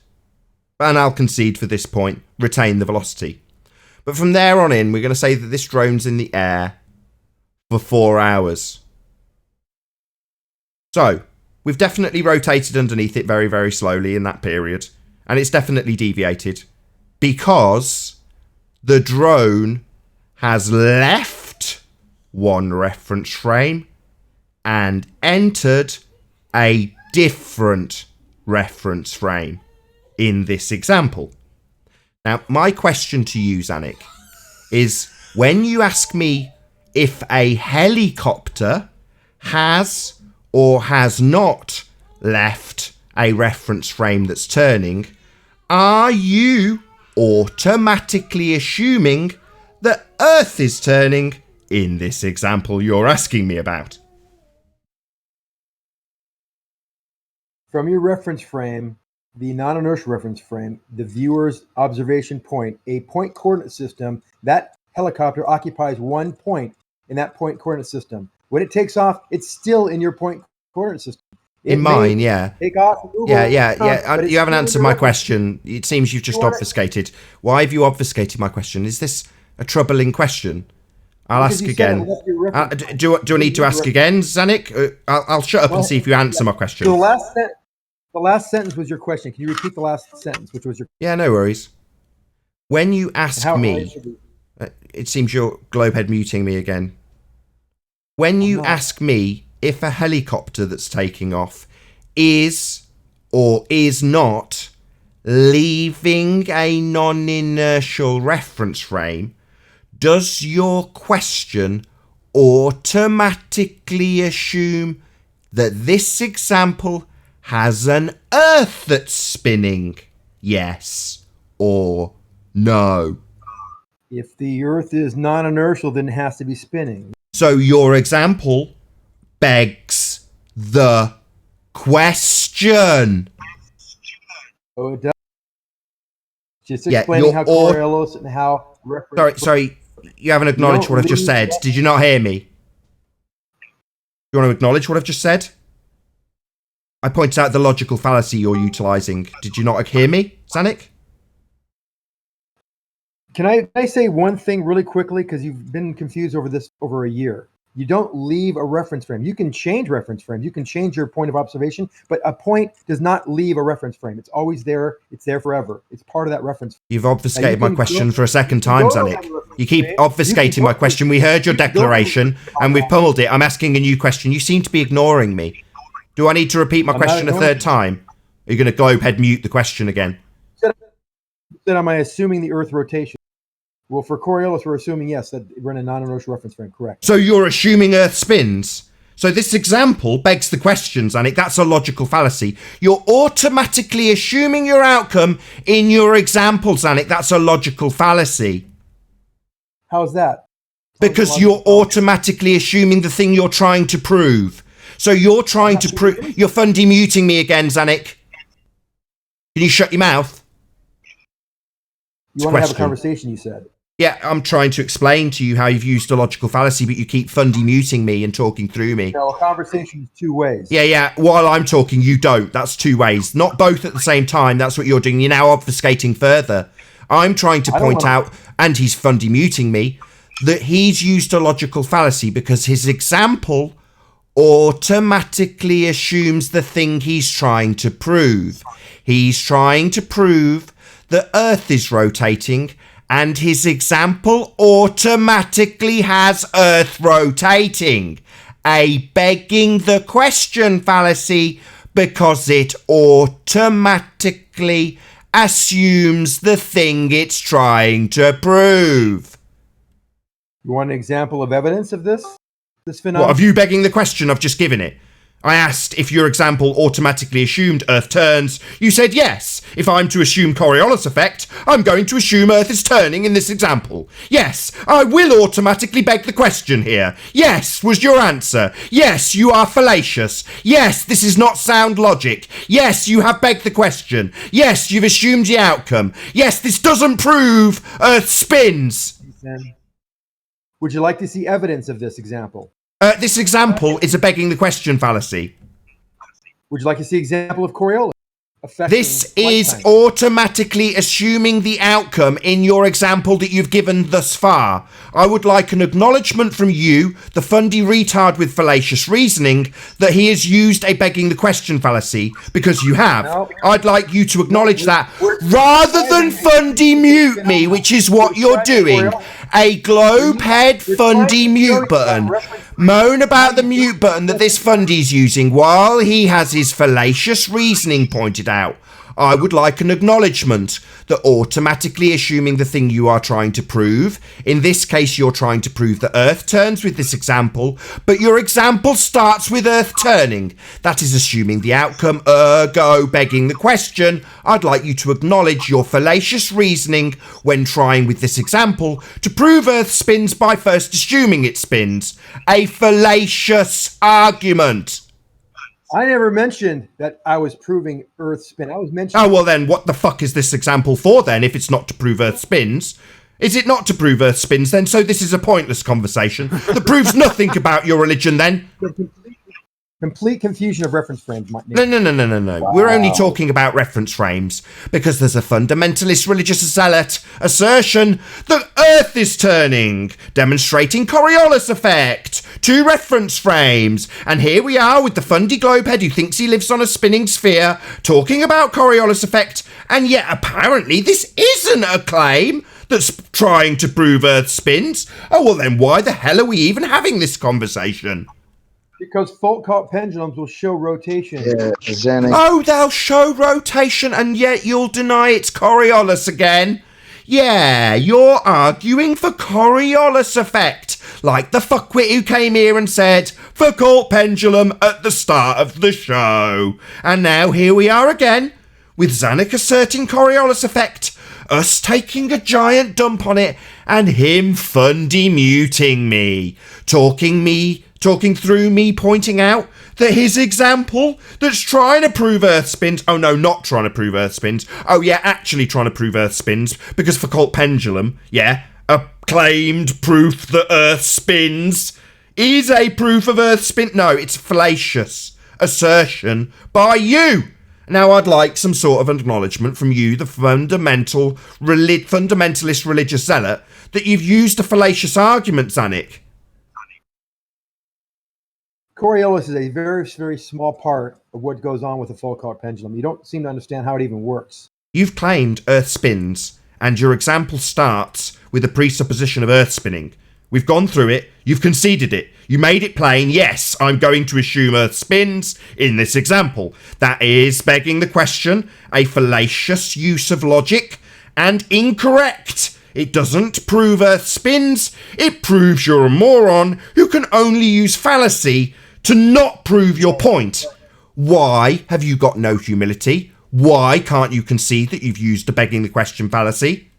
and I'll concede for this point, retain the velocity. But from there on in, we're going to say that this drone's in the air for 4 hours. So, we've definitely rotated underneath it very, very slowly in that period. And it's definitely deviated. Because the drone has left one reference frame and entered a different reference frame in this example. Now, my question to you, Zanuck, is when you ask me if a helicopter has or has not left a reference frame that's turning, are you automatically assuming that Earth is turning in this example you're asking me about? From your reference frame, the non-inertial reference frame, the viewer's observation point, a point coordinate system, that helicopter occupies one point in that point coordinate system. When it takes off, it's still in your point coordinate system. In mine, yeah. Take off, move yeah. on, You haven't answered my question. It seems you've just obfuscated. Why have you obfuscated my question? Is this a troubling question? I'll ask again. Do I need to ask again, Zanuck? I'll shut up and see if you answer my question. The last sentence was your question. Can you repeat the last sentence, which was your... Yeah, no worries. When you ask me... it seems you're globehead muting me again. When you ask me if a helicopter that's taking off is or is not leaving a non-inertial reference frame, does your question automatically assume that this example has an Earth that's spinning? Yes or no? If the Earth is non-inertial, then it has to be spinning. So your example begs the question. Oh, it does. Just explaining how Coriolis and how... Sorry, you haven't acknowledged what I've just said. Did you not hear me? You want to acknowledge what I've just said? I pointed out the logical fallacy you're utilising. Did you not hear me, Zanuck? Can I say one thing really quickly? Because you've been confused over this over a year. You don't leave a reference frame. You can change reference frames. You can change your point of observation, but a point does not leave a reference frame. It's always there. It's there forever. It's part of that reference frame. You've obfuscated my question for a second time, Zanuck. You keep obfuscating my question. We heard your declaration and we've pummeled it. I'm asking a new question. You seem to be ignoring me. Do I need to repeat my question a third time? Are you going to globehead mute the question again? Then am I assuming the Earth rotation? Well, for Coriolis, we're assuming, yes, that we're in a non-inertial reference frame, correct. So you're assuming Earth spins. So this example begs the question, Zanuck. That's a logical fallacy. You're automatically assuming your outcome in your example, Zanuck. That's a logical fallacy. How's that? Because you're automatically assuming the thing you're trying to prove. So you're trying to prove... You're fundy muting me again, Zanik. Can you shut your mouth? You want to have a conversation, you said. Yeah, I'm trying to explain to you how you've used a logical fallacy, but you keep fundy muting me and talking through me. No, a conversation is two ways. Yeah. While I'm talking, you don't. That's two ways. Not both at the same time. That's what you're doing. You're now obfuscating further. I'm trying to point out, and he's fundy muting me, that he's used a logical fallacy because his example automatically assumes the thing he's trying to prove. He's trying to prove that Earth is rotating, and his example automatically has Earth rotating. A begging the question fallacy because it automatically assumes the thing it's trying to prove. You want an example of evidence of this phenomenon? What, of you begging the question? I've just given it. I asked if your example automatically assumed Earth turns. You said yes. If I'm to assume Coriolis effect, I'm going to assume Earth is turning in this example. Yes, I will automatically beg the question here. Yes, was your answer. Yes, you are fallacious. Yes, this is not sound logic. Yes, you have begged the question. Yes, you've assumed the outcome. Yes, this doesn't prove Earth spins. Would you like to see evidence of this example? This example is a begging the question fallacy. Would you like to see example of Coriolis? This is automatically assuming the outcome in your example that you've given thus far. I would like an acknowledgement from you, the fundy retard with fallacious reasoning, that he has used a begging the question fallacy, because you have. No. I'd like you to acknowledge that, rather than fundy mute me, which is what you're doing. A globe head fundy mute button. Moan about the mute button that this fundy's using while he has his fallacious reasoning pointed out. I would like an acknowledgement that automatically assuming the thing you are trying to prove, in this case you're trying to prove that Earth turns with this example, but your example starts with Earth turning. That is assuming the outcome, ergo begging the question. I'd like you to acknowledge your fallacious reasoning when trying with this example to prove Earth spins by first assuming it spins. A fallacious argument. I never mentioned that I was proving Earth spin. I was mentioning... Oh, well then, what the fuck is this example for then, if it's not to prove Earth spins? Is it not to prove Earth spins then? So this is a pointless conversation that proves nothing about your religion then? Complete confusion of reference frames. No. Wow. We're only talking about reference frames because there's a fundamentalist religious zealot assertion that Earth is turning, demonstrating Coriolis effect. 2 reference frames. And here we are with the fundy globehead who thinks he lives on a spinning sphere, talking about Coriolis effect, and yet apparently this isn't a claim that's trying to prove Earth spins. Oh, well then why the hell are we even having this conversation? Because Foucault pendulums will show rotation. Yeah, oh, they'll show rotation, and yet you'll deny it's Coriolis again. Yeah, you're arguing for Coriolis effect, like the fuckwit who came here and said Foucault pendulum at the start of the show. And now here we are again, with Zanuck asserting Coriolis effect, us taking a giant dump on it, and him fundy muting me, talking through me, pointing out that his example that's trying to prove Earth spins... Oh, no, not trying to prove Earth spins. Oh, yeah, actually trying to prove Earth spins, because Foucault pendulum, yeah, a claimed proof that Earth spins, is a proof of Earth spin... No, it's fallacious assertion by you. Now, I'd like some sort of acknowledgement from you, the fundamentalist religious zealot, that you've used a fallacious argument, Zanuck. Coriolis is a very, very small part of what goes on with the Foucault pendulum. You don't seem to understand how it even works. You've claimed Earth spins, and your example starts with the presupposition of Earth spinning. We've gone through it, you've conceded it, you made it plain, yes, I'm going to assume Earth spins in this example. That is begging the question, a fallacious use of logic, and incorrect. It doesn't prove Earth spins, it proves you're a moron who can only use fallacy to not prove your point. Why have you got no humility? Why can't you concede that you've used the begging the question fallacy?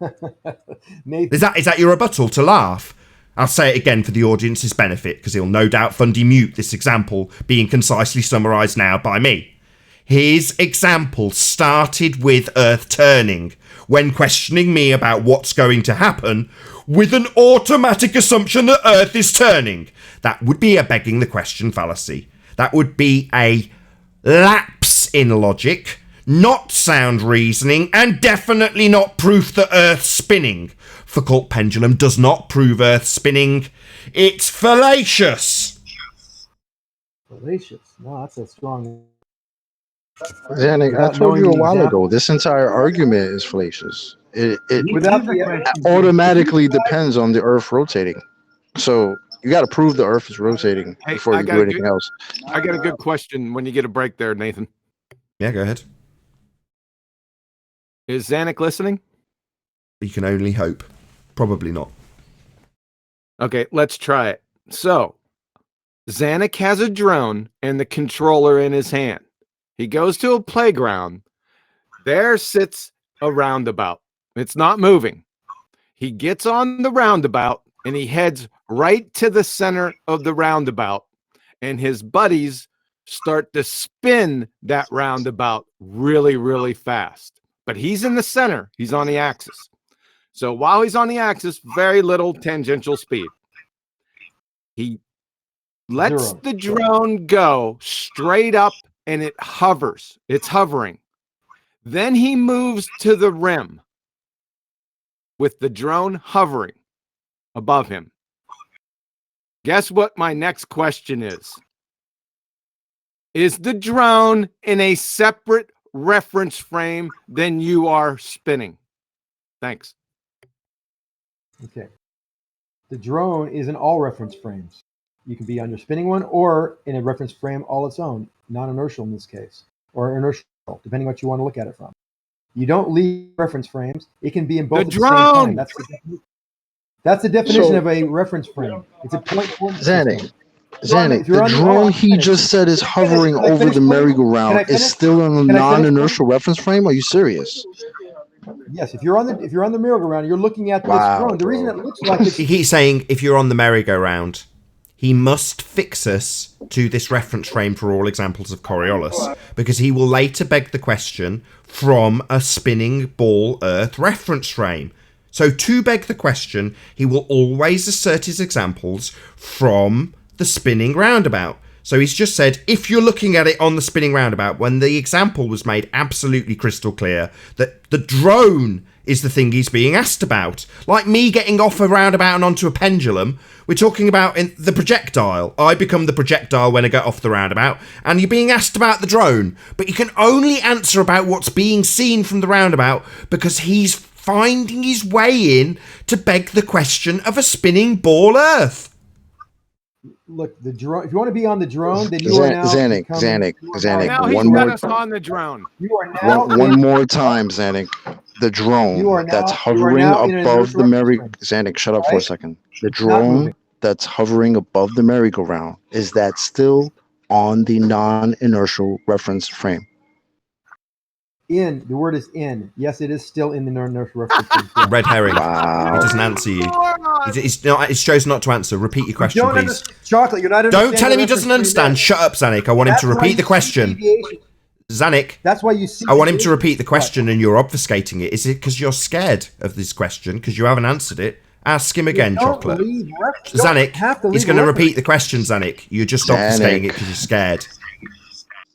Is that your rebuttal, to laugh? I'll say it again for the audience's benefit, because he'll no doubt Fundy mute this example being concisely summarised now by me. His example started with Earth turning, when questioning me about what's going to happen, with an automatic assumption that Earth is turning. That would be a begging the question fallacy. That would be a lapse in logic, not sound reasoning, and definitely not proof that Earth's spinning. Foucault pendulum does not prove Earth spinning. It's fallacious. Fallacious. No, that's a strong. Zanik, I told you a while ago, this entire argument is fallacious. It automatically depends on the Earth rotating. So you got to prove the Earth is rotating before you do anything else. I got a good question when you get a break there, Nathan. Yeah, go ahead. Is Zanik listening? You can only hope. Probably not. Okay, let's try it. So, Zanik has a drone and the controller in his hand. He goes to a playground. There sits a roundabout. It's not moving. He gets on the roundabout and he heads right to the center of the roundabout. And his buddies start to spin that roundabout really, really fast. But he's in the center. He's on the axis. So while he's on the axis, very little tangential speed. He lets the drone go straight up and it hovers. It's hovering. Then he moves to the rim with the drone hovering above him. Guess what my next question is? Is the drone in a separate reference frame than you are spinning? Thanks. Okay. The drone is in all reference frames. You can be on your spinning one or in a reference frame all its own, non-inertial in this case, or inertial, depending what you want to look at it from. You don't leave reference frames. It can be in both at the same time. That's the definition of a reference frame. It's a point coordinate system. Zanik, the drone he just said is hovering over the merry-go-round is still in a non-inertial reference frame? Are you serious? Yes, if you're on the merry-go-round, you're looking at this drone. The reason it looks like it's He's saying if you're on the merry-go-round, he must fix us to this reference frame for all examples of Coriolis, because he will later beg the question from a spinning ball Earth reference frame. So to beg the question, he will always assert his examples from the spinning roundabout. So he's just said, if you're looking at it on the spinning roundabout, when the example was made absolutely crystal clear that the drone is the thing he's being asked about. Like me getting off a roundabout and onto a pendulum, we're talking about in the projectile. I become the projectile when I get off the roundabout, and you're being asked about the drone. But you can only answer about what's being seen from the roundabout because he's finding his way in to beg the question of a spinning ball Earth. Look, the drone. If you want to be on the drone, then you are now Zanik. Now he's got us on the drone. You are now one more time, Zanik. The drone that's hovering above the merry. Zanik, shut up for a second. The drone that's hovering above the merry-go-round, is that still on the non-inertial reference frame? In, the word is in. Yes, it is still in the non-inertial reference frame. Red herring. Wow. He doesn't answer you. He's chosen not to answer. Repeat your question, please. Chocolate, you're not Don't tell him he doesn't understand. Shut up, Zanik. I want him to repeat the question. Zanik, that's why you see. I want him to repeat the question, and you're obfuscating it. Is it because you're scared of this question because you haven't answered it? Ask him again, Chocolate. Zanik, he's going to repeat the question. Zanik, you're just obfuscating it because you're scared.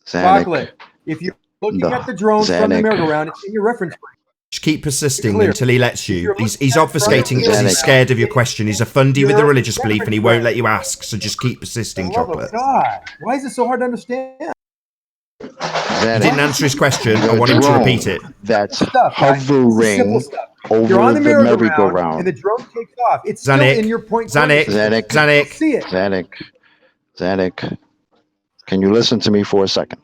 Chocolate, if you're looking at the drone from the merry-go-round, it's in your reference frame. Just keep persisting until he lets you. He's obfuscating because he's scared of your question. He's a fundy with a religious belief, and he won't let you ask. So just keep persisting, Chocolate. God, why is it so hard to understand? He didn't answer his question. I want him to repeat it. That's hovering over the merry-go-round. And the drone takes off. It's still in your point. Zanik, can you listen to me for a second?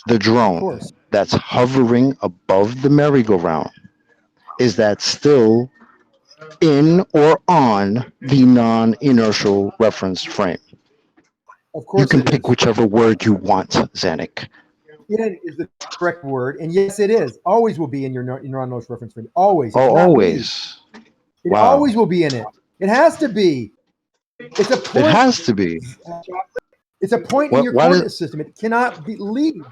The drone that's hovering above the merry-go-round, is that still in or on the non-inertial reference frame? Of course, you can pick whichever word you want, Zanik. In is the correct word, and yes, it is. Always will be in your non-inertial reference frame. Always. Oh, always. It always will be in it. It has to be. It's a point. It has to be. It's a point in your coordinate system. It cannot leave.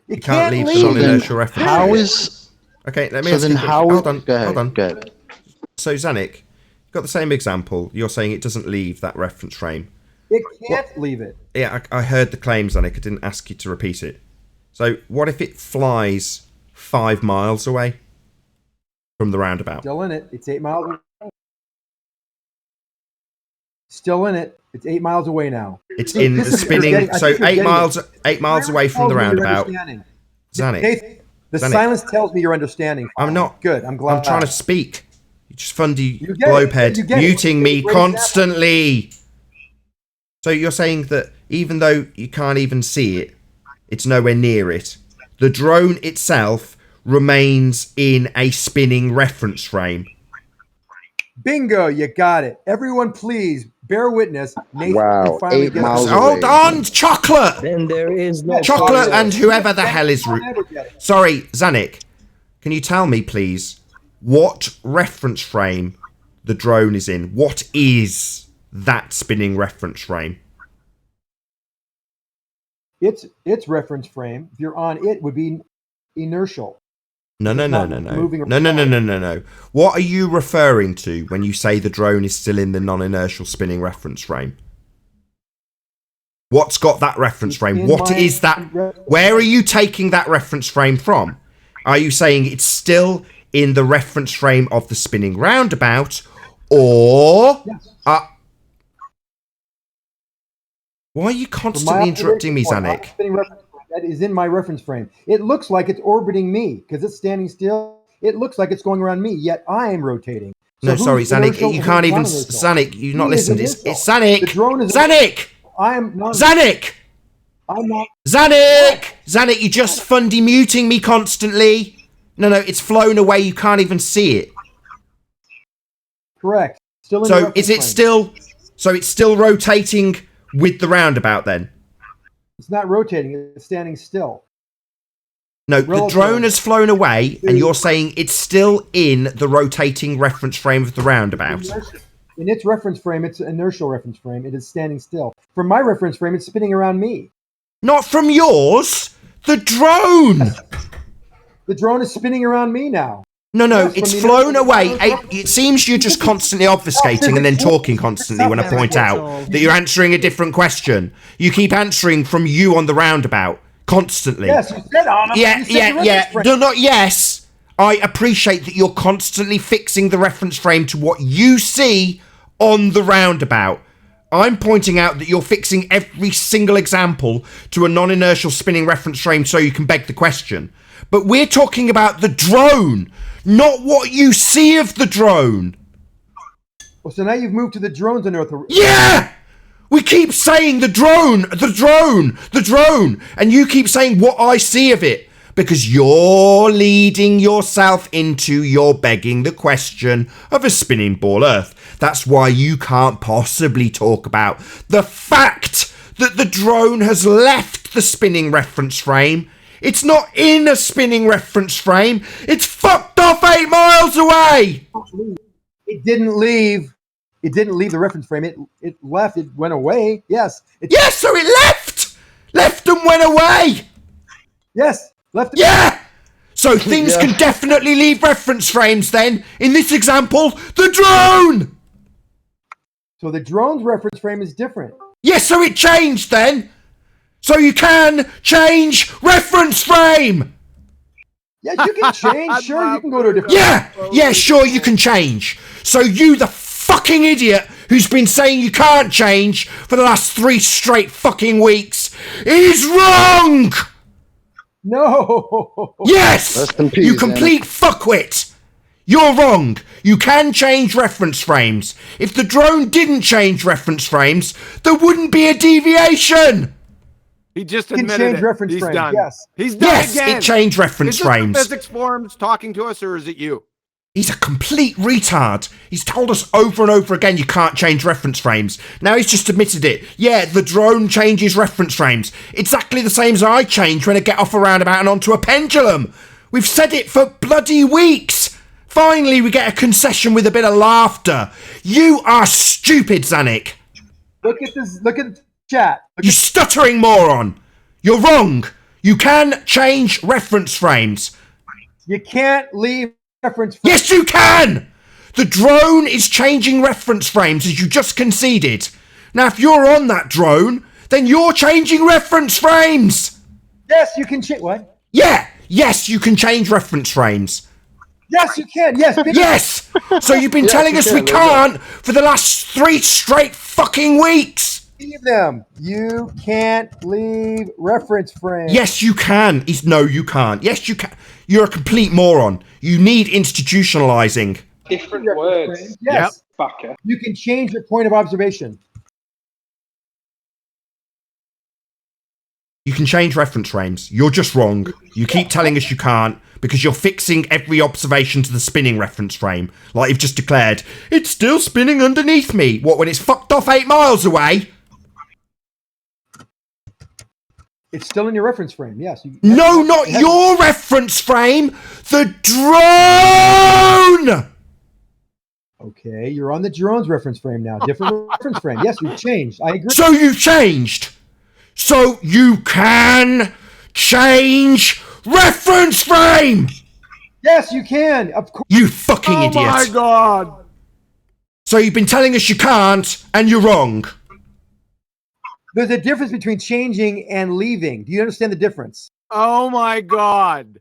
It can't leave the non-inertial reference. How is? Okay, let me So ask then you. how? Hold on. Go ahead. Hold on. Go ahead. So Zanik, you've got the same example. You're saying it doesn't leave that reference frame. It can't leave it. Yeah, I heard the claim, Zanik. I didn't ask you to repeat it. So what if it flies 5 miles away from the roundabout? Still in it. It's 8 miles away. Still in it. It's 8 miles away now. It's in the spinning. So 8 miles away from the roundabout. Zanik. The silence tells me you're understanding. I'm not. Good. I'm glad. I'm trying to speak. You just fundy globehead muting me constantly. So you're saying that even though you can't even see it, it's nowhere near it. The drone itself remains in a spinning reference frame. Bingo, you got it. Everyone, please bear witness. Nathan Wow, finally 8 gets miles it. Hold on, Chocolate! Then there is no Chocolate and whoever the hell is... Sorry, Zanik. Can you tell me, please, what reference frame the drone is in? What is that spinning reference frame? Its reference frame, if you're on it, would be inertial. No. What are you referring to when you say the drone is still in the non-inertial spinning reference frame? What's got that reference frame? What is that? Where are you taking that reference frame from? Are you saying it's still in the reference frame of the spinning roundabout, or... Yes. Why are you constantly interrupting me, Zanik? That is in my reference frame. It looks like it's orbiting me because it's standing still. It looks like it's going around me, yet I am rotating. So No, sorry, Zanik. inertial, You can't even... non-inertial? Zanik, you've not He is listened. It's inertial. Zanik! The drone is Zanik! I am not. Zanik! I'm not. Zanik! Zanik, you're just fundy muting me constantly. No, it's flown away. You can't even see it. Correct. Still in the So reference is it frame. still... So it's still rotating with the roundabout then? It's not rotating. It's standing still. No, the drone has flown away, and you're saying it's still in the rotating reference frame of the roundabout. In its reference frame, it's an inertial reference frame. It is standing still. From my reference frame, it's spinning around me. Not from yours! The drone! The drone is spinning around me now. No, Yes, it's from the flown inertial away. reference It seems you're just constantly obfuscating and then talking constantly when I point out that you're answering a different question. You keep answering from you on the roundabout. Constantly. Yes, you said on them. Yeah. You said the reference frame. No, not yes. I appreciate that you're constantly fixing the reference frame to what you see on the roundabout. I'm pointing out that you're fixing every single example to a non-inertial spinning reference frame so you can beg the question. But we're talking about the drone, not what you see of the drone. Well, so now you've moved to the drones on Earth. Yeah! We keep saying the drone, and you keep saying what I see of it, because you're leading yourself into you're begging the question of a spinning ball Earth. That's why you can't possibly talk about the fact that the drone has left the spinning reference frame. It's not in a spinning reference frame. It's fucked off 8 miles away. It didn't leave. It didn't leave the reference frame. It left. It went away. Yes. Yes, so it left! Left and went away! Yes. Left. Yeah! So things can definitely leave reference frames then. In this example, the drone! So the drone's reference frame is different. Yes, so it changed then. So you can change reference frame! Yes, you can change. Sure, you can go to a different... Yeah, sure, you can change. So you, the fucking idiot who's been saying you can't change for the last 3 straight fucking weeks, is wrong! No! Yes! Rest in peace, You complete fuckwit! You're wrong. You can change reference frames. If the drone didn't change reference frames, there wouldn't be a deviation! He just You can admitted change it. reference He's frames, done. yes. He's done Yes, again. it changed reference Is this frames. the physics forums talking to us, or is it you? He's a complete retard. He's told us over and over again you can't change reference frames. Now he's just admitted it. Yeah, the drone changes reference frames. Exactly the same as I change when I get off a roundabout and onto a pendulum. We've said it for bloody weeks. Finally, we get a concession with a bit of laughter. You are stupid, Zanik. Look at this. Look at the chat. You stuttering moron. You're wrong. You can change reference frames. You can't leave reference frames. Yes, you can. The drone is changing reference frames, as you just conceded. Now, if you're on that drone, then you're changing reference frames. Yes, you can change. What? Yeah. Yes, you can change reference frames. Yes, you can. Yes. Yes. So you've been telling us we can't for the last 3 straight fucking weeks. Leave them. You can't leave reference frames. Yes, you can. No, you can't. Yes, you can. You're a complete moron. You need institutionalizing. Different words. Yes. Yep. Fucker. You can change your point of observation. You can change reference frames. You're just wrong. You keep telling us you can't because you're fixing every observation to the spinning reference frame. Like you've just declared, it's still spinning underneath me. What, when it's fucked off 8 miles away? It's still in your reference frame, yes. No, not your reference frame. The drone! Okay, you're on the drone's reference frame now. Different reference frame. Yes, you've changed. I agree. So you've changed. So you can change reference frame. Yes, you can. Of course. You fucking idiot. Oh my god. So you've been telling us you can't, and you're wrong. There's a difference between changing and leaving. Do you understand the difference? Oh my god.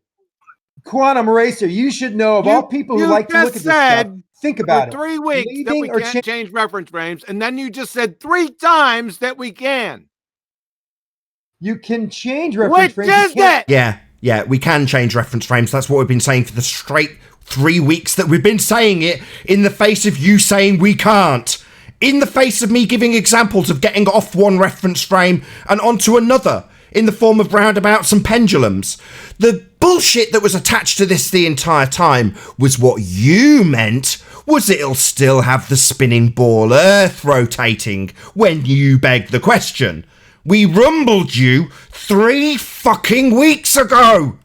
Quantum Racer, you should know of all people who like to look at this stuff. Think about it. 3 weeks Leaving that we can't change reference frames, and then you just said 3 times that we can. You can change reference frames. Which is it? Yeah, we can change reference frames. That's what we've been saying for the straight 3 weeks that we've been saying it, in the face of you saying we can't. In the face of me giving examples of getting off one reference frame and onto another, in the form of roundabouts and pendulums. The bullshit that was attached to this the entire time was what you meant was it'll still have the spinning ball Earth rotating when you begged the question. We rumbled you 3 fucking weeks ago.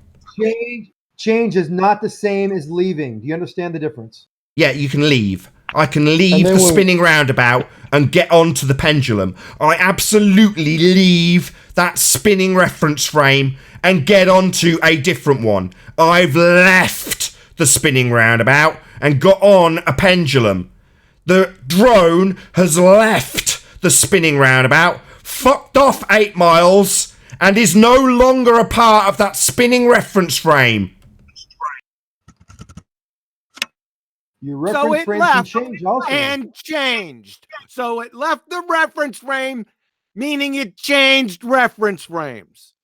Change is not the same as leaving. Do you understand the difference? Yeah, you can leave. I can leave the spinning roundabout and get onto the pendulum. I absolutely leave that spinning reference frame and get onto a different one. I've left the spinning roundabout and got on a pendulum. The drone has left the spinning roundabout, fucked off 8 miles, and is no longer a part of that spinning reference frame. Your reference frame can change also. And changed. So it left the reference frame, meaning it changed reference frames.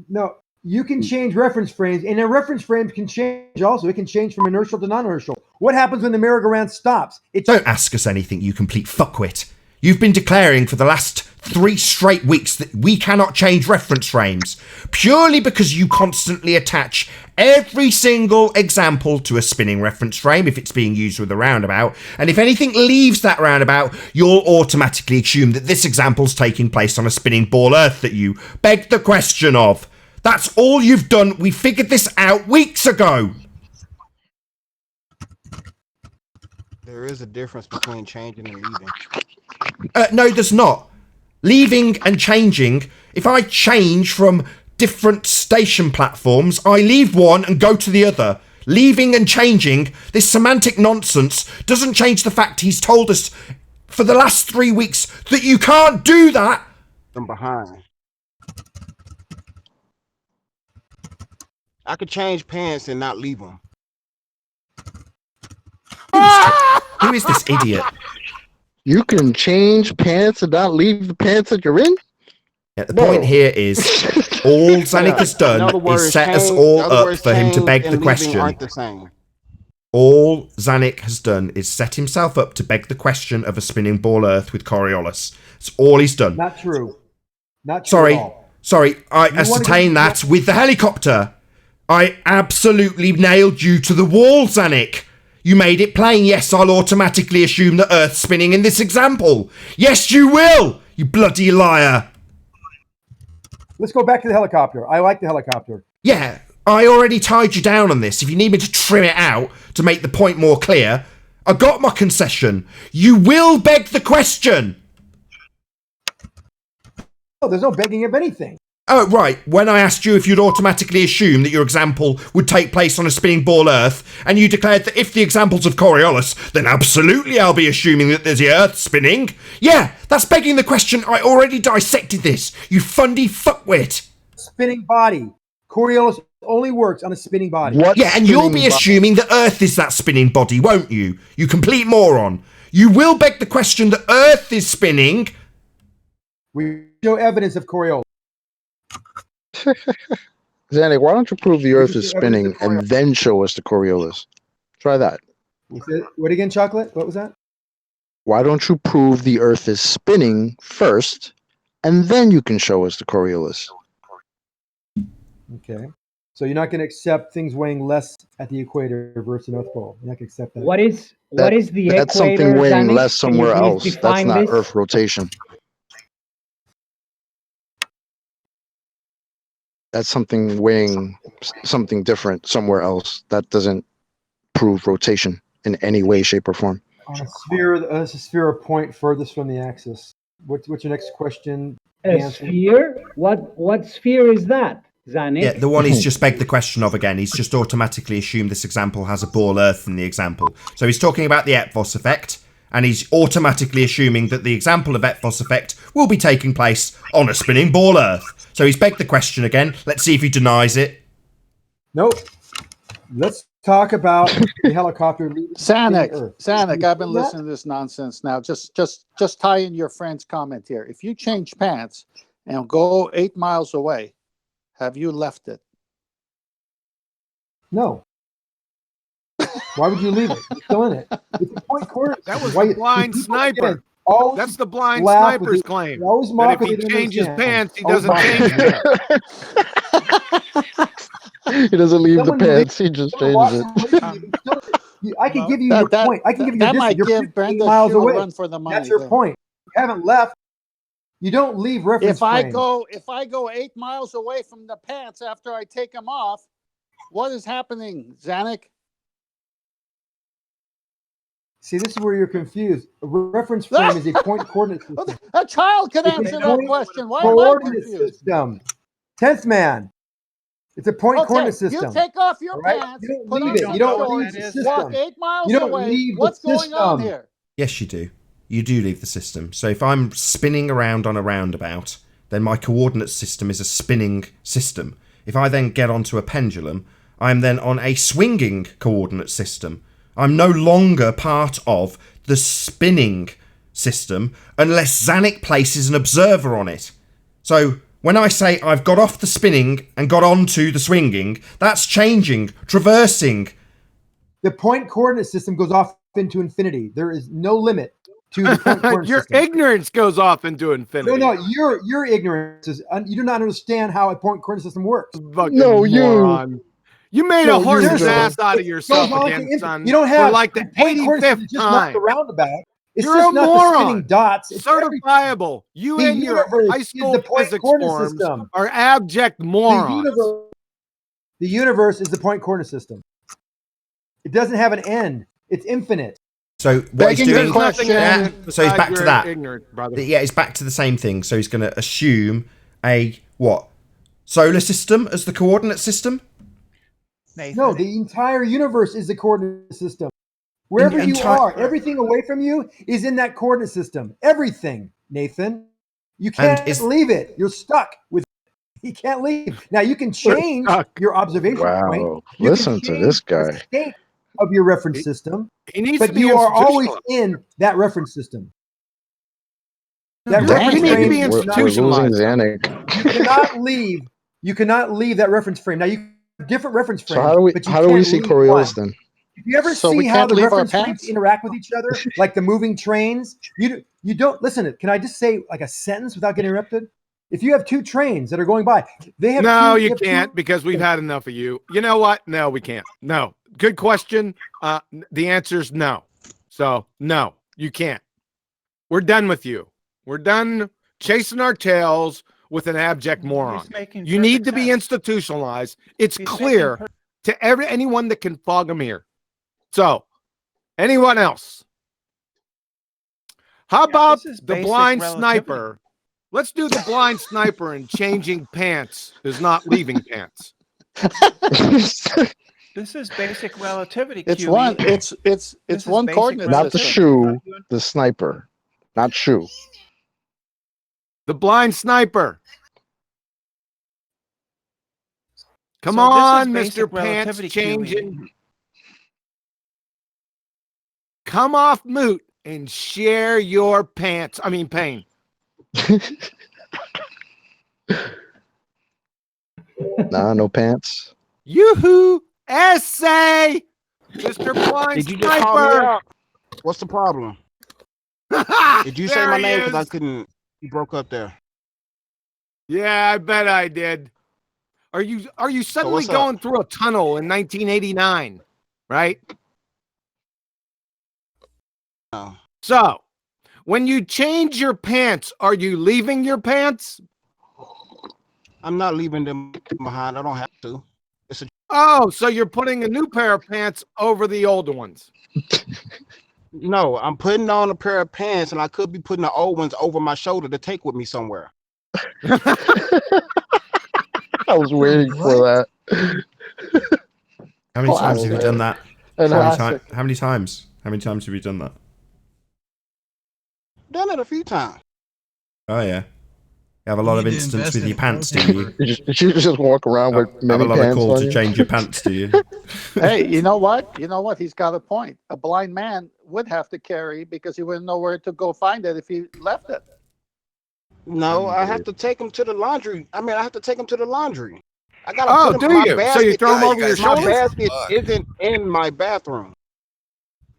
No, you can change reference frames, and a reference frame can change also. It can change from inertial to non-inertial. What happens when the merry-go-round stops? Don't ask us anything, you complete fuckwit. You've been declaring for the last 3 straight weeks that we cannot change reference frames, purely because you constantly attach every single example to a spinning reference frame if it's being used with a roundabout, and if anything leaves that roundabout, you'll automatically assume that this example's taking place on a spinning ball Earth that you begged the question of. That's all you've done. We figured this out weeks ago. There is a difference between changing and leaving. No, there's not. Leaving and changing, if I change from different station platforms, I leave one and go to the other. Leaving and changing, this semantic nonsense, doesn't change the fact he's told us for the last 3 weeks that you can't do that. I'm behind. I could change pants and not leave them. Who is this idiot? You can change pants and not leave the pants that you're in? Yeah, the point here is all Zanik has done is set us all up for him to beg the question. All Zanik has done is set himself up to beg the question of a spinning ball Earth with Coriolis. That's all he's done. Not true. Not true at all. Sorry, I ascertained that with the helicopter. I absolutely nailed you to the wall, Zanik. You made it plain. Yes, I'll automatically assume that Earth's spinning in this example. Yes, you will, you bloody liar. Let's go back to the helicopter. I like the helicopter. Yeah, I already tied you down on this. If you need me to trim it out to make the point more clear, I got my concession. You will beg the question. Oh, there's no begging of anything. Oh, right. When I asked you if you'd automatically assume that your example would take place on a spinning ball Earth, and you declared that if the example's of Coriolis, then absolutely I'll be assuming that there's the Earth spinning. Yeah, that's begging the question. I already dissected this, you fundy fuckwit. Spinning body. Coriolis only works on a spinning body. What? Yeah, and you'll be assuming that Earth is that spinning body, won't you? You complete moron. You will beg the question that Earth is spinning. We show evidence of Coriolis. Zanuck, why don't you prove the Earth is spinning and then show us the Coriolis? Try that. What again, Chocolate? What was that? Why don't you prove the Earth is spinning first, and then you can show us the Coriolis? Okay. So you're not going to accept things weighing less at the equator versus the North Pole. You're not going to accept that. What is the equator? That's something weighing less somewhere else. That's define not this? Earth rotation. That's something weighing something different somewhere else. That doesn't prove rotation in any way, shape, or form. On a sphere, a point furthest from the axis. What's your next question? A sphere? What sphere is that, Zanuck? Yeah, the one he's just begged the question of again. He's just automatically assumed this example has a ball Earth in the example. So he's talking about the Ephos effect, and he's automatically assuming that the example of Ephos effect will be taking place on a spinning ball Earth. So he's begged the question again. Let's see if he denies it. Nope. Let's talk about the helicopter. Zanuck, I've been listening to this nonsense now. Just tie in your friend's comment here. If you change pants and go 8 miles away, have you left it? No. Why would you leave it? You're still in it. It's a point coordinate. That was the blind sniper. That's the blind sniper's claim. That if he changes pants, he doesn't change pants. He doesn't leave the pants. He just changes it. I can give you your point. I can give you your distance. You're 15 miles away. Run for the money. That's your point. You haven't left. You don't leave reference If I frames. go 8 miles away from the pants after I take them off, what is happening, Zanuck? See, this is where you're confused. A reference frame is a point coordinate system. A child can answer that question. Why am I Coordinate confused? system. 10th man. It's a point coordinate system. You take off your Right? pants, You don't put leave on it. some You don't shorts, leave the system. walk 8 miles You don't away. leave the What's going on system. here? Yes, you do. You do leave the system. So if I'm spinning around on a roundabout, then my coordinate system is a spinning system. If I then get onto a pendulum, I'm then on a swinging coordinate system. I'm no longer part of the spinning system unless Zanuck places an observer on it. So when I say I've got off the spinning and got onto the swinging, that's changing, traversing. The point coordinate system goes off into infinity. There is no limit to the point coordinate Your system. ignorance goes off into infinity. No, your ignorance is you do not understand how a point coordinate system works. Fucking moron. You made a horse's ass out of yourself Goes on again, to son. You don't have for like the point coordinate 85th is just not time. the roundabout. It's You're just a not moron. the spinning dots. It's Certifiable. You The and your universe high is school the point physics coordinate forms system. are abject morons. The universe is the point coordinate system. It doesn't have an end. It's infinite. So what he's doing, so he's besides back to your that. ignorance, brother. Yeah, it's back to the same thing. So he's going to assume a what? Solar system as the coordinate system? No, the entire universe is the coordinate system. Wherever you are, everything away from you is in that coordinate system. Everything, Nathan. You can't leave it. You're stuck with it. You can't leave. Now you can change your observation point. Wow. You Listen can to this change the guy. state of your reference system, He needs but to be you are always institutionalized. in that reference system. That You reference need to frame be is not- We're losing institutionalized. Zanuck. You cannot leave. You cannot leave that reference frame. Now you have different reference frames. So how do we but you how do we can't see leave Coriolis one. then? If you ever So see we how can't the leave our reference frames pants? interact with each other, like the moving trains, you don't listen. Can I just say like a sentence without getting interrupted? If you have two trains that are going by, they have No, two, you have two- can't because we've had enough of you. You know what? No, we can't. No. Good question. The answer is no. So, no, you can't. We're done with you. We're done chasing our tails with an abject moron. making You need perfect to be sense. institutionalized. It's He's clear making to anyone that can fog a mirror. So, anyone else? How about this is the basic blind relativity. sniper? Let's do the blind sniper, and changing pants is not leaving pants. This is basic relativity. It's QE. one. It's This is one basic coordinate Not the system. shoe, the sniper. Not shoe. The blind sniper. Come So this is on, basic Mr. Pants relativity, changing. Come off mute and share your pants. I mean, pain. Nah, no pants. Yoo-hoo! Essay! Mr. Blind Did you just call me Sniper! out? What's the problem? Did you say There my he name? Because I is. couldn't. You broke up there. Yeah, I bet I did. Are you suddenly what's up? going through a tunnel in 1989? Right? No. So, when you change your pants, are you leaving your pants? I'm not leaving them behind. I don't have to. It's a Oh, so you're putting a new pair of pants over the older ones. no. I'm putting on a pair of pants, and I could be putting the old ones over my shoulder to take with me somewhere. I was waiting for that. How many times have you done that? How Classic. many times? How many times have you done that? Done it a few times. Oh yeah. You have a lot of incidents with your pants, do you? Did you just walk around with Have many a lot of pants calls on to you? change your pants, do you? Hey, you know what? You know what? He's got a point. A blind man would have to carry because he wouldn't know where to go find it if he left it. No, I have to take them to the laundry. I have to take them to the laundry. I gotta Oh, put them do in my you? basket. So you throw them Yeah, over your my shoulders? basket isn't in my bathroom.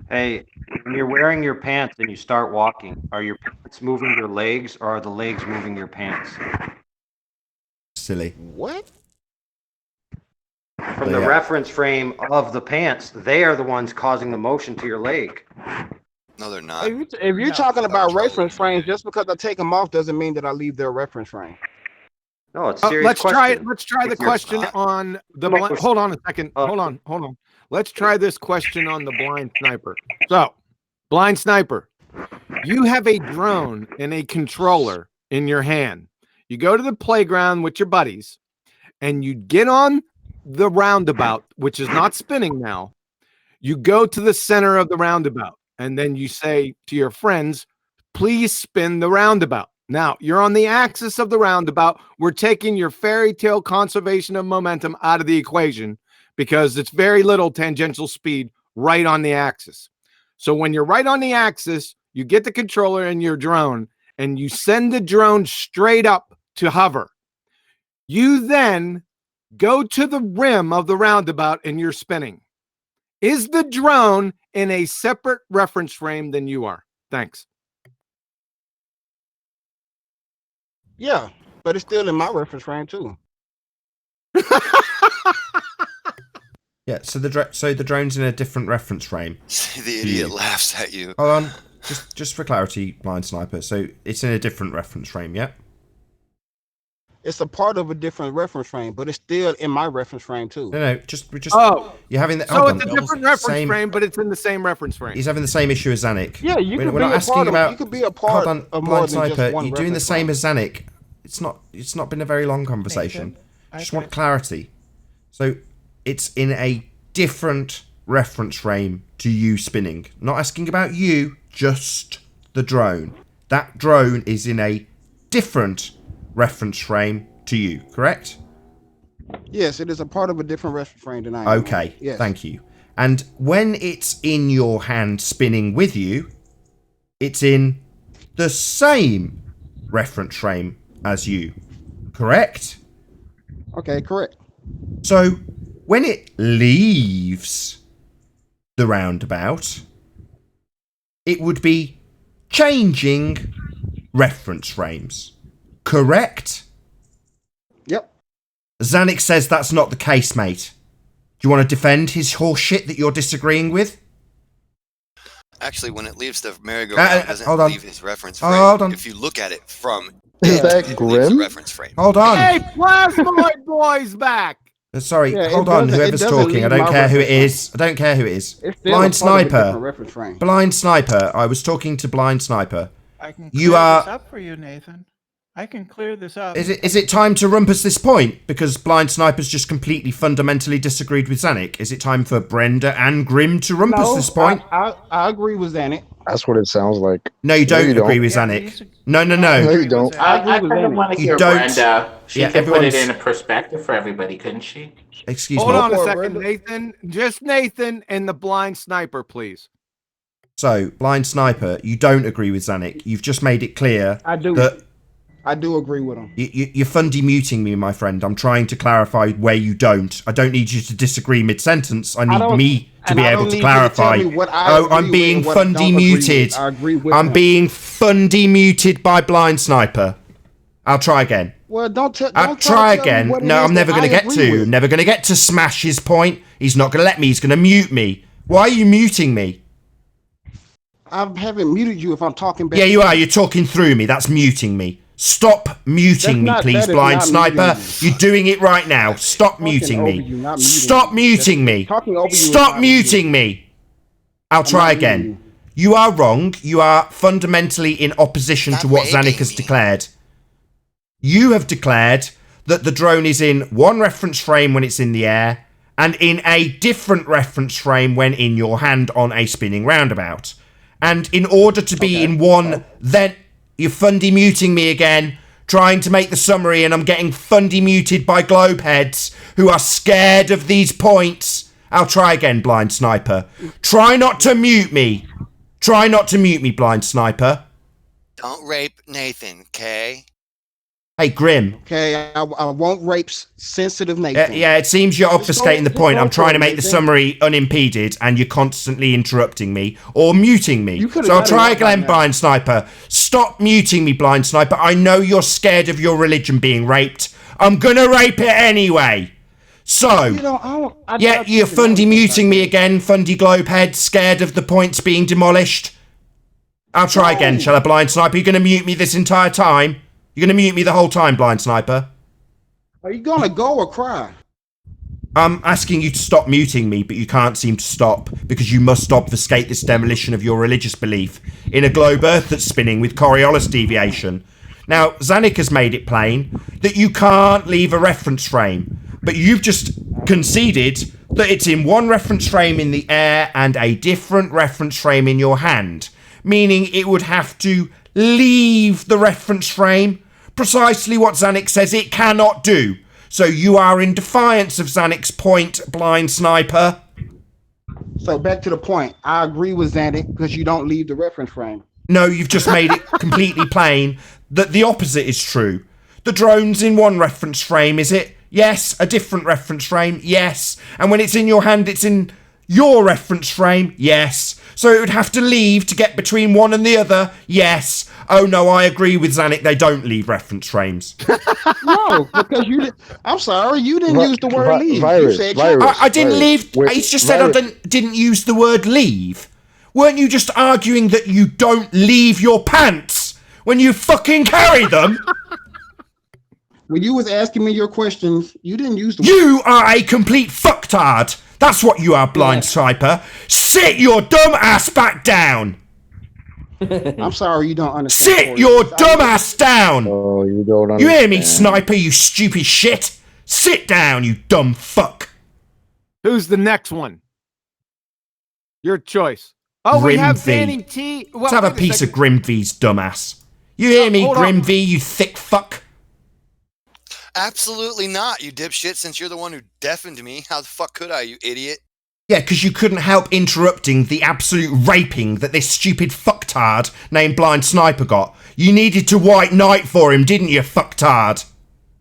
Hey, when you're wearing your pants and you start walking, are your pants moving your legs or are the legs moving your pants? Silly. What? From the reference frame of the pants, they are the ones causing the motion to your leg. No, they're not. If you're talking about reference frames, just because I take them off doesn't mean that I leave their reference frame. No, it's a serious Let's try it. question. Let's try the If you're question not- on the No, blind. Hold on a second. Hold on. Let's try this question on the blind sniper. So, blind sniper, you have a drone and a controller in your hand. You go to the playground with your buddies and you get on the roundabout, which is not spinning now. You go to the center of the roundabout and then you say to your friends, please spin the roundabout. Now, you're on the axis of the roundabout. We're taking your fairy tale conservation of momentum out of the equation because it's very little tangential speed right on the axis. So when you're right on the axis, you get the controller in your drone and you send the drone straight up to hover. You then go to the rim of the roundabout and you're spinning. Is the drone in a separate reference frame than you are? Thanks. Yeah, but it's still in my reference frame too. Yeah, so the drone's in a different reference frame. The idiot laughs at you. Hold on, just for clarity, blind sniper. So it's in a different reference frame, yeah? It's a part of a different reference frame, but it's still in my reference frame too. No, just Oh, you're having the. so hold it's on. a different reference Same- frame, but it's in the same reference frame. He's having the same issue as Zanuck. Yeah, you could We're be not a asking part of. about. You could be a part Hold on, of more blind than just sniper. one You're doing the reference same frame. as Zanuck. It's not been a very long conversation. Nathan, Just want clarity. So it's in a different reference frame to you spinning. Not asking about you, just the drone. That drone is in a different reference frame to you, correct? Yes, it is a part of a different reference frame than I am. Okay, Yes. thank you. And when it's in your hand spinning with you, it's in the same reference frame as you, correct? Okay, correct. So when it leaves the roundabout, it would be changing reference frames, correct? Yep. Zanuck says that's not the case, mate. Do you want to defend his horse shit that you're disagreeing with? Actually, when it leaves the merry-go-round, it hold on. doesn't leave his reference frame. Hold on. If you look at it from Is that Leaves the grim? reference frame. Hold on. Hey, Plasmoid Boy's back. Sorry, Yeah, hold it on. doesn't- it Whoever's doesn't talking, I leave don't my care who it reference is. I don't care who it is. It's still Blind a part of a Sniper. different reference frame. Blind Sniper. I was talking to Blind Sniper. I can You clear are. this up for you, Nathan. I can clear this up. Is it time to rumpus this point? Because Blind Sniper's just completely fundamentally disagreed with Zanuck. Is it time for Brenda and Grim to rumpus this point? I agree with Zanuck. That's what it sounds like. No, you don't you agree don't. with Yeah, Zanuck. No. No, you don't. I agree I with kind of Zanuck. want to You hear don't- Brenda. She Yeah, can put it everyone's- in a perspective for everybody, couldn't she? Excuse Hold me. on a for it, second, Brenda. Nathan. Just Nathan and the Blind Sniper, please. So, Blind Sniper, you don't agree with Zanuck. You've just made it clear I do. that I do agree with him. you're fundy muting me, my friend. I'm trying to clarify where you don't. I don't need you to disagree mid-sentence. I need don't- me to and be I able don't to need you to tell clarify. me what I Oh, agree I'm with being and what I don't fundy agree with. muted. I agree with I'm him. being fundy muted by Blind Sniper. I'll try again. Well, don't I'll try try to tell me again. what it No, is I'm never that going to I get agree to. with. Never going to get to smash his point. He's not going to let me. He's going to mute me. Why are you muting me? I haven't muted you if I'm talking back. Yeah, you are. You're talking through me. That's muting me. Stop muting me, That please, is Blind not Sniper. muting You're doing it right now. Stop muting over me. you, not muting Stop you. muting me. Talking over you is Stop not muting me. I'll try not muting again. You are wrong. You are fundamentally in opposition to what Zanuck has declared. You have declared that the drone is in one reference frame when it's in the air and in a different reference frame when in your hand on a spinning roundabout. And in order to be in one, then you're fundy muting me again, trying to make the summary, and I'm getting fundy muted by globe heads who are scared of these points. I'll try again, Blind Sniper. Try not to mute me. Try not to mute me, Blind Sniper. Don't rape Nathan, okay? Hey, Grim. Okay, I won't rape sensitive Nathan. Yeah, it seems you're obfuscating the point. I'm trying to make the Nathan. summary unimpeded, and you're constantly interrupting me or muting me. You could've So I'll done try it by again, now. Blind Sniper. Stop muting me, Blind Sniper. I know you're scared of your religion being raped. I'm gonna rape it anyway. So, You know, I yeah, doubt you're you fundy know muting me again, fundy globehead, scared of the points being demolished. I'll try again, shall I, Blind Sniper? You're gonna mute me this entire time? You're gonna mute me the whole time, Blind Sniper? Are you gonna go or cry? I'm asking you to stop muting me, but you can't seem to stop because you must obfuscate this demolition of your religious belief in a globe Earth that's spinning with Coriolis deviation. Now, Zanuck has made it plain that you can't leave a reference frame, but you've just conceded that it's in one reference frame in the air and a different reference frame in your hand, meaning it would have to leave the reference frame, precisely what Zanuck says it cannot do. So you are in defiance of Zanuck's point, Blind Sniper. So back to the point. I agree with Zanuck because you don't leave the reference frame. No, you've just made it completely plain that the opposite is true. The drone's in one reference frame, is it? Yes. A different reference frame? Yes. And when it's in your hand, it's in your reference frame? Yes. So it would have to leave to get between one and the other? Yes. Oh no, I agree with Zanuck, they don't leave reference frames. No, because you. I'm sorry, you didn't use the word leave. Virus, you said virus. I didn't leave. Wait, He's just said I didn't use the word leave. Weren't you just arguing that you don't leave your pants when you fucking carry them? When you was asking me your questions, you didn't use the word. You are a complete fucktard. That's what you are, Blind Sniper. Sit your dumb ass back down. I'm sorry, you don't understand. Sit your dumb ass down. Oh, you don't understand. You hear me, Sniper, you stupid shit? Sit down, you dumb fuck. Who's the next one? Your choice. Oh, we have Grim V. Danny T. Well, Let's have a wait piece second. of Grim V's dumbass. You hear me, hold on. Grim V, you thick fuck? Absolutely not, you dipshit, since you're the one who deafened me. How the fuck could I, you idiot? Yeah, because you couldn't help interrupting the absolute raping that this stupid fucktard named Blind Sniper got. You needed to white knight for him, didn't you, fucktard?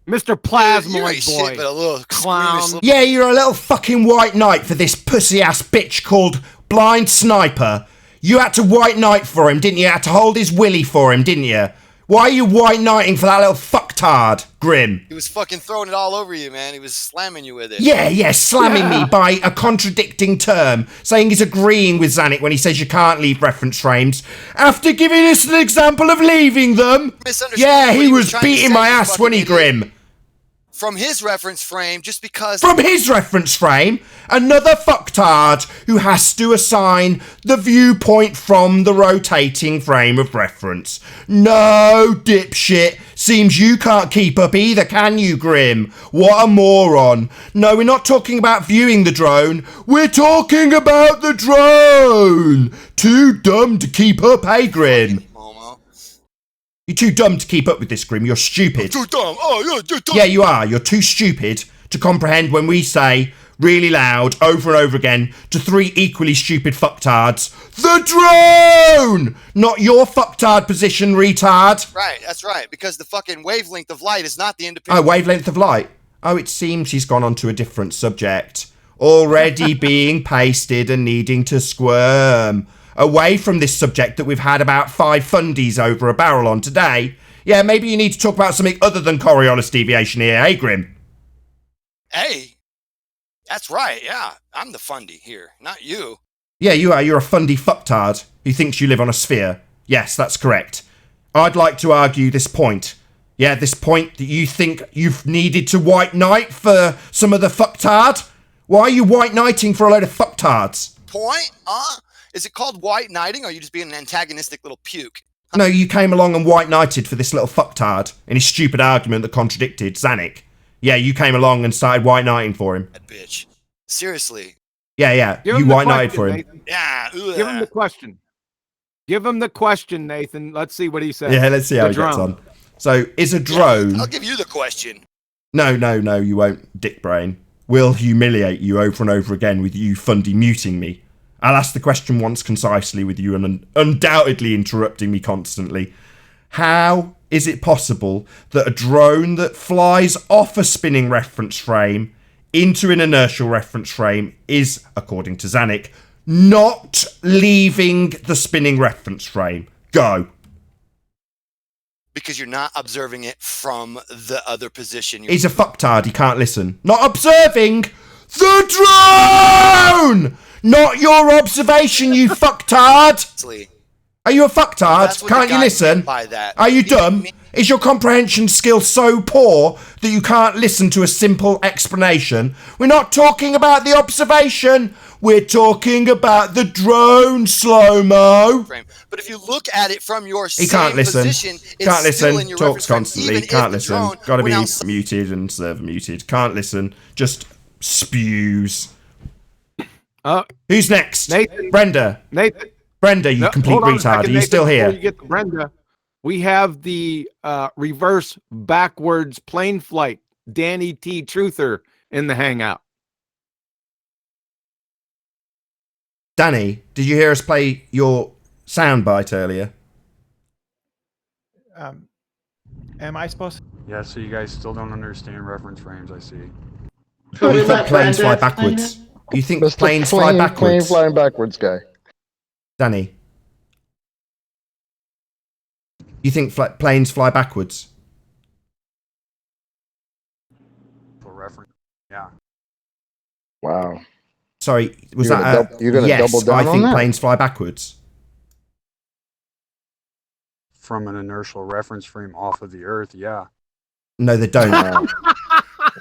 Mr. You're a Plasmoid shit, Boy. but a little Clown. squeamish little- Yeah, you're a little fucking white knight for this pussy-ass bitch called Blind Sniper. You had to white knight for him, didn't you? You had to hold his willy for him, didn't you? Why are you white knighting for that little fucktard, Grim? He was fucking throwing it all over you, man. He was slamming you with it. Yeah, slamming me by a contradicting term, saying he's agreeing with Zanuck when he says you can't leave reference frames, after giving us an example of leaving them. Yeah, he was beating my ass, wasn't he, Grim? From his reference frame, just because... From his reference frame, another fucktard who has to assign the viewpoint from the rotating frame of reference. No, dipshit. Seems you can't keep up either, can you, Grim? What a moron. No, we're not talking about viewing the drone. We're talking about the drone. Too dumb to keep up, hey, Grim? You're too dumb to keep up with this, Grim. You're stupid. Too dumb. Oh, you're dumb. Yeah, you are. You're too stupid to comprehend when we say really loud over and over again to three equally stupid fucktards, the drone! Not your fucktard position, retard. Right, that's right. Because the fucking wavelength of light is not the independent... Oh, wavelength of light. Oh, it seems she's gone on to a different subject. Already being pasted and needing to squirm. Away from this subject that we've had about 5 fundies over a barrel on today. Yeah, maybe you need to talk about something other than Coriolis deviation here, hey, Grim? Hey, that's right, yeah. I'm the fundy here, not you. Yeah, you are. You're a fundy fucktard who thinks you live on a sphere. Yes, that's correct. I'd like to argue this point. Yeah, this point that you think you've needed to white knight for some of the fucktard. Why are you white knighting for a load of fucktards? Point? Is it called white knighting, or are you just being an antagonistic little puke? No, you came along and white knighted for this little fucktard in his stupid argument that contradicted Zanuck. Yeah, you came along and started white knighting for him. That bitch. Seriously. Yeah. You white knighted for him. Nathan. Yeah. Give him the question. Give him the question, Nathan. Let's see what he says. Yeah, let's see how he gets on. So, is a drone... I'll give you the question. No, you won't, dick brain. We'll humiliate you over and over again with you fundy muting me. I'll ask the question once concisely with you and undoubtedly interrupting me constantly. How is it possible that a drone that flies off a spinning reference frame into an inertial reference frame is, according to Zanuck, not leaving the spinning reference frame? Go. Because you're not observing it from the other position. He's a fucktard. He can't listen. Not observing the drone! Not your observation, you fucktard! Are you a fucktard? Can't you listen? Are you dumb? Is your comprehension skill so poor that you can't listen to a simple explanation? We're not talking about the observation. We're talking about the drone, slow-mo. But if you look at it from your he can't listen. Position, can't listen. Still in your Talks constantly. Can't listen. Drone, gotta be muted and server muted. Can't listen. Just spews. Who's next? Nathan. Brenda. Nathan. Brenda, you complete retard. Are you still here? Before you get to Brenda, we have the reverse backwards plane flight Danny T. Truther in the hangout. Danny, did you hear us play your soundbite earlier? Am I supposed to? Yeah, so you guys still don't understand reference frames, I see. You think planes fly backwards? You think planes fly backwards? Plane flying backwards guy. Danny. You think planes fly backwards? For reference, yeah. Wow. Sorry, was that you're gonna yes, double down I think on that? planes fly backwards. From an inertial reference frame off of the Earth, yeah. No, they don't.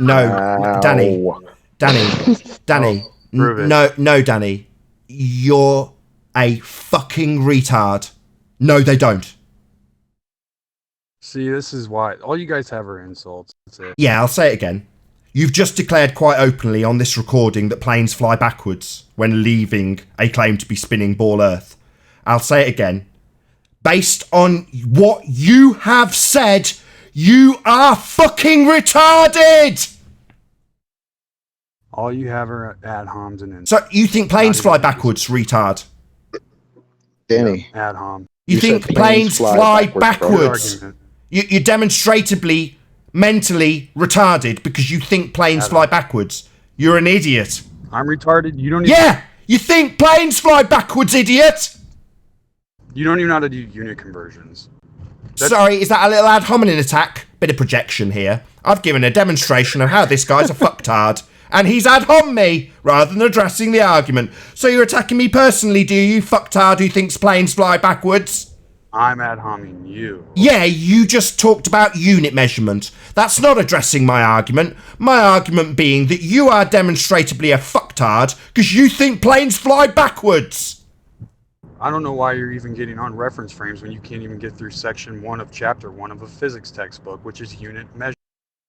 No, Danny. No, Danny. You're a fucking retard. No, they don't. See, this is why all you guys have are insults. That's it. Yeah, I'll say it again. You've just declared quite openly on this recording that planes fly backwards when leaving a claim to be spinning ball Earth. I'll say it again. Based on what you have said, you are fucking retarded! All you have are ad homs and insults. So you think planes fly backwards, retard? Danny. Ad hom. You think planes fly backwards? You're demonstrably mentally retarded because you think planes fly backwards. You're an idiot. I'm retarded. You don't. Yeah, you think planes fly backwards, idiot. You don't even know how to do unit conversions. Sorry, is that a little ad hominem attack? Bit of projection here. I've given a demonstration of how this guy's a fucktard, and he's ad hom me rather than addressing the argument. So you're attacking me personally, do you, fucktard who thinks planes fly backwards? I'm ad homing you. Yeah, you just talked about unit measurement. That's not addressing my argument. My argument being that you are demonstrably a fucktard because you think planes fly backwards. I don't know why you're even getting on reference frames when you can't even get through section 1 of chapter 1 of a physics textbook, which is unit measurement.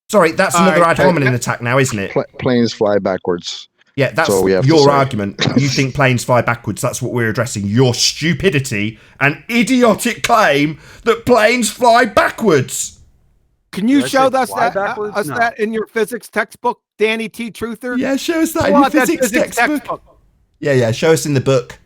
Sorry, that's another ad hominem attack now, isn't it? Planes fly backwards. Yeah, that's all we have to your say. argument. You think planes fly backwards. That's what we're addressing. Your stupidity and idiotic claim that planes fly backwards. Can you show us No. that in your physics textbook, Danny T. Truther? Yeah, show us that Pull in your out that physics textbook. Yeah, show us in the book.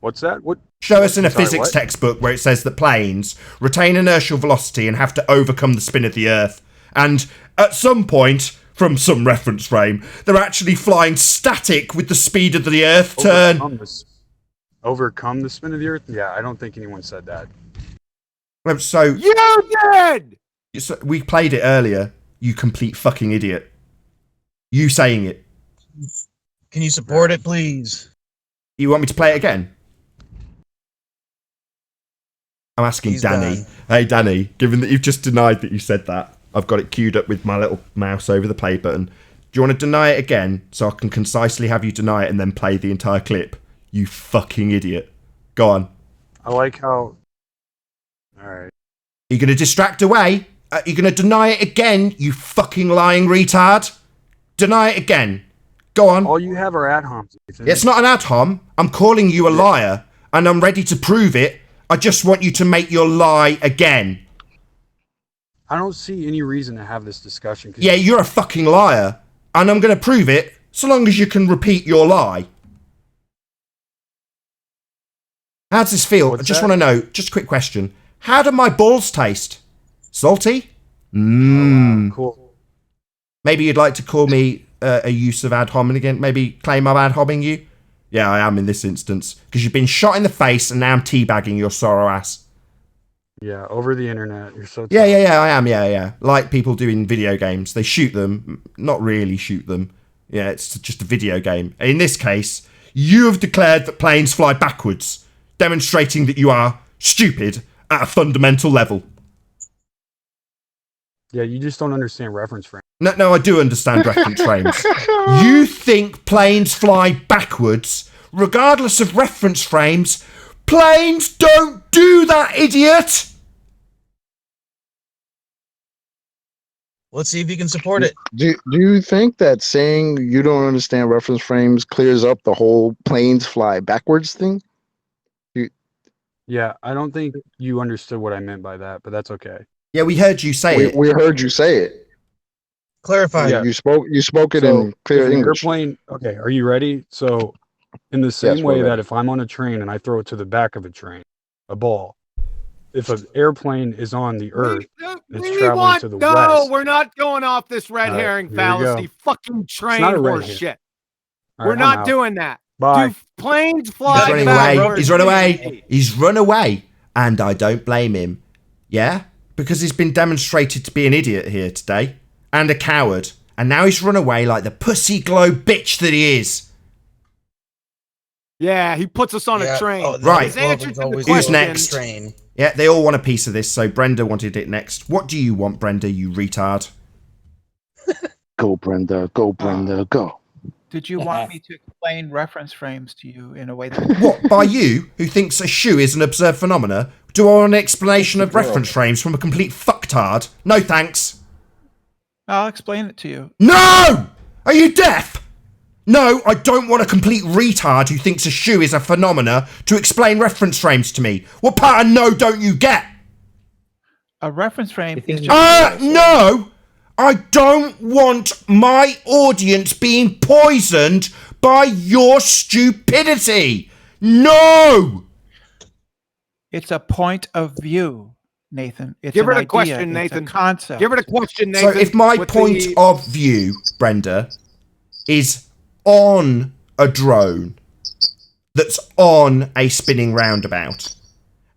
What's that? What? Show us in a Sorry, physics what? textbook where it says that planes retain inertial velocity and have to overcome the spin of the Earth. And at some point, from some reference frame, they're actually flying static with the speed of the Earth turn. Overcome the spin of the Earth? Yeah, I don't think anyone said that. So you did. So we played it earlier. You complete fucking idiot. You saying it. Can you support it, please? You want me to play it again? I'm asking He's Danny. done. Hey, Danny, given that you've just denied that you said that, I've got it queued up with my little mouse over the play button. Do you want to deny it again so I can concisely have you deny it and then play the entire clip? You fucking idiot. Go on. I like how... Alright. Are you going to distract away? Are you going to deny it again, you fucking lying retard? Deny it again. Go on. All you have are ad homs. Nathan. It's not an ad hom. I'm calling you a liar, and I'm ready to prove it. I just want you to make your lie again. I don't see any reason to have this discussion. Yeah, you're a fucking liar, and I'm going to prove it so long as you can repeat your lie. How does this feel? I just want to know, just a quick question. How do my balls taste? Salty? Mmm. Oh, wow. Cool. Maybe you'd like to call me a use of ad hominem again? Maybe claim I'm ad homing you? Yeah, I am in this instance. Because you've been shot in the face and now I'm teabagging your sorrow ass. Yeah, over the internet. You're so... Yeah, I am, yeah. Like people do in video games. They shoot them, not really shoot them. Yeah, it's just a video game. In this case, you have declared that planes fly backwards, demonstrating that you are stupid at a fundamental level. Yeah, you just don't understand reference frame. No, I do understand reference frames. You think planes fly backwards, regardless of reference frames. Planes don't do that, idiot! Let's see if you can support it. Do you think that saying you don't understand reference frames clears up the whole planes fly backwards thing? Yeah, I don't think you understood what I meant by that, but that's okay. Yeah, we heard you say it. We heard you say it. Clarify. Yeah. You spoke it in clear English. Airplane. Okay, are you ready? So, in the same way that if I'm on a train and I throw it to the back of a train, a ball, if an airplane is on the earth, it's traveling to the west. No, we're not going off this red All right, herring here we fallacy. go. Fucking train not a red horse herring. shit. All We're right, I'm not out. doing that. Bye. Do planes fly He's running backwards? away. He's run away. He's run away. And I don't blame him. Yeah? Because he's been demonstrated to be an idiot here today. And a coward. And now he's run away like the pussy glow bitch that he is. Yeah, he puts us on a train. Right. His answer to the Who's question- next? Yeah, they all want a piece of this, so Brenda wanted it next. What do you want, Brenda, you retard? Go, Brenda. Go, Brenda. Go. Did you want me to explain reference frames to you in a way that... What, by you, who thinks a shoe is an observed phenomena? Do I want an explanation of reference frames from a complete fucktard? No thanks. I'll explain it to you. No! Are you deaf? No, I don't want a complete retard who thinks a shoe is a phenomena to explain reference frames to me. What part of no don't you get? A reference frame is just... No! I don't want my audience being poisoned by your stupidity. No! It's a point of view, Nathan. It's Give her an the idea. question, It's Nathan. a concept. Give her the question, Nathan. So if my with point the- of view, Brenda, is on a drone that's on a spinning roundabout,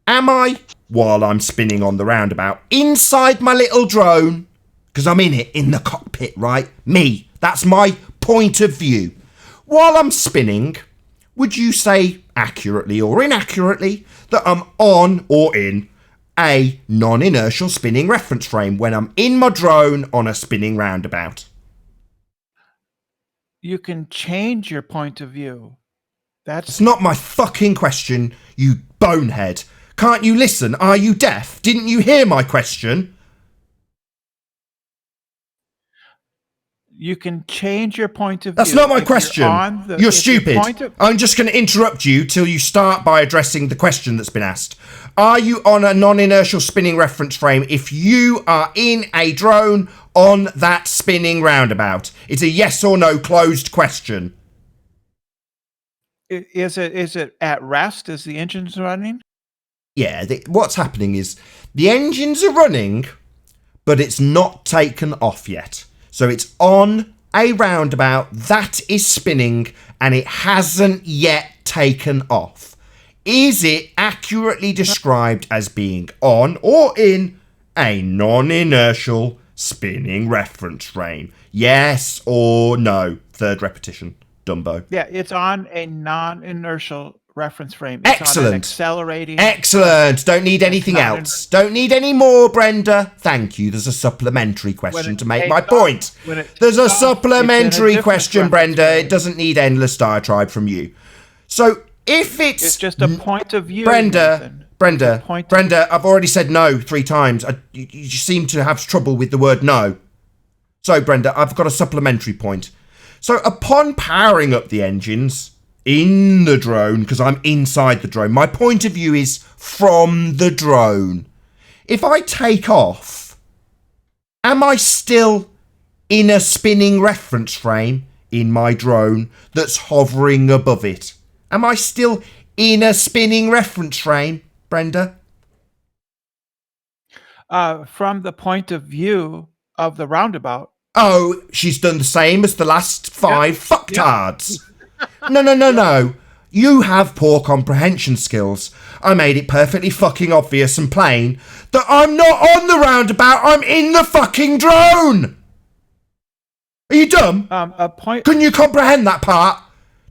am I while I'm spinning on the roundabout inside my little drone, because I'm in it, in the cockpit, right? Me, that's my point of view. While I'm spinning, would you say accurately or inaccurately that I'm on or in a non-inertial spinning reference frame when I'm in my drone on a spinning roundabout? You can change your point of view. That's not my fucking question, you bonehead. Can't you listen? Are you deaf? Didn't you hear my question? You can change your point of view. That's not my question. You're stupid. I'm just going to interrupt you till you start by addressing the question that's been asked. Are you on a non-inertial spinning reference frame if you are in a drone on that spinning roundabout? It's a yes or no closed question. Is it at rest? Is the engines running? Yeah, what's happening is the engines are running, but it's not taken off yet. So it's on a roundabout that is spinning and it hasn't yet taken off. Is it accurately described as being on or in a non-inertial spinning reference frame? Yes or no? Third repetition, Dumbo. Yeah, it's on a non-inertial reference frame. It's Excellent. on an accelerating. Excellent. Don't need anything else. Don't need any more, Brenda. Thank you. There's a supplementary question to make my point. There's a supplementary question, Brenda. It doesn't need endless diatribe from you. So if it's just a point of view, Brenda, I've already said no 3 times. You seem to have trouble with the word no. So, Brenda, I've got a supplementary point. So upon powering up the engines in the drone, because I'm inside the drone, my point of view is from the drone. If I take off, am I still in a spinning reference frame in my drone that's hovering above it? Am I still in a spinning reference frame, Brenda? From the point of view of the roundabout. Oh, she's done the same as the last 5 fucktards. No. You have poor comprehension skills. I made it perfectly fucking obvious and plain that I'm not on the roundabout, I'm in the fucking drone! Are you dumb? Couldn't you comprehend that part?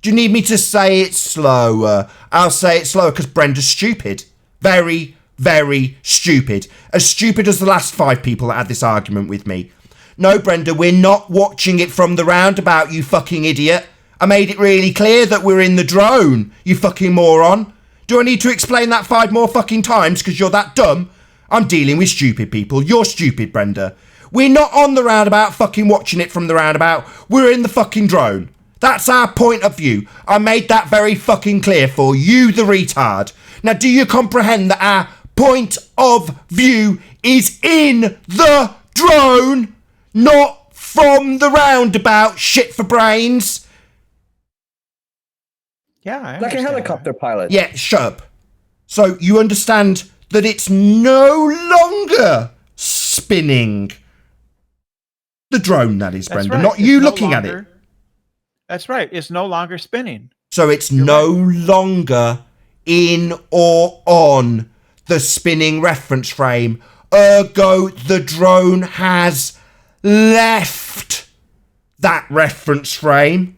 Do you need me to say it slower? I'll say it slower because Brenda's stupid. Very, very stupid. As stupid as the last 5 people that had this argument with me. No, Brenda, we're not watching it from the roundabout, you fucking idiot. I made it really clear that we're in the drone, you fucking moron. Do I need to explain that 5 more fucking times because you're that dumb? I'm dealing with stupid people. You're stupid, Brenda. We're not on the roundabout fucking watching it from the roundabout. We're in the fucking drone. That's our point of view. I made that very fucking clear for you, the retard. Now, do you comprehend that our point of view is in the drone, not from the roundabout, shit for brains? Yeah, like a helicopter pilot. Yeah, shut up. So you understand that it's no longer spinning. The drone, that is, Brenda, not you looking at it. That's right. It's no longer spinning. So it's no longer in or on the spinning reference frame. Ergo, the drone has left that reference frame.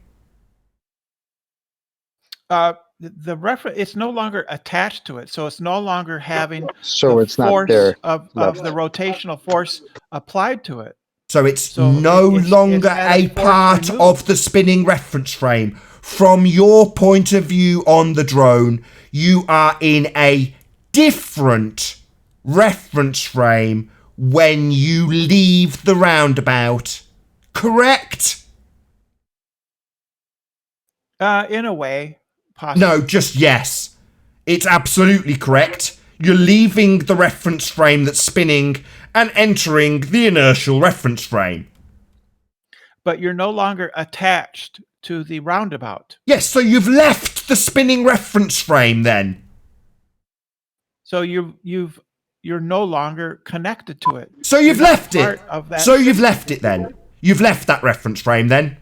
The reference, it's no longer attached to it, so it's no longer having so it's not force there of the rotational force applied to it. So it's no longer a part of the spinning reference frame. From your point of view on the drone, you are in a different reference frame when you leave the roundabout. Correct? In a way. Possibly. No, just yes. It's absolutely correct. You're leaving the reference frame that's spinning and entering the inertial reference frame. But you're no longer attached to the roundabout. Yes, so you've left the spinning reference frame then. So you're no longer connected to it. So you've left it. So you've left it then. You've left that reference frame then.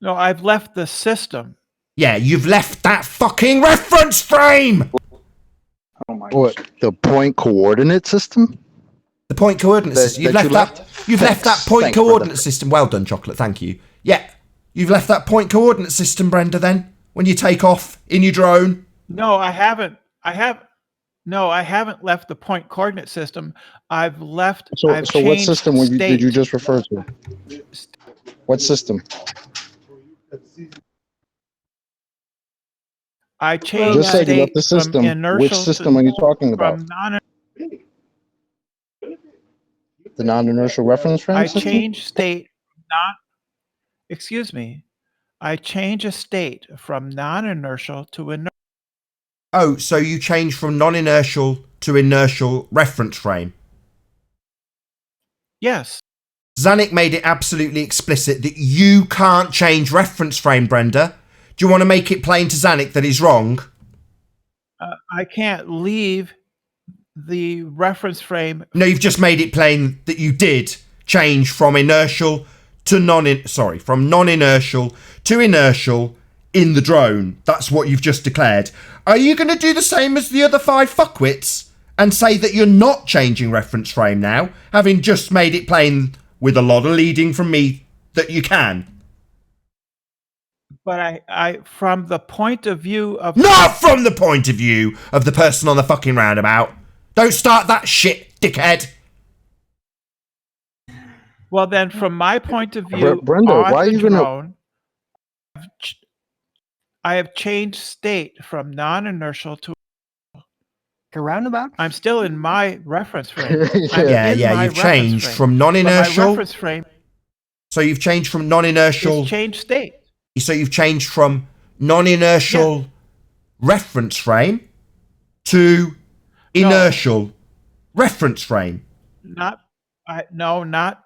No, I've left the system. Yeah, you've left that fucking reference frame! What, the point coordinate system? The point coordinate system. You've left that point coordinate system. Well done, Chocolate. Thank you. Yeah, you've left that point coordinate system, Brenda. Then when you take off in your drone. No, I haven't. No, I haven't left the point coordinate system. I've left. So what system did you just refer to? What system? I changed You just said you left the state system. from inertial Which system are you talking about? The non-inertial reference frame I system? changed state. Excuse me. I change a state from non-inertial to inertial. Oh, so you change from non-inertial to inertial reference frame? Yes. Zanuck made it absolutely explicit that you can't change reference frame, Brenda. Do you want to make it plain to Zanuck that he's wrong? I can't leave the reference frame. No, you've just made it plain that you did change from inertial to from non-inertial to inertial in the drone. That's what you've just declared. Are you going to do the same as the other 5 fuckwits and say that you're not changing reference frame now, having just made it plain with a lot of leading from me that you can? But I from the point of view of... Not from the point of view of the person on the fucking roundabout. Don't start that shit, dickhead. Well, then, from my point of view, Brenda, on why are the you gonna... drone, I have changed state from non-inertial to a roundabout. I'm still in my reference frame. Yeah, you've changed from non-inertial. My reference frame. So you've changed from non-inertial. It's changed state. So you've changed from non-inertial reference frame to inertial reference frame. Not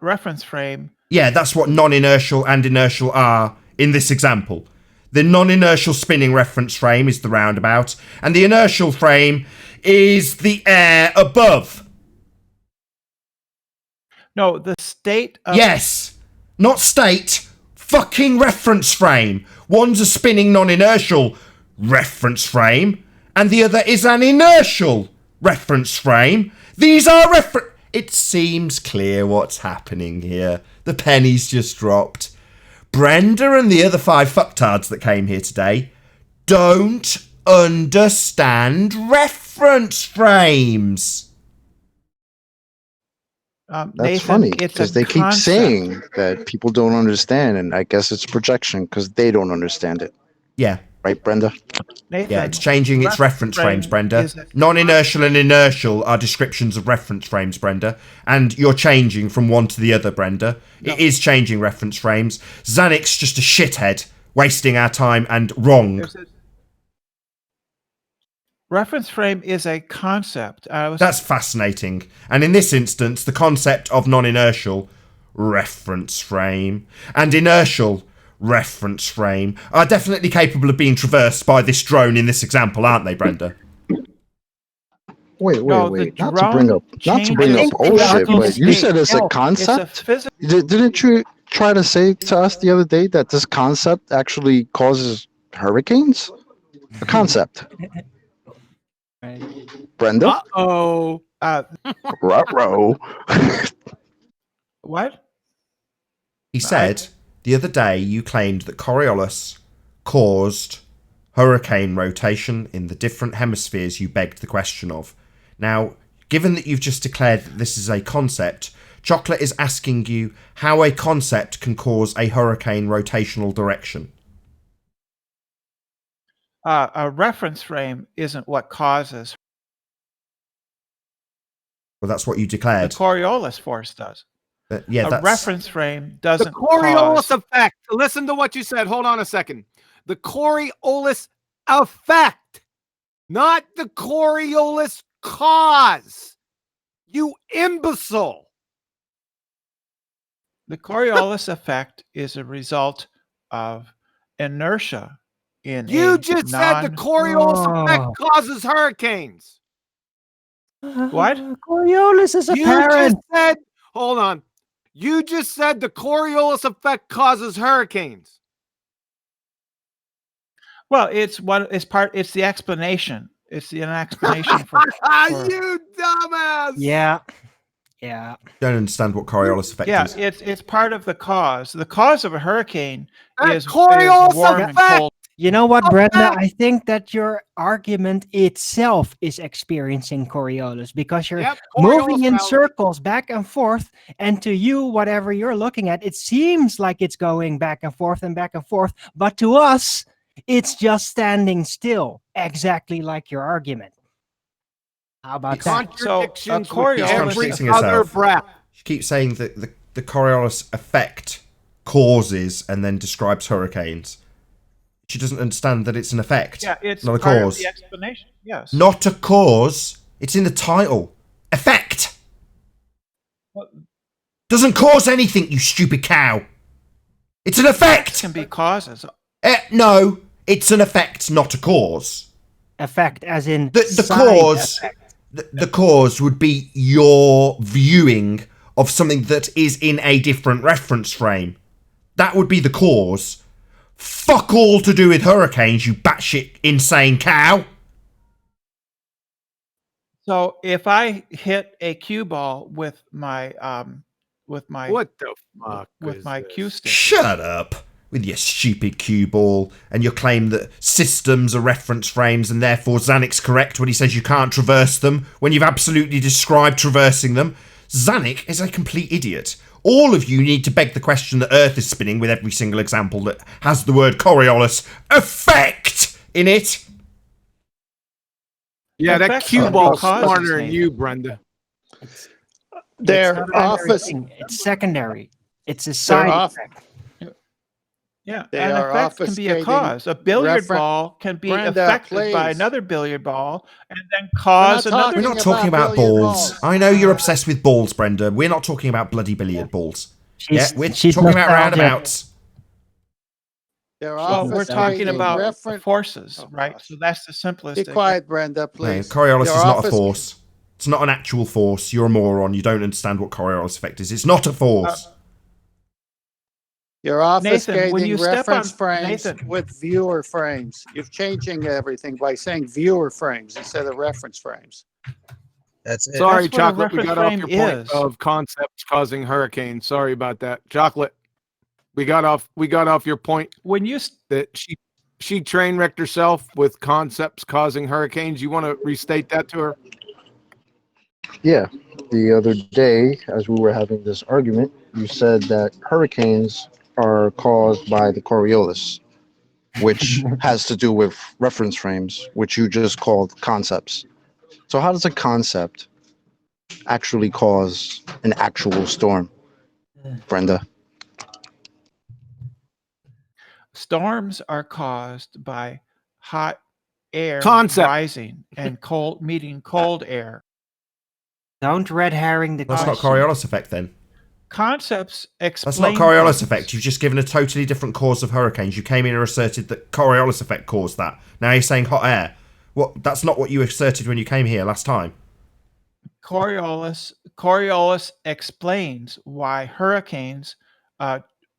reference frame. Yeah, that's what non-inertial and inertial are in this example. The non-inertial spinning reference frame is the roundabout, and the inertial frame is the air above. No, the state of... Yes, not state, fucking reference frame. One's a spinning non-inertial reference frame, and the other is an inertial reference frame. These are It seems clear what's happening here. The penny's just dropped. Brenda and the other 5 fucktards that came here today don't understand reference frames. That's Nathan, funny it's because a they keep concept. saying that people don't understand, and I guess it's projection because they don't understand it. Yeah. Right, Brenda? Nathan, Yeah, it's changing its reference frames, Brenda. Non-inertial and inertial are descriptions of reference frames, Brenda. And you're changing from one to the other, Brenda. No. It is changing reference frames. Zanuck's just a shithead, wasting our time and wrong. Reference frame is a concept. That's fascinating. And in this instance, the concept of non-inertial reference frame and inertial reference frame are definitely capable of being traversed by this drone in this example, aren't they, Brenda? Wait. Not to bring up bullshit, but you said it's a concept? Didn't you try to say to us the other day that this concept actually causes hurricanes? A concept. Brenda? Uh-oh. Ruh-roh. What? He said the other day you claimed that Coriolis caused hurricane rotation in the different hemispheres you begged the question of. Now, given that you've just declared that this is a concept, Chocolate is asking you how a concept can cause a hurricane rotational direction. A reference frame isn't what causes. Well, that's what you declared. The Coriolis force does. Yeah, a reference frame doesn't. The Coriolis cause... effect. Listen to what you said. Hold on a second. The Coriolis effect, not the Coriolis cause. You imbecile. The Coriolis effect is a result of inertia. You just said the Coriolis effect causes hurricanes. What? Coriolis is apparent. Hold on. You just said the Coriolis effect causes hurricanes. Well, it's the explanation. It's an explanation for You dumbass. Yeah. Yeah. Don't understand what Coriolis effect yeah, is. it's part of the cause. The cause of a hurricane is Coriolis warm and effect! cold. You know what, Brenda? I think that your argument itself is experiencing Coriolis because you're moving in circles back and forth. And to you, whatever you're looking at, it seems like it's going back and forth and back and forth. But to us, it's just standing still, exactly like your argument. How about that? Contradictions So, with every other breath. She keeps saying that the Coriolis effect causes and then describes hurricanes. She doesn't understand that it's an effect, Yeah, it's not a part cause. of the explanation. Yes. Not a cause. It's in the title. Effect. Doesn't cause anything, you stupid cow. It's an effect. Can be causes. No, it's an effect, not a cause. Effect, as in the cause. The cause would be your viewing of something that is in a different reference frame. That would be the cause. Fuck all to do with hurricanes, you batshit insane cow. So if I hit a cue ball with my what the fuck with my cue stick. Shut up with your stupid cue ball and your claim that systems are reference frames and therefore Zanuck's correct when he says you can't traverse them when you've absolutely described traversing them. Zanuck is a complete idiot. All of you need to beg the question that Earth is spinning with every single example that has the word Coriolis effect in it. Yeah, that cue ball's smarter than you, Brenda. Their office. It's secondary. It's a side effect. Yeah, They an are effect can be a obfuscating cause. A billiard ball can be affected by another billiard ball and then cause another. We're not talking about balls. I know you're obsessed with balls, Brenda. We're not talking about bloody billiard balls. We're talking about roundabouts. So we're talking about forces, right? So that's the simplest. Be quiet, Brenda, please. No, Coriolis is not a force. It's not an actual force. You're a moron. You don't understand what Coriolis effect is. It's not a force. You're obfuscating when you reference step on, frames Nathan. with viewer frames. You're changing everything by saying viewer frames instead of reference frames. That's it. Sorry, That's what a Chocolate. We got off your reference point is. of concepts causing hurricanes. Sorry about that, Chocolate. We got off your point when you that she train wrecked herself with concepts causing hurricanes. You want to restate that to her? Yeah. The other day, as we were having this argument, you said that hurricanes are caused by the Coriolis, which has to do with reference frames, which you just called concepts. So how does a concept actually cause an actual storm, Brenda? Storms are caused by hot air Concept. rising and meeting cold air. Don't red herring the That's question. not Coriolis effect then. Concepts explain. That's not Coriolis effect. You've just given a totally different cause of hurricanes. You came in and asserted that Coriolis effect caused that. Now you're saying hot air. What? That's not what you asserted when you came here last time. Coriolis explains why hurricanes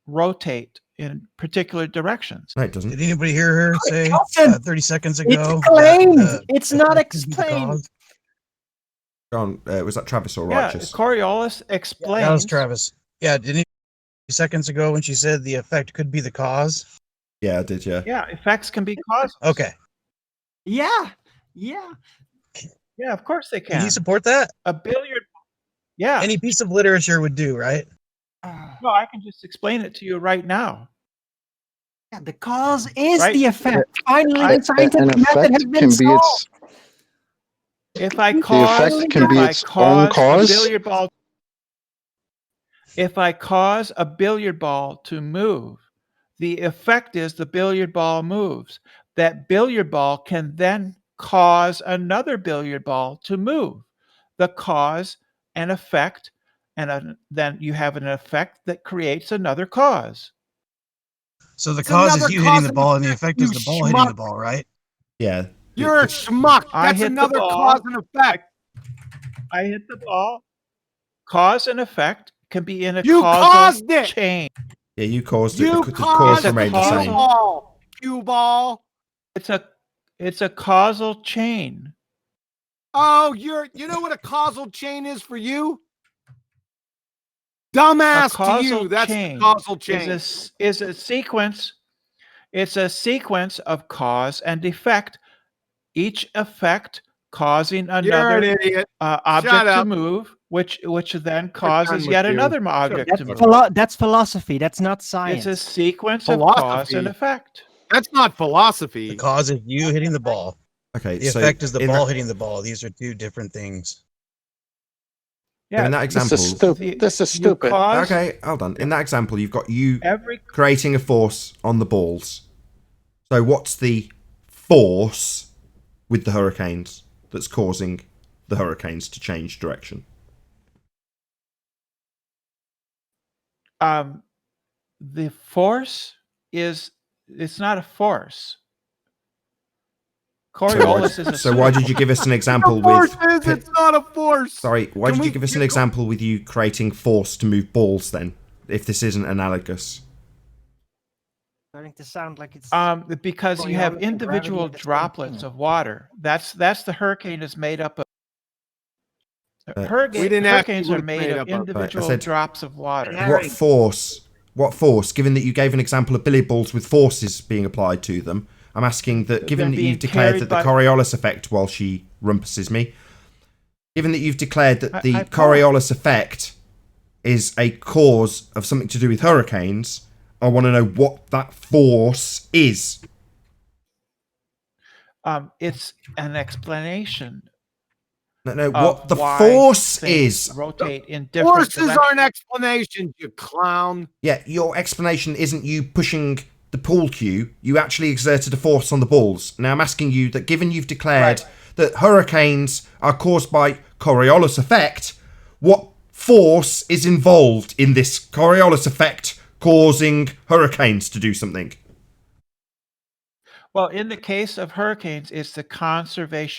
rotate in particular directions. No, it doesn't. Did anybody hear her say 30 seconds ago? It's claimed. It's not explained. John, was that Travis or Yeah, Righteous? Coriolis explains. That was Travis. Yeah, didn't he seconds ago when she said the effect could be the cause? Yeah, I did, yeah. Yeah, effects can be causes. Okay. Yeah. Yeah, of course they can. Can you support that? A billiard. Yeah. Any piece of literature would do, right? No, I can just explain it to you right now. Yeah, the cause is Right? the effect. Finally, the scientific An method effect has been can be solved. If I The cause, effect can be its own cause? a billiard ball, if I cause a billiard ball to move, the effect is the billiard ball moves. That billiard ball can then cause another billiard ball to move. The cause and effect, and then you have an effect that creates another cause. So the It's cause is another you cause hitting the and ball, and the effect, effect is you the ball hitting the schmuck. ball, right? Yeah. You're a schmuck. I That's hit the another ball. cause and effect. I hit the ball. Cause and effect can be in a You causal caused it. chain. Yeah, you caused it. You The caused cause the remained the causal- same. ball. Cue ball. It's a It's a causal chain. Oh, you know what a causal chain is for you? Dumbass to you. That's the causal chain. Is a sequence. It's a sequence of cause and effect. Each effect causing You're an another idiot. object to move, which then causes yet another object to move. That's philosophy. That's not science. It's a sequence of cause and effect. That's not philosophy. The cause is you hitting the ball. Okay. The effect is the ball hitting the ball. These are two different things. Yeah, in that example, This is stupid. Okay, hold on. In that example, you've got you creating a force on the balls. So what's the force with the hurricanes that's causing the hurricanes to change direction? The force is, it's not a force. Coriolis is a So why did you give us an example with... It's not a force. Sorry, why did you give us an example with you creating force to move balls then, if this isn't analogous? Starting to sound like it's because you have individual droplets of water. That's the hurricane is made up of. Hurricanes are made of individual drops of water. What force? Given that you gave an example of billiard balls with forces being applied to them, I'm asking that, given that you've declared that the Coriolis effect, while she rumpuses me, given that you've declared that the Coriolis effect is a cause of something to do with hurricanes, I want to know what that force is. It's an explanation. No, what the force is. Rotate in different Forces are an explanation, you clown. Yeah, your explanation isn't you pushing the pool cue. You actually exerted a force on the balls. Now I'm asking you that, given you've declared that hurricanes are caused by Coriolis effect, what force is involved in this Coriolis effect causing hurricanes to do something? Well, in the case of hurricanes, it's the conservation.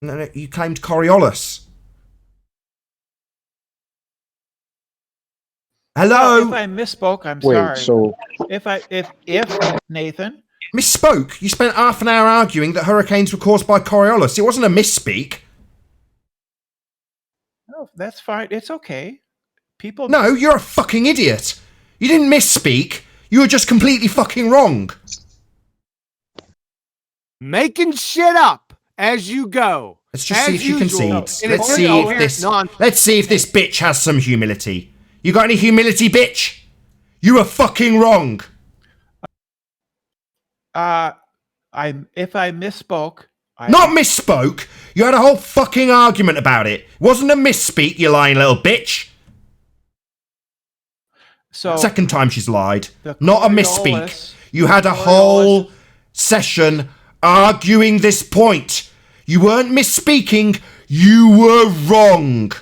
No, you claimed Coriolis. Hello. Well, if I misspoke, I'm Wait, sorry. so If Nathan misspoke, you spent half an hour arguing that hurricanes were caused by Coriolis. It wasn't a misspeak. No, that's fine. It's okay. People. No, you're a fucking idiot. You didn't misspeak. You were just completely fucking wrong. Making shit up as you go. Let's just see if she concedes. Let's see if this bitch has some humility. You got any humility, bitch? You were fucking wrong. If I misspoke. Not misspoke. You had a whole fucking argument about it. It wasn't a misspeak, you lying little bitch. So second time she's lied. Not a misspeak. You had a whole session arguing this point. You weren't misspeaking. You were wrong.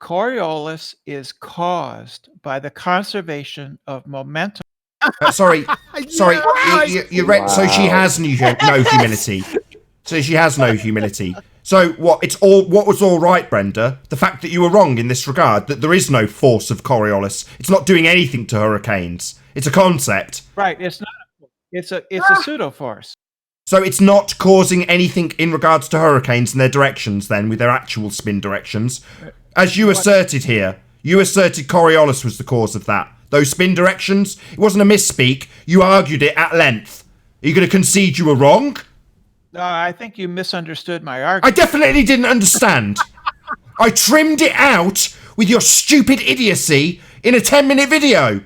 Coriolis is caused by the conservation of momentum. Sorry. You read. So she has no humility. So she has no humility. So what? What was all right, Brenda? The fact that you were wrong in this regard, that there is no force of Coriolis. It's not doing anything to hurricanes. It's a concept. Right. It's not. It's a pseudo force. So it's not causing anything in regards to hurricanes and their directions, then, with their actual spin directions. As you asserted here, you asserted Coriolis was the cause of that. Those spin directions, it wasn't a misspeak. You argued it at length. Are you going to concede you were wrong? I think you misunderstood my argument. I definitely didn't understand. I trimmed it out with your stupid idiocy in a 10-minute video.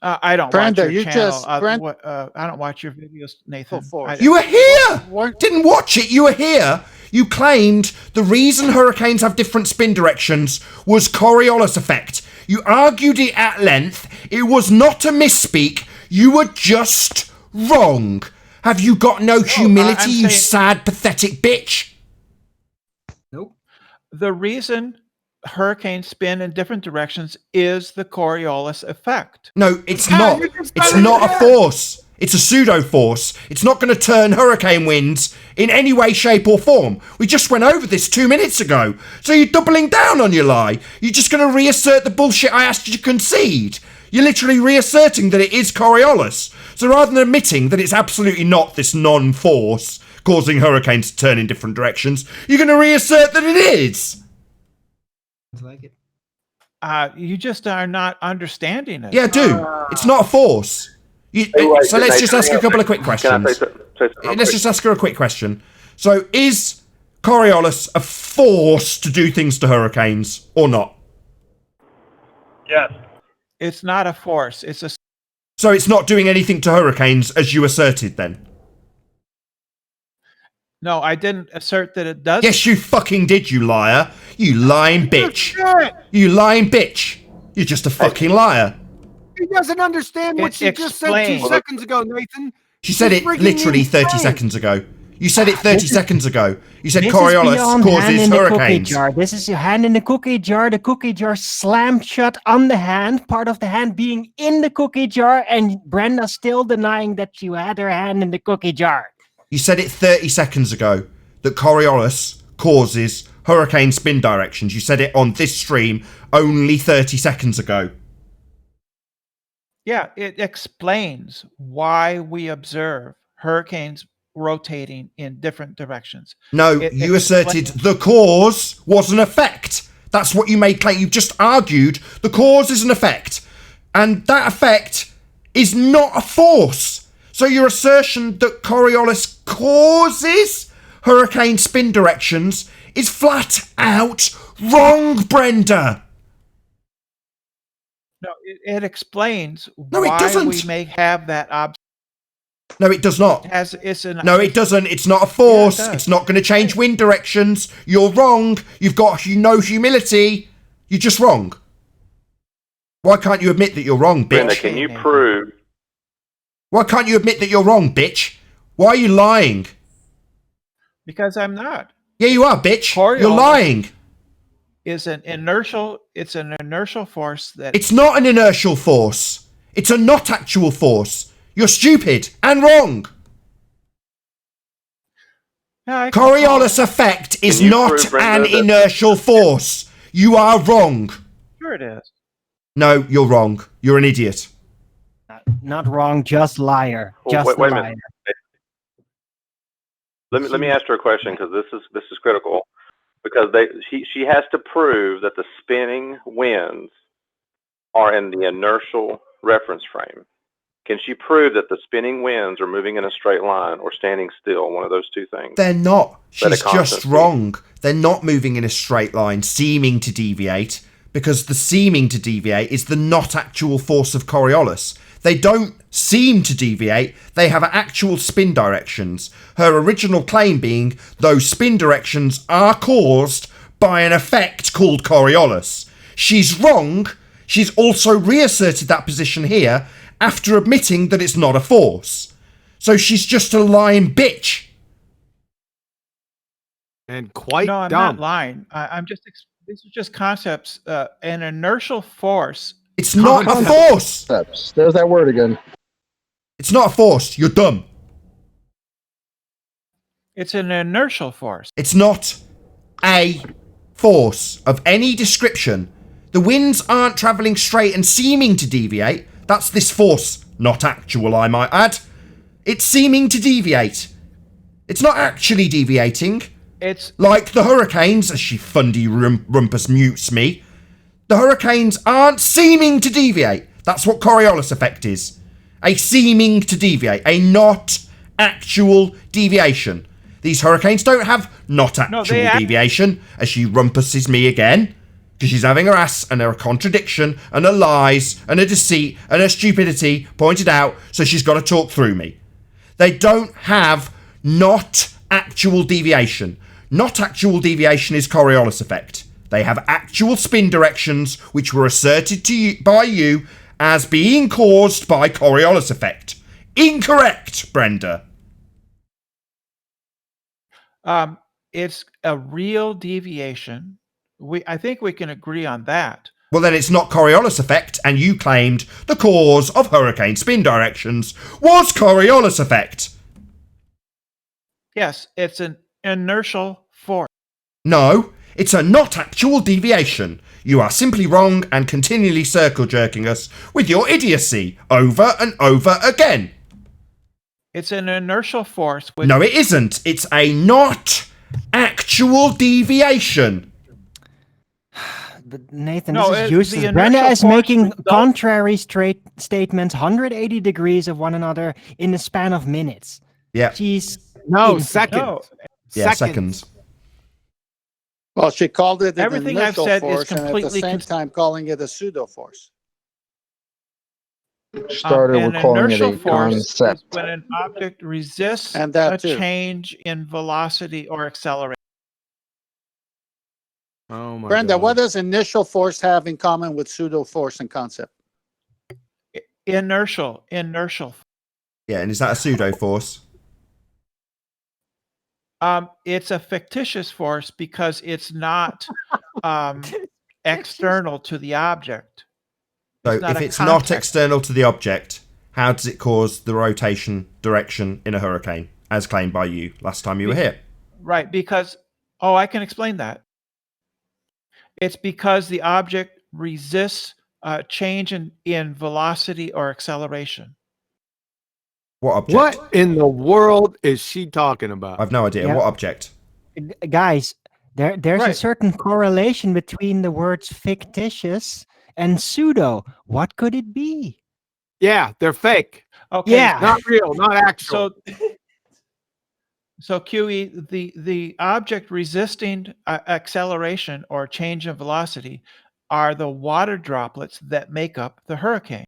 I don't Brenda, watch your you channel. just I don't watch your videos, Nathan. You were here! Didn't watch it, you were here. You claimed the reason hurricanes have different spin directions was Coriolis effect. You argued it at length. It was not a misspeak. You were just wrong. Have you got no humility, you sad, pathetic bitch? Nope. The reason hurricanes spin in different directions is the Coriolis effect. No, it's not. It's not a force. It's a pseudo force. It's not going to turn hurricane winds in any way, shape, or form. We just went over this 2 minutes ago. So you're doubling down on your lie. You're just going to reassert the bullshit I asked you to concede. You're literally reasserting that it is Coriolis. So rather than admitting that it's absolutely not this non-force causing hurricanes to turn in different directions, you're going to reassert that it is. Like it. You just are not understanding it. Yeah, I do. It's not a force. So let's just ask her a couple of quick questions. Let's just ask her a quick question. So is Coriolis a force to do things to hurricanes or not? Yes. It's not a force. It's a. So it's not doing anything to hurricanes, as you asserted then? No, I didn't assert that it does. Yes, you fucking did, you liar. You lying bitch. You lying bitch. You're just a fucking liar. He doesn't understand what she just said 2 seconds ago, Nathan. She said it literally 30 seconds ago. You said it 30 seconds ago. You said Coriolis causes hurricanes. This is your hand in the cookie jar. The cookie jar slammed shut on the hand, part of the hand being in the cookie jar, and Brenda still denying that she had her hand in the cookie jar. You said it 30 seconds ago that Coriolis causes hurricane spin directions. You said it on this stream only 30 seconds ago. Yeah, it explains why we observe hurricanes rotating in different directions. No, you asserted the cause was an effect. That's what you made claim. You've just argued the cause is an effect. And that effect is not a force. So your assertion that Coriolis causes hurricane spin directions is flat out wrong, Brenda. No, it explains No, it why doesn't. we may have that No, it does not. No, it doesn't. It's not a force. Yeah, it's not going to change wind directions. You're wrong. You've got no humility. You're just wrong. Why can't you admit that you're wrong, bitch? Brenda, can you prove? Why can't you admit that you're wrong, bitch? Why are you lying? Because I'm not. Yeah, you are, bitch. Coriolis You're lying. It's an inertial force that. It's not an inertial force. It's a not actual force. You're stupid and wrong. Coriolis effect is not an inertial force. You are wrong. Sure it is. No, you're wrong. You're an idiot. Not wrong, just liar. Just wait a liar. minute. Let me ask her a question, because this is critical. Because she has to prove that the spinning winds are in the inertial reference frame. Can she prove that the spinning winds are moving in a straight line or standing still? One of those two things. They're not. That a She's constant just speed. wrong. They're not moving in a straight line, seeming to deviate, because the seeming to deviate is the not actual force of Coriolis. They don't seem to deviate, they have actual spin directions. Her original claim being those spin directions are caused by an effect called Coriolis. She's wrong. She's also reasserted that position here after admitting that it's not a force. So she's just a lying bitch. And quite No, I'm dumb. not lying. I'm just. These are just concepts. An inertial force. It's not a force. There's that word again. It's not a force. You're dumb. It's an inertial force. It's not a force of any description. The winds aren't travelling straight and seeming to deviate. That's this force. Not actual, I might add. It's seeming to deviate. It's not actually deviating. It's like the hurricanes, as she fundy rumpus mutes me. The hurricanes aren't seeming to deviate. That's what Coriolis effect is. A seeming to deviate. A not actual deviation. These hurricanes don't have not actual deviation, as she rumpuses me again. Because she's having her ass and her contradiction and her lies and her deceit and her stupidity pointed out, so she's got to talk through me. They don't have not actual deviation. Not actual deviation is Coriolis effect. They have actual spin directions which were asserted to you by you as being caused by Coriolis effect. Incorrect, Brenda. It's a real deviation. I think we can agree on that. Well, then it's not Coriolis effect, and you claimed the cause of hurricane spin directions was Coriolis effect. Yes, it's an inertial force. No, it's a not actual deviation. You are simply wrong and continually circle jerking us with your idiocy over and over again. It's an inertial force. Which No, it isn't. It's a not actual deviation. But Nathan, No, this is the useless. Brenda inertial is force making results- contrary straight statements 180 degrees of one another in the span of minutes. Yeah. She's No, insane. seconds. No. Yeah, seconds. Well, she called it an Everything I've inertial said is force, and at the completely same time calling it a pseudo force. Started an with calling it inertial a force is concept. when an object resists And that a too. change in velocity or acceleration. Oh my Brenda, God. what does initial force have in common with pseudo force and concept? Inertial. Yeah, and is that a pseudo force? It's a fictitious force because it's not external to the object. So It's not if a it's not context. external to the object, how does it cause the rotation direction in a hurricane, as claimed by you last time you were here? Right, because, I can explain that. It's because the object resists change in velocity or acceleration. What object? What in the world is she talking about? I've no idea. Yeah. What object? Guys, there's a Right. certain correlation between the words fictitious and pseudo. What could it be? Yeah, they're fake. Okay. Yeah. Not real, not actual. So QE, the object resisting acceleration or change in velocity are the water droplets that make up the hurricane.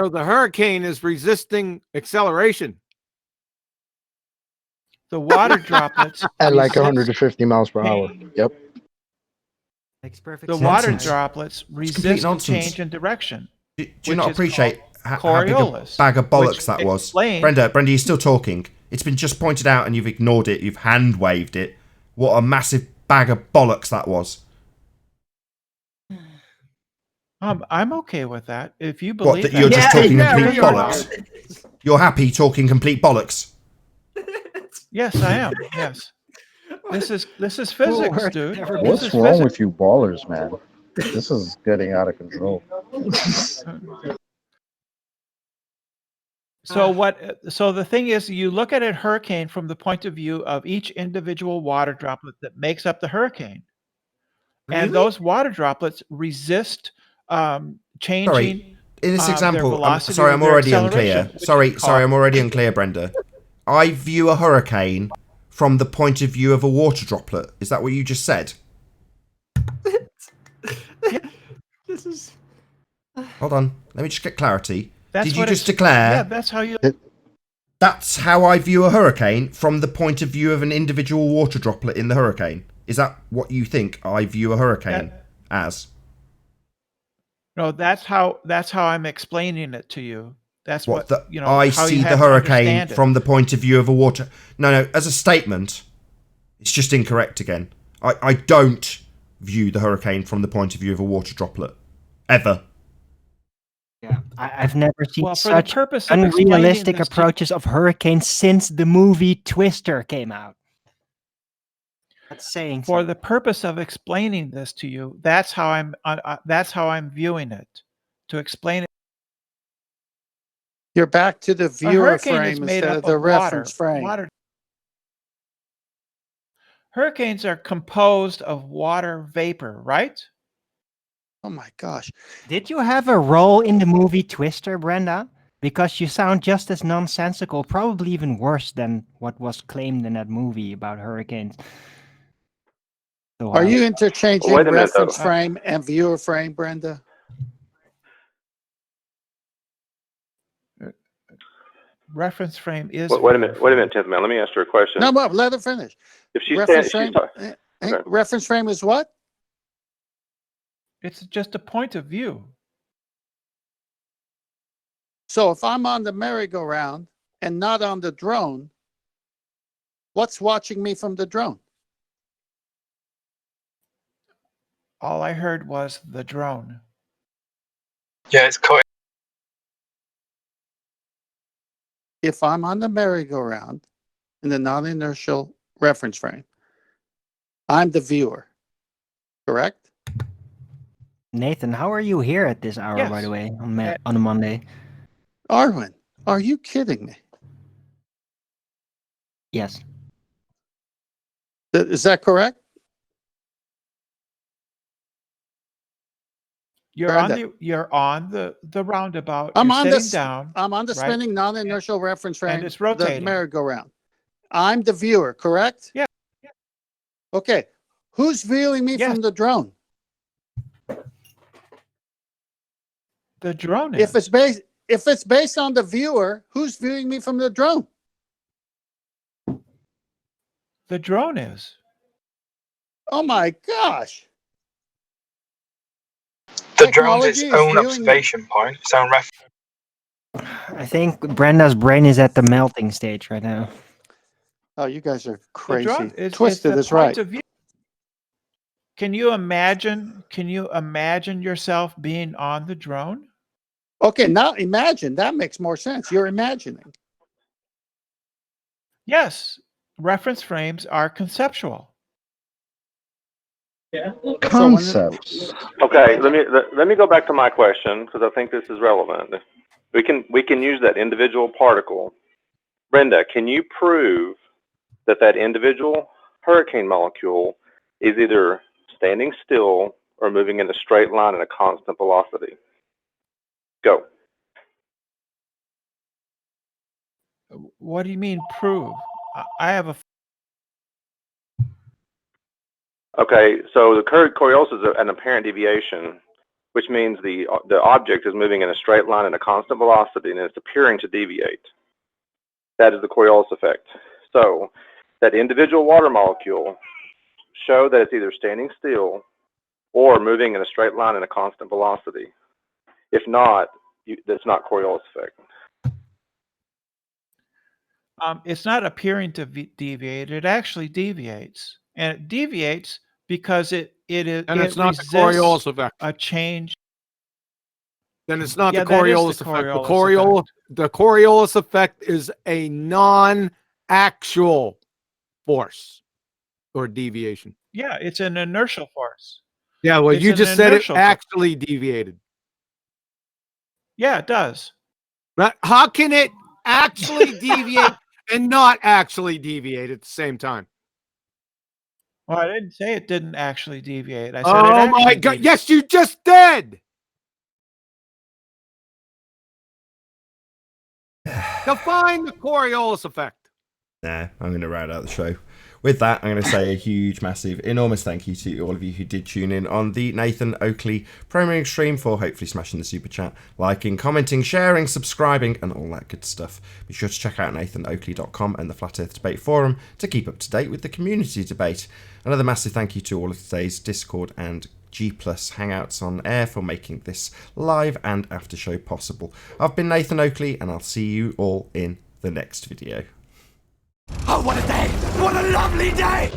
So the hurricane is resisting acceleration. The water droplets At like resist 150 miles per hour. Yep. Makes perfect the sense. water Nonsense. droplets complete resist the nonsense. change in direction. Do you which not is appreciate how big a Coriolis, bag of bollocks which that was? explains- Brenda, you're still talking. It's been just pointed out and you've ignored it. You've hand waved it. What a massive bag of bollocks that was. I'm okay with that. If you What, believe that you're just that. talking yeah, complete we are. bollocks? You're happy talking complete bollocks? Yes, I am. Yes. This is physics, word dude. ever This What's is wrong physics. with you ballers, man? This is getting out of control. So the thing is, you look at a hurricane from the point of view of each individual water droplet that makes up the hurricane. Really? And those water droplets resist changing Sorry, in this their example, velocity sorry, or I'm their already acceleration, unclear. which Sorry, is I'm called- already unclear, Brenda. I view a hurricane from the point of view of a water droplet. Is that what you just said? This is. Hold on, let me just get clarity. That's Did you what just it's- declare Yeah, that's how you. that's how I view a hurricane from the point of view of an individual water droplet in the hurricane? Is that what you think I view a hurricane as? No, that's how I'm explaining it to you. That's What what, the, how I you see the have to hurricane understand it. from the point of view of a water. No, as a statement, it's just incorrect again. I don't view the hurricane from the point of view of a water droplet. Ever. Yeah, I've never seen Well, for the such purpose of explaining unrealistic this to- approaches of hurricanes since the movie Twister came out. That's saying For the purpose of explaining this to you, that's how I'm viewing it. To explain it, You're back to the a viewer hurricane is frame made instead up of the of water. reference frame. Water. Hurricanes are composed of water vapor, right? Oh my gosh. Did you have a role in the movie Twister, Brenda? Because you sound just as nonsensical, probably even worse than what was claimed in that movie about hurricanes. So, Are you interchanging Wait a minute, though. reference frame and viewer frame, Brenda? Reference frame is. Wait a minute, 10th man. Let me ask her a question. No, but let her finish. If she's saying Reference she's frame, talking, okay. reference frame is what? It's just a point of view. So if I'm on the merry-go-round and not on the drone, what's watching me from the drone? All I heard was the drone. Yeah, it's If I'm on the merry-go-round in the non-inertial reference frame, I'm the viewer, correct? Nathan, how are you here at this hour, by Yes. the way, on a Monday? Arwen, are you kidding me? Yes. Is that correct? You're on the roundabout. I'm You're on sitting this. down. I'm on the right? spinning non-inertial reference frame. And it's rotating. The merry-go-round. I'm the viewer, correct? Yeah. Okay. Who's viewing me from the drone? The drone If it's based on the viewer, who's viewing me from the drone? The drone is. Oh my gosh. The drone's its Technology is own viewing- observation point, its own reference. I think Brenda's brain is at the melting stage right now. Oh, you guys are The crazy. drone is Twisted the is point right. of view. Can you imagine yourself being on the drone? Okay, now imagine. That makes more sense. You're imagining. Yes. Reference frames are conceptual. Yeah. Concepts. Okay, let me go back to my question because I think this is relevant. We can use that individual particle. Brenda, can you prove that individual hurricane molecule is either standing still or moving in a straight line at a constant velocity? Go. What do you mean prove? I have a. Okay, so the Coriolis is an apparent deviation, which means the object is moving in a straight line at a constant velocity and it's appearing to deviate. That is the Coriolis effect. So that individual water molecule show that it's either standing still or moving in a straight line at a constant velocity. If not, that's not Coriolis effect. It's not appearing to deviate. It actually deviates, and it deviates because it is. And it's it not the resists Coriolis effect. A change. Then it's not Yeah, the that is Coriolis the effect. Coriolis The Coriolis effect is a non-actual force or deviation. Yeah, it's an inertial force. Yeah, well, It's you an just said it inertial force. actually deviated. Yeah, it does. But how can it actually deviate and not actually deviate at the same time? Well, I didn't say it didn't actually deviate. I said it Oh my actually God! deviated. Yes, you just did. Define the Coriolis effect. Nah, I'm going to round out the show. With that, I'm going to say a huge, massive, enormous thank you to all of you who did tune in on the Nathan Oakley premiering stream for hopefully smashing the super chat, liking, commenting, sharing, subscribing, and all that good stuff. Be sure to check out nathanoakley.com and the Flat Earth Debate Forum to keep up to date with the community debate. Another massive thank you to all of today's Discord and G+ Hangouts on air for making this live and after show possible. I've been Nathan Oakley, and I'll see you all in the next video. Oh, what a day! What a lovely day!